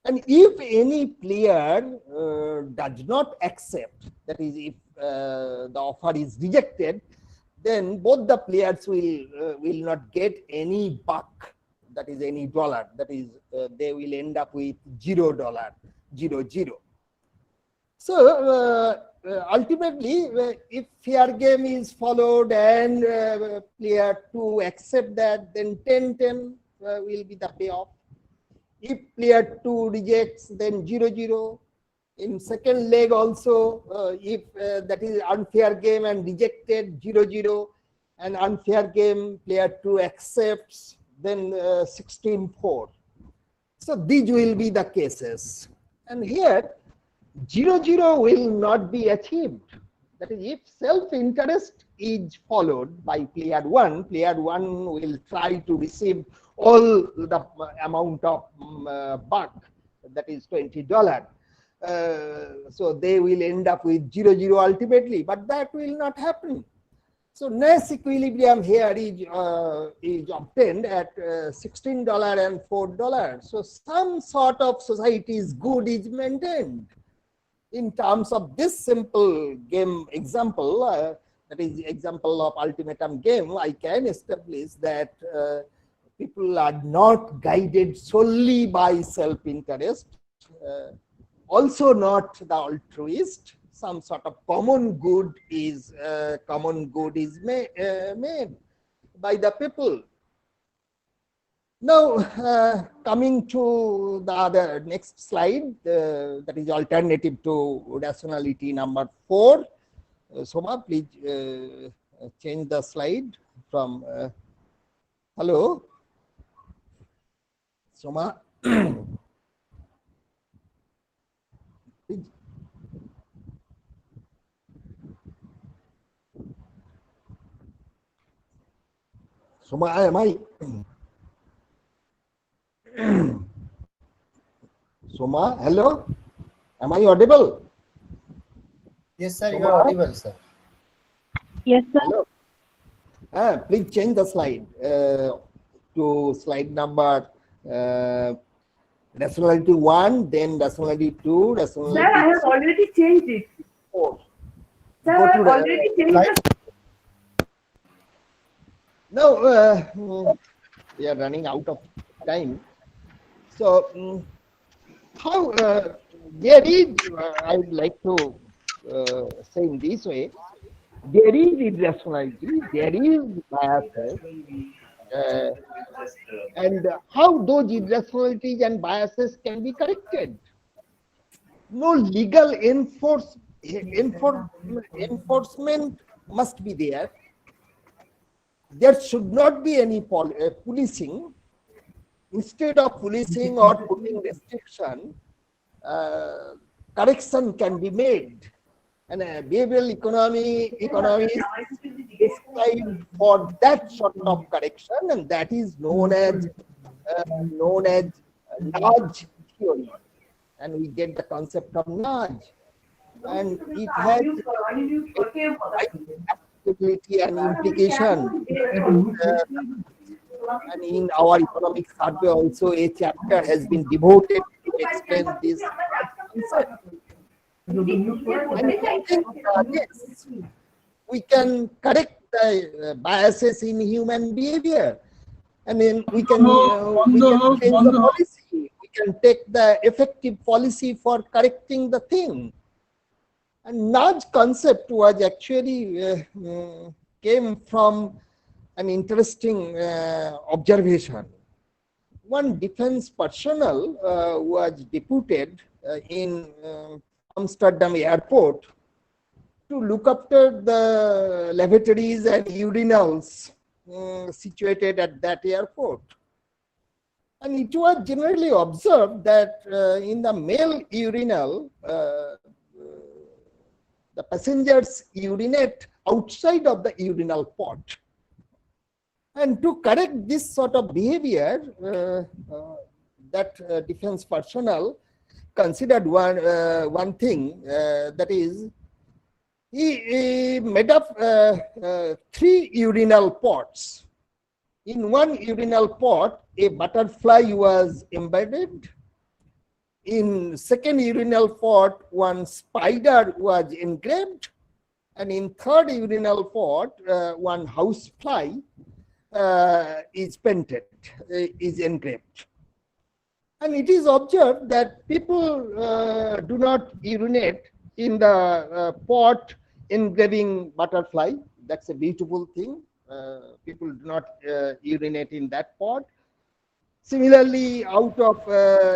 And if any player does not accept, that is, if the offer is rejected, then both the players will not get any buck, that is any dollar, that is they will end up with $0, 0. So ultimately, if fair game is followed and player 2 accept that, then 10-10 will be the payoff. If player 2 rejects, then 0-0. In second leg also, if that is unfair game and rejected, 0-0, and unfair game player 2 accepts, then 16-4. So these will be the cases. And here 0-0 will not be achieved. That is, if self-interest is followed by player 1 will try to receive all the amount of buck, that is $20. So they will end up with 0-0 ultimately, but that will not happen. So Nash equilibrium here is obtained at $16 and $4. So some sort of society's good is maintained. In terms of this simple game example, that is the example of ultimatum game, I can establish that people are not guided solely by self-interest, also not the altruist. Some sort of common good is made by the people. Now, coming to the other next slide, that is alternative to rationality number 4. Soma, please change the slide from, hello, Soma. Please. Soma, am I? Soma, hello? Am I audible? Yes, sir, you are audible, sir. Yes, sir. Hello. Please change the slide to slide number rationality 1, then rationality 2, rationality Sir, I have already changed it. 4. Sir, Go I to have the- already changed the Now, we are running out of time. So, how there is, I would like to say in this way, there is irrationality, there is biases, and how those irrationalities and biases can be corrected. No legal enforcement must be there. There should not be any policing. Instead of policing or putting restriction, correction can be made. And behavioral economists describe for that sort of correction, and that is known as nudge theory. And we get the concept of nudge, and it has applicability and implication. And in our economic survey also, a chapter has been devoted to explain this concept. And I think, yes, we can correct the biases in human behavior. I mean, we can change the policy. We can take the effective policy for correcting the thing. And nudge concept was actually came from an interesting observation. One defense personnel was deputed in Amsterdam airport to look after the lavatories and urinals situated at that airport. And it was generally observed that in the male urinal, the passengers urinate outside of the urinal pot. And to correct this sort of behavior, that defense personnel considered one thing, that is, he made up 3 urinal pots. In one urinal pot, a butterfly was embedded. In second urinal pot, one spider was engraved. And in third urinal pot, one housefly is painted, is engraved. And it is observed that people do not urinate in the pot engraving butterfly. That's a beautiful thing. People do not urinate in that pot. Similarly, out of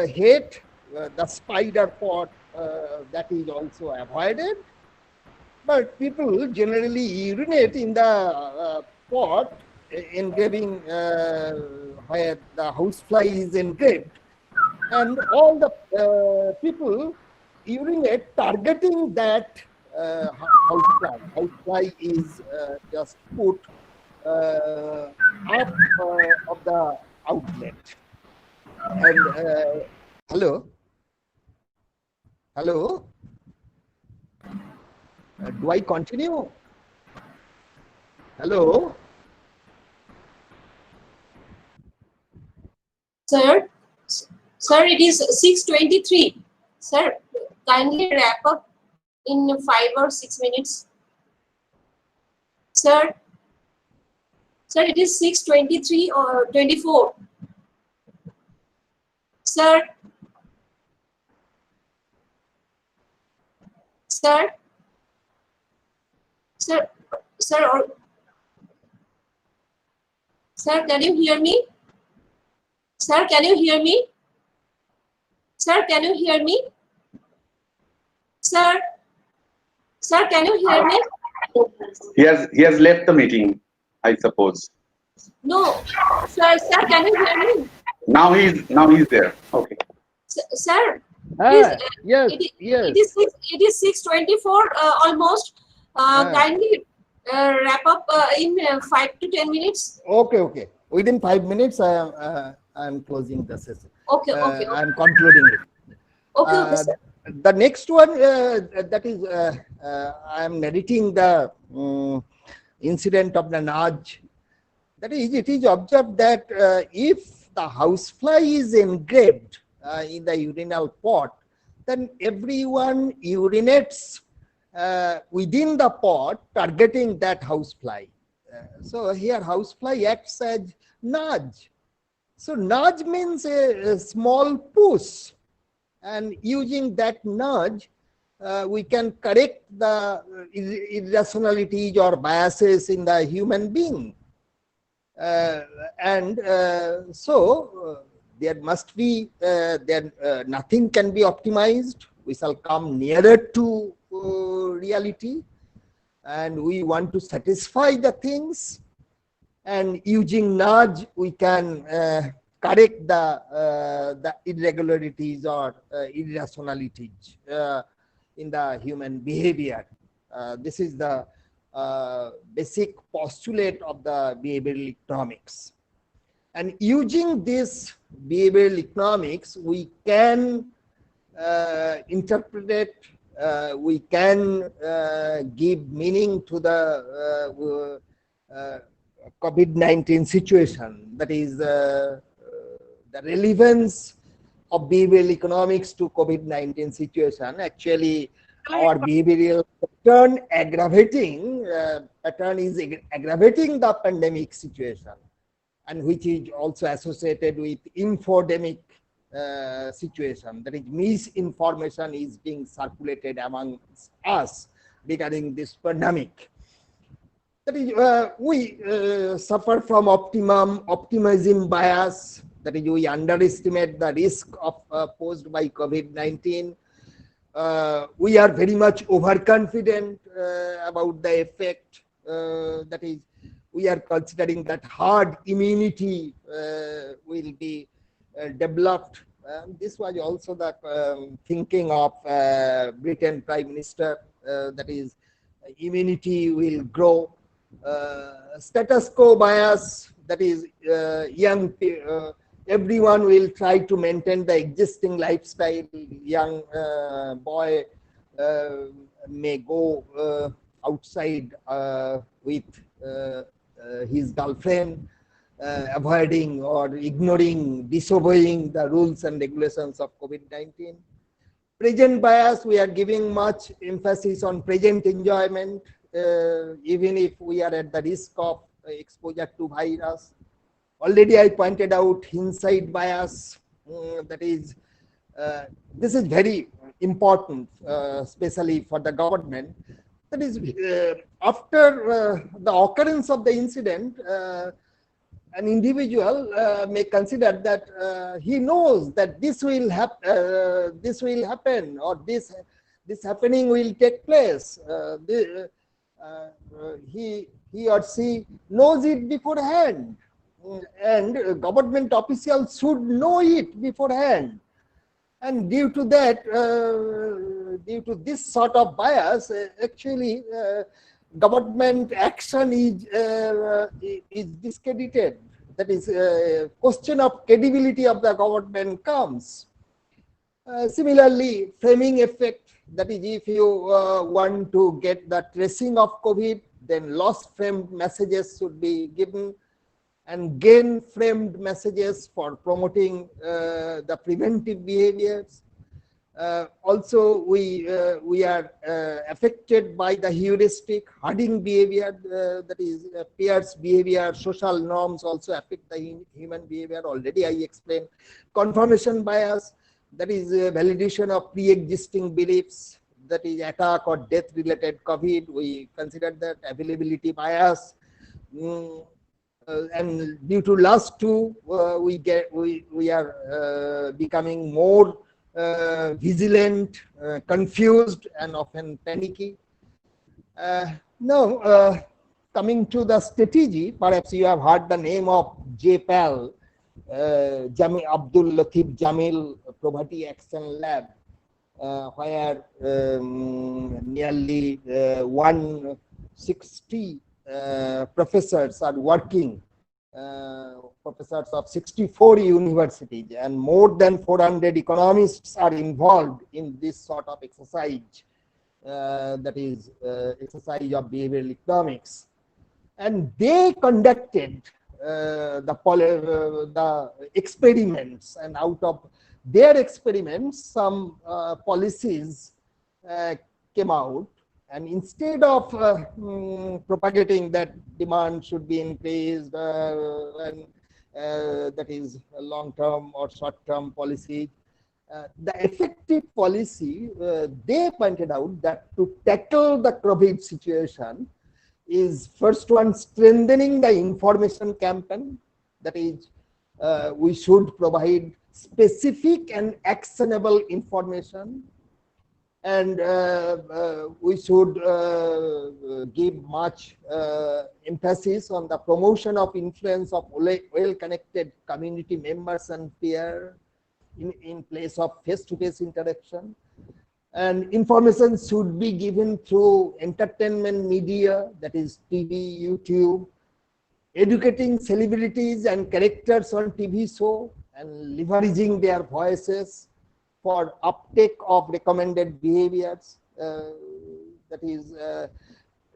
hate, the spider pot, that is also avoided. But people generally urinate in the pot engraving where the housefly is engraved. And all the people urinate targeting that housefly. Housefly is just put up of the outlet. And hello? Hello? Do I continue? Hello? Sir, sir, it is 6:23. Sir, kindly wrap up in 5 or 6 minutes. Sir, sir, it is 6:23 or 24. Sir, sir, sir, sir, or, sir, can you hear me? Sir, can you hear me? Sir, can you hear me? Sir, sir, can you hear me? He has left the meeting, I suppose. No, sir, sir, can you hear me? Now he's there. Okay. Sir, Yes, yes. it is 6:24 almost. Kindly wrap up in 5 to 10 minutes. Okay. Within 5 minutes, I am closing the session. Okay. I am concluding it. Okay, sir. The next one, that is, I am narrating the incident of the Naj. That is, it is observed that if the housefly is engraved in the urinal pot, then everyone urinates within the pot, targeting that housefly. So here housefly acts as nudge. So nudge means a small push, and using that nudge, we can correct the irrationalities or biases in the human being. So there must be, nothing can be optimized. We shall come nearer to reality, and we want to satisfy the things, and using nudge we can correct the irregularities or irrationalities in the human behavior. This is the basic postulate of the behavioral economics. And using this behavioral economics, we can interpret, we can give meaning to the COVID-19 situation. That is the relevance of behavioral economics to COVID-19 situation. Actually, our behavioral pattern is aggravating the pandemic situation, and which is also associated with infodemic situation. That is, misinformation is being circulated amongst us regarding this pandemic. That is, we suffer from optimism bias. That is, we underestimate the risk of posed by COVID-19. We are very much overconfident about the effect. That is, we are considering that herd immunity will be developed. This was also the thinking of Britain Prime Minister. That is, immunity will grow. Status quo bias. That is, everyone will try to maintain the existing lifestyle. Young boy may go outside with his girlfriend, avoiding or ignoring, disobeying the rules and regulations of COVID-19. Present bias, we are giving much emphasis on present enjoyment, even if we are at the risk of exposure to virus. Already I pointed out hindsight bias. That is, this is very important, especially for the government. That is, after the occurrence of the incident, an individual may consider that he knows that this will happen, or this happening will take place. He or she knows it beforehand, and government officials should know it beforehand. And due to that, due to this sort of bias, actually government action is discredited. That is, question of credibility of the government comes. Similarly, framing effect. That is, if you want to get the tracing of COVID, then lost framed messages should be given, and gain framed messages for promoting the preventive behaviors. Also, we are affected by the heuristic herding behavior. That is, peers behavior, social norms also affect the human behavior. Already I explained. Confirmation bias. That is, validation of pre-existing beliefs. That is, attack or death related COVID. We consider that. Availability bias. And due to last two, we are becoming more vigilant, confused, and often panicky. Now, coming to the strategy, perhaps you have heard the name of JPAL, Abdul Latif Jamil Poverty Action Lab, where nearly 160 professors are working professors of 64 universities, and more than 400 economists are involved in this sort of exercise, that is exercise of behavioral economics. And they conducted the experiments, and out of their experiments, some policies came out. And instead of propagating that demand should be increased, and that is long-term or short-term policy, the effective policy, they pointed out that to tackle the COVID situation is first one, strengthening the information campaign. That is, we should provide specific and actionable information, and we should give much emphasis on the promotion of influence of well-connected community members and peers in place of face-to-face interaction. And information should be given through entertainment media, that is TV, YouTube, educating celebrities and characters on TV show, and leveraging their voices for uptake of recommended behaviors, that is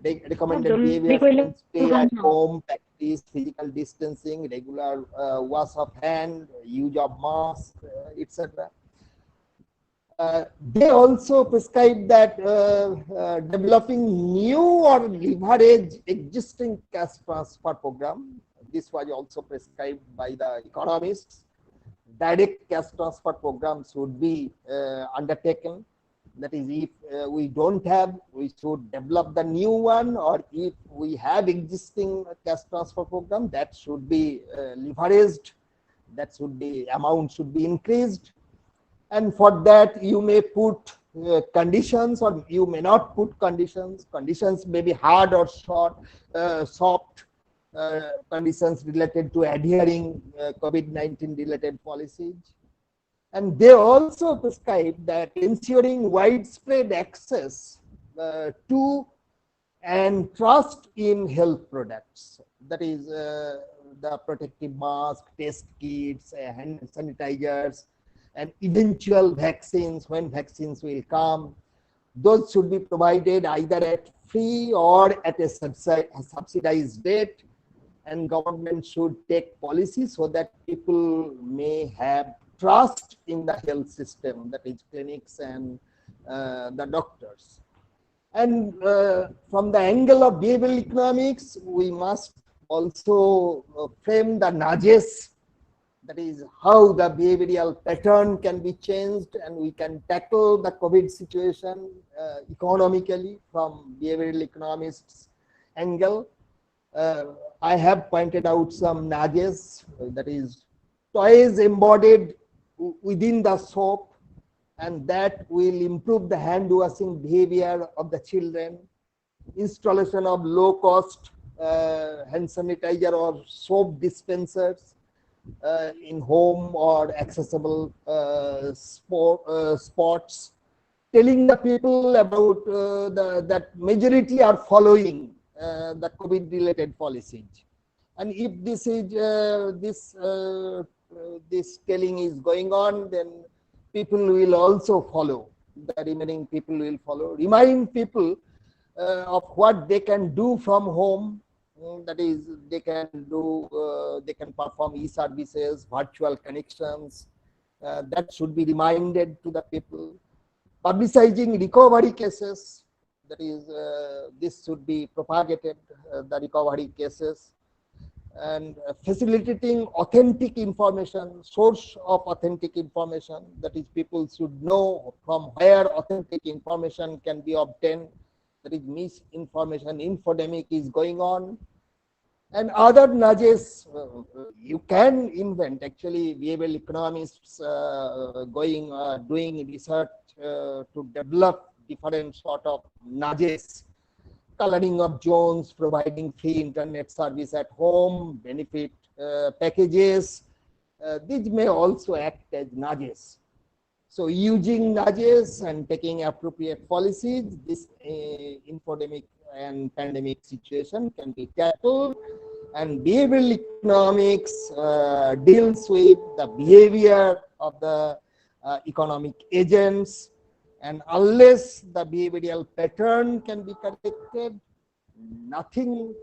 recommended behaviors, stay at home, practice physical distancing, regular wash of hand, use of mask, etc. They also prescribe that developing new or leverage existing cash transfer program. This was also prescribed by the economists. Direct cash transfer programs should be undertaken. That is, if we don't have, we should develop the new one, or if we have existing cash transfer program, that should be leveraged. That should be, amount should be increased. And for that, you may put conditions, or you may not put conditions. Conditions may be hard or short, soft. Conditions related to adhering COVID-19 related policies. And they also prescribe that ensuring widespread access to and trust in health products. That is the protective mask, test kits, hand sanitizers, and eventual vaccines, when vaccines will come. Those should be provided either at free or at a subsidized rate. And government should take policy so that people may have trust in the health system, that is clinics and the doctors. And from the angle of behavioral economics, we must also frame the nudges, that is how the behavioral pattern can be changed, and we can tackle the COVID situation economically from behavioral economists' angle. I have pointed out some nudges, that is toys embodied within the soap, and that will improve the hand washing behavior of the children. Installation of low cost hand sanitizer or soap dispensers in home or accessible spots, telling the people about that majority are following the COVID related policies. And if this is this telling is going on, then people will also follow. The remaining people will follow. Remind people of what they can do from home. That is, they can do, they can perform e-services, virtual connections. That should be reminded to the people. Publicizing recovery cases. That is, this should be propagated, the recovery cases. And facilitating authentic information, source of authentic information. That is, people should know from where authentic information can be obtained. That is, misinformation, infodemic is going on. And other nudges you can invent. Actually, behavioral economists doing research to develop different sort of nudges. Coloring of zones, providing free internet service at home, benefit packages. These may also act as nudges. So using nudges and taking appropriate policies, this infodemic and pandemic situation can be tackled. And behavioral economics deals with the behavior of the economic agents, and unless the behavioral pattern can be corrected, nothing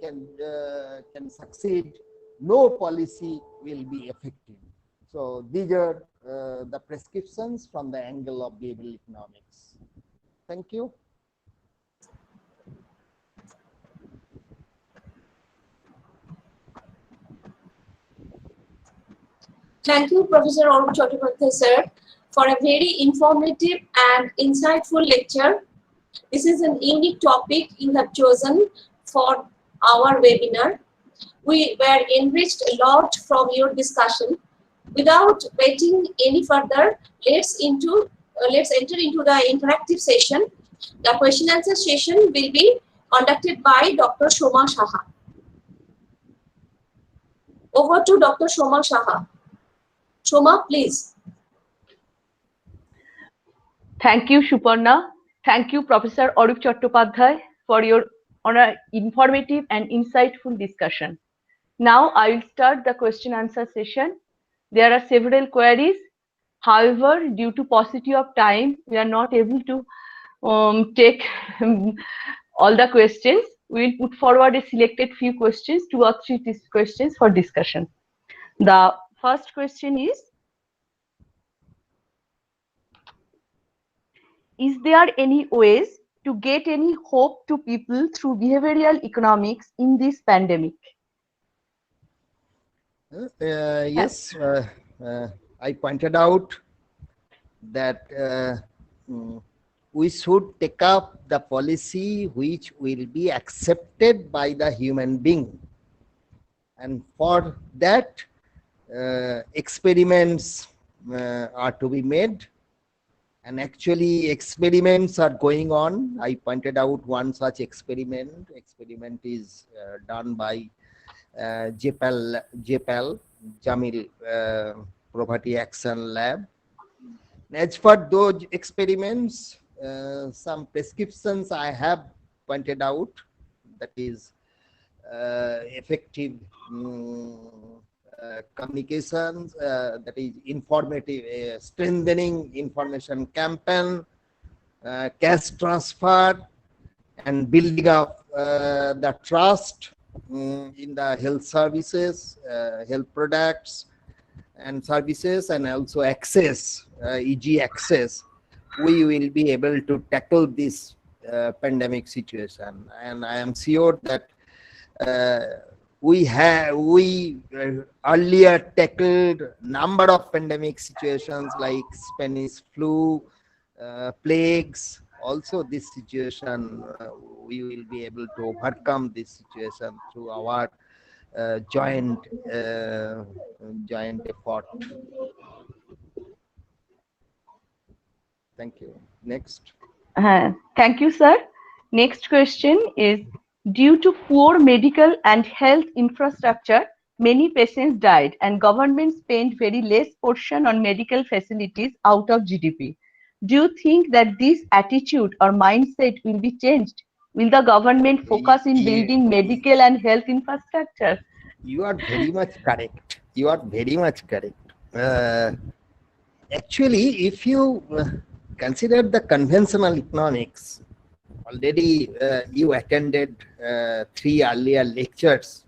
can succeed. No policy will be effective. So these are the prescriptions from the angle of behavioral economics. Thank you. Thank you, Professor Arup Chattopadhyay, sir, for a very informative and insightful lecture. This is an unique topic you have chosen for our webinar. We were enriched a lot from your discussion. Without waiting any further, let's enter into the interactive session. The question answer session will be conducted by Dr. Shoma Saha. Over to Dr. Shoma Saha. Shoma, please. Thank you, Suparna. Thank you, Professor Arup Chattopadhyay, for your informative and insightful discussion. Now I will start the question answer session. There are several queries. However, due to paucity of time, we are not able to take all the questions. We will put forward a selected few questions, 2 or 3 questions for discussion. The first question is there any ways to get any hope to people through behavioral economics in this pandemic? Yes, I pointed out that we should take up the policy which will be accepted by the human being. And for that, experiments are to be made. And actually, experiments are going on. I pointed out one such experiment. Experiment is done by JPAL, Jamil Poverty Action Lab. As for those experiments, some prescriptions I have pointed out, that is effective communications, that is informative, strengthening information campaign, cash transfer, and building up the trust in the health services, health products and services, and also access, e.g. access. We will be able to tackle this pandemic situation, and I am sure that we earlier tackled number of pandemic situations like Spanish flu, plagues. Also this situation, we will be able to overcome this situation through our joint effort. Thank you. Next. Thank you, sir. Next question is, due to poor medical and health infrastructure, many patients died and government spent very less portion on medical facilities out of GDP. Do you think that this attitude or mindset will be changed? Will the government focus in building medical and health infrastructure? You are very much correct. You are very much correct. Actually, if you consider the conventional economics, already you attended 3 earlier lectures.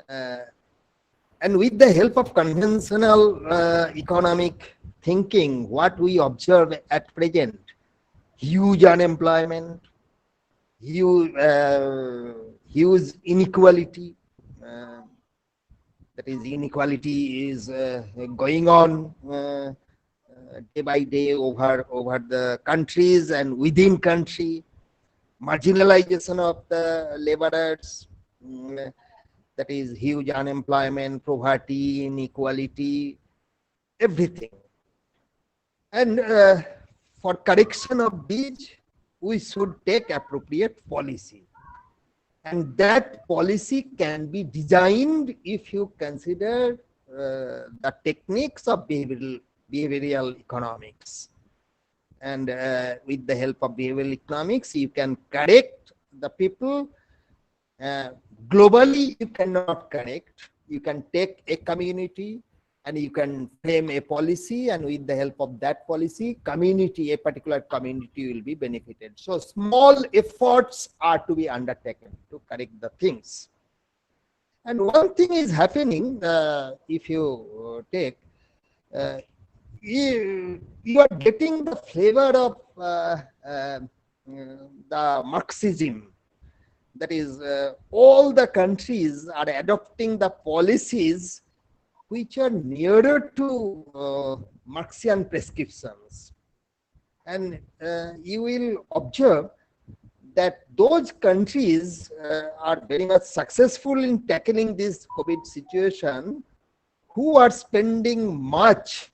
And with the help of conventional economic thinking, what we observe at present, huge unemployment, huge inequality. That is, inequality is going on day by day over the countries and within country. Marginalization of the laborers, that is huge unemployment, poverty, inequality, everything. And for correction of these, we should take appropriate policy. And that policy can be designed if you consider the techniques of behavioral economics. And with the help of behavioral economics, you can correct the people Globally, you cannot connect. You can take a community and you can frame a policy, and with the help of that policy, a particular community will be benefited. So small efforts are to be undertaken to correct the things. And one thing is happening, if you take, you are getting the flavor of the Marxism. That is, all the countries are adopting the policies which are nearer to Marxian prescriptions. And you will observe that those countries are very much successful in tackling this COVID situation, who are spending much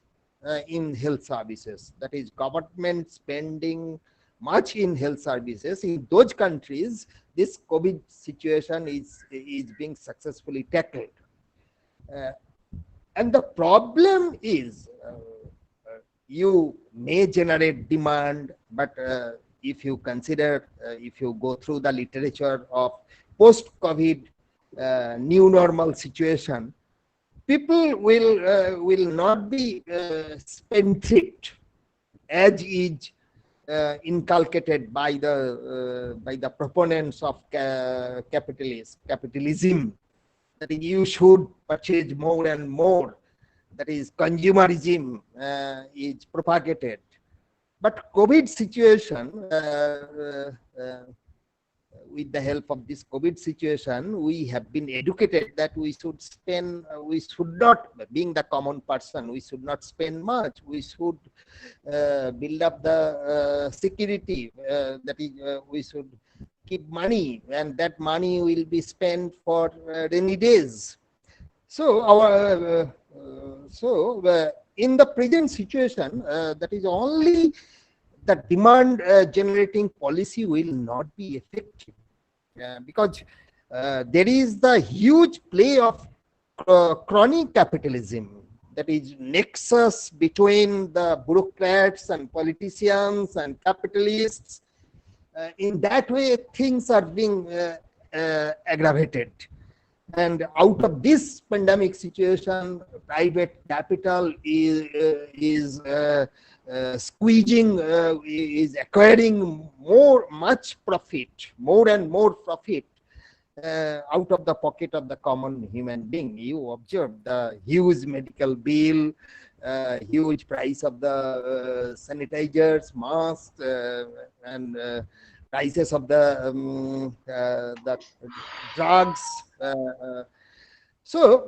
in health services. That is, government spending much in health services. In those countries, this COVID situation is being successfully tackled. And the problem is, you may generate demand, but if you consider, if you go through the literature of post-COVID new normal situation, people will not be spendthrift as is inculcated by the proponents of capitalism. That is, you should purchase more and more. That is, consumerism is propagated. But COVID situation, with the help of this COVID situation, we have been educated that we should spend, we should not, being the common person, we should not spend much. We should build up the security, that is, we should keep money, and that money will be spent for rainy days. So our in the present situation, that is, only the demand generating policy will not be effective, because there is the huge play of crony capitalism. That is, nexus between the bureaucrats and politicians and capitalists. In that way, things are being aggravated. And out of this pandemic situation, private capital is squeezing, is acquiring more and more profit out of the pocket of the common human being. You observe the huge medical bill, huge price of the sanitizers, masks, and prices of the drugs. So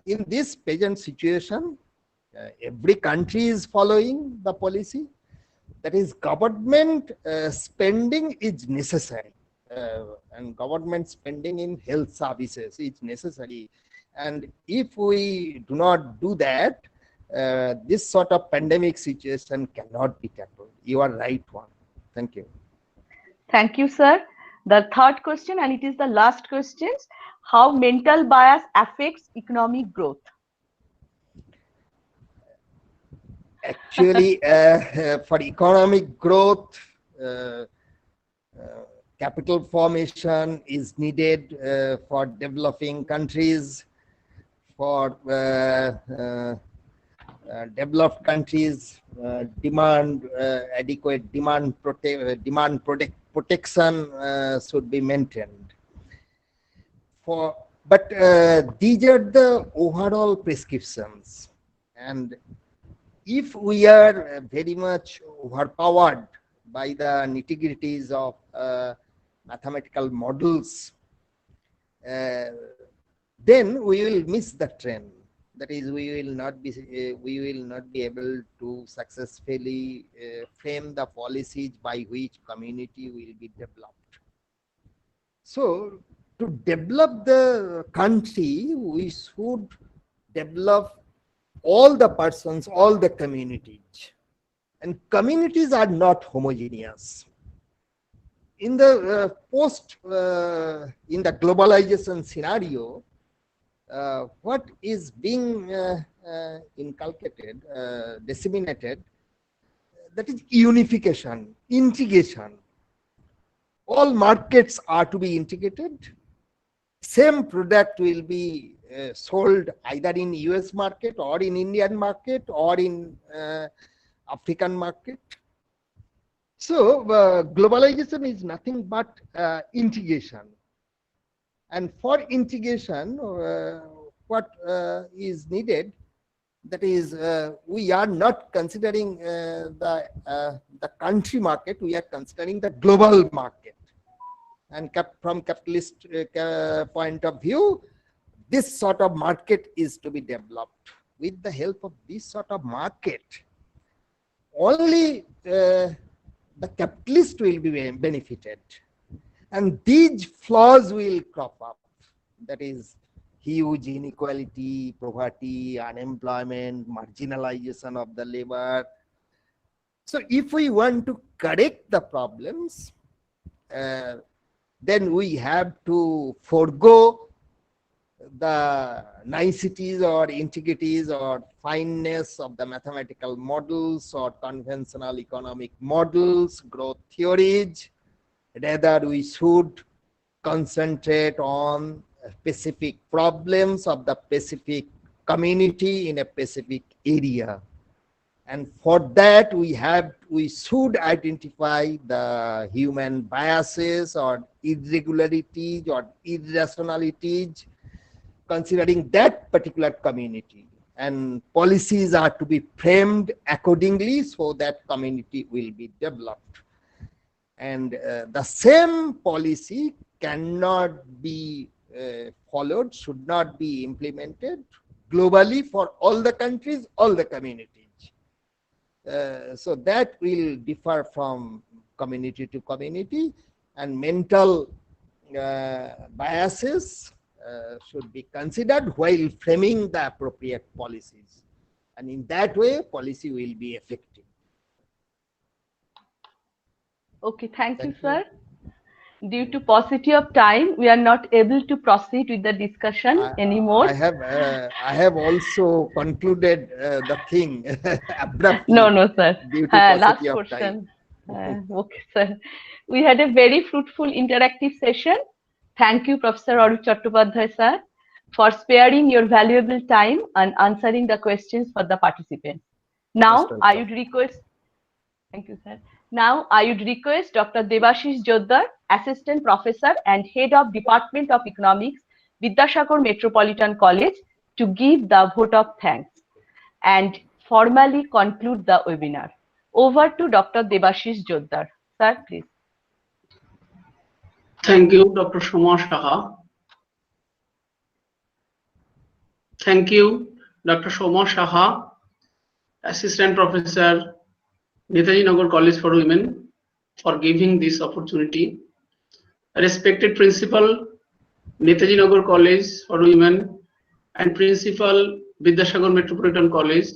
in this present situation, every country is following the policy. That is, government spending is necessary, and government spending in health services is necessary. And if we do not do that, this sort of pandemic situation cannot be tackled. You are right one. Thank you. Thank you, sir. The third question, and it is the last question: how mental bias affects economic growth? Actually, for economic growth, capital formation is needed for developing countries. For developed countries, adequate demand protection should be maintained. But these are the overall prescriptions, and if we are very much overpowered by the nitty-gritties of mathematical models, then we will miss the trend. That is, we will not be able to successfully frame the policies by which community will be developed. So, to develop the country, we should develop all the persons, all the communities, and communities are not homogeneous. In the in the globalization scenario, what is being inculcated, disseminated, that is unification, integration. All markets are to be integrated. same product will be sold either in US market or in Indian market or in African market. So globalization is nothing but integration. And for integration, what is needed, that is, we are not considering the country market, we are considering the global market. And from capitalist point of view, this sort of market is to be developed. With the help of this sort of market, only the capitalist will be benefited. And these flaws will crop up. That is, huge inequality, poverty, unemployment, marginalization of the labor. So if we want to correct the problems, then we have to forego the niceties or integrities or fineness of the mathematical models or conventional economic models, growth theories. Rather, we should concentrate on specific problems of the specific community in a specific area. And for that, we should identify the human biases or irregularities or irrationalities considering that particular community. And policies are to be framed accordingly so that community will be developed. And the same policy cannot be followed, should not be implemented globally for all the countries, all the communities. So that will differ from community to community, and mental biases should be considered while framing the appropriate policies. And in that way, policy will be effective. Okay, thank you, sir. Due to paucity of time, we are not able to proceed with the discussion anymore. I have also concluded the thing abruptly. No, sir. Due to Last paucity of question. time. Okay, sir. We had a very fruitful interactive session. Thank you, Professor Arup Chattopadhyay, sir, for sparing your valuable time and answering the questions for the participants. Now, I would request, thank you, sir. Now, I would request Dr. Debashish Joddar, Assistant Professor and Head of Department of Economics, Vidyasagar Metropolitan College, to give the vote of thanks and formally conclude the webinar. Over to Dr. Debashish Joddar. Sir, please. Thank you, Dr. Shoma Saha. Thank you, Dr. Shoma Saha, Assistant Professor, Netaji Nagar College for Women, for giving this opportunity. Respected Principal, Netaji Nagar College for Women, and Principal, Vidyasagar Metropolitan College,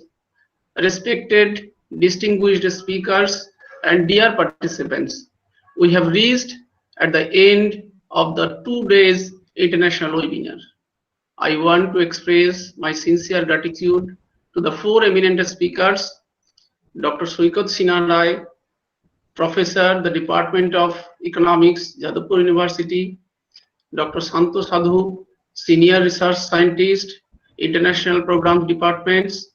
respected distinguished speakers, and dear participants, we have reached at the end of the 2 days international webinar. I want to express my sincere gratitude to the 4 eminent speakers, Dr. Soikat Sinha Rai, Professor, the Department of Economics, Jadavpur University, Dr. Santo Sadhu, Senior Research Scientist, International Programs Departments,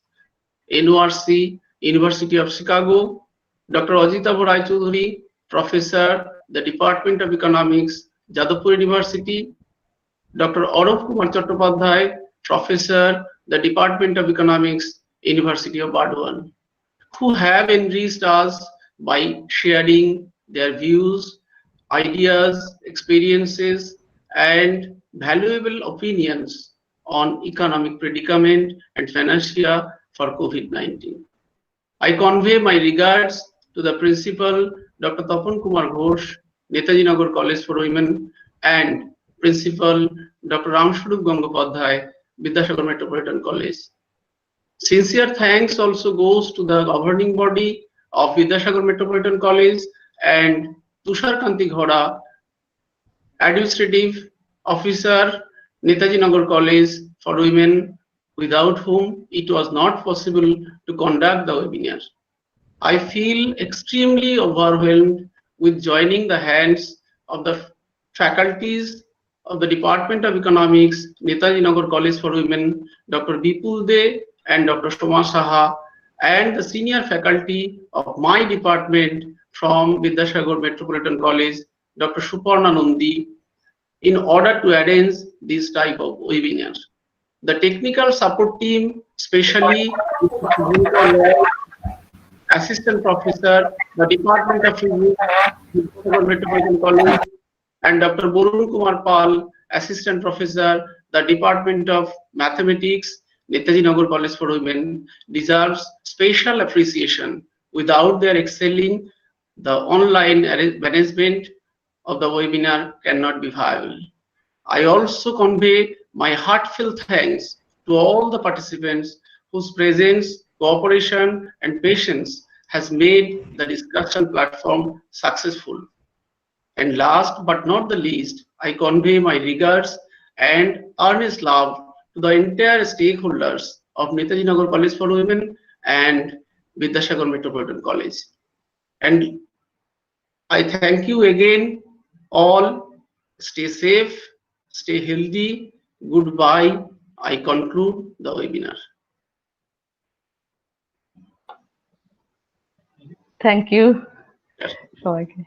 NORC, University of Chicago, Dr. Ajitabu Rai Choudhury, Professor, the Department of Economics, Jadavpur University, Dr. Arup Kumar Chattopadhyay, Professor, the Department of Economics, University of Burdwan, who have enriched us by sharing their views, ideas, experiences, and valuable opinions on economic predicament and PANACEA for COVID-19. I convey my regards to the Principal, Dr. Tapan Kumar Ghosh, Netaji Nagar College for Women, and Principal, Dr. Ramswarup Gangopadhyay, Vidyasagar Metropolitan College. Sincere thanks also goes to the governing body of Vidyasagar Metropolitan College and Tushar Kanti Ghora, Administrative Officer, Netaji Nagar College for Women, without whom it was not possible to conduct the webinar. I feel extremely overwhelmed with joining the hands of the faculties of the Department of Economics, Netaji Nagar College for Women, Dr. Bipul De and Dr. Shoma Saha, and the senior faculty of my department from Vidyasagar Metropolitan College, Dr. Suparna Nundi, in order to arrange this type of webinar. The technical support team, especially Assistant Professor, the Department of Physics, Vidyasagar Metropolitan College, and Dr. Borun Kumar Pal, Assistant Professor, the Department of Mathematics, Netaji Nagar College for Women, deserves special appreciation. Without their excelling, the online management of the webinar cannot be viable. I also convey my heartfelt thanks to all the participants whose presence, cooperation, and patience has made the discussion platform successful. And last but not the least, I convey my regards and earnest love to the entire stakeholders of Netaji Nagar College for Women and Vidyasagar Metropolitan College. And I thank you again all. Stay safe, stay healthy. Goodbye. I conclude the webinar. Thank you. সবাইকে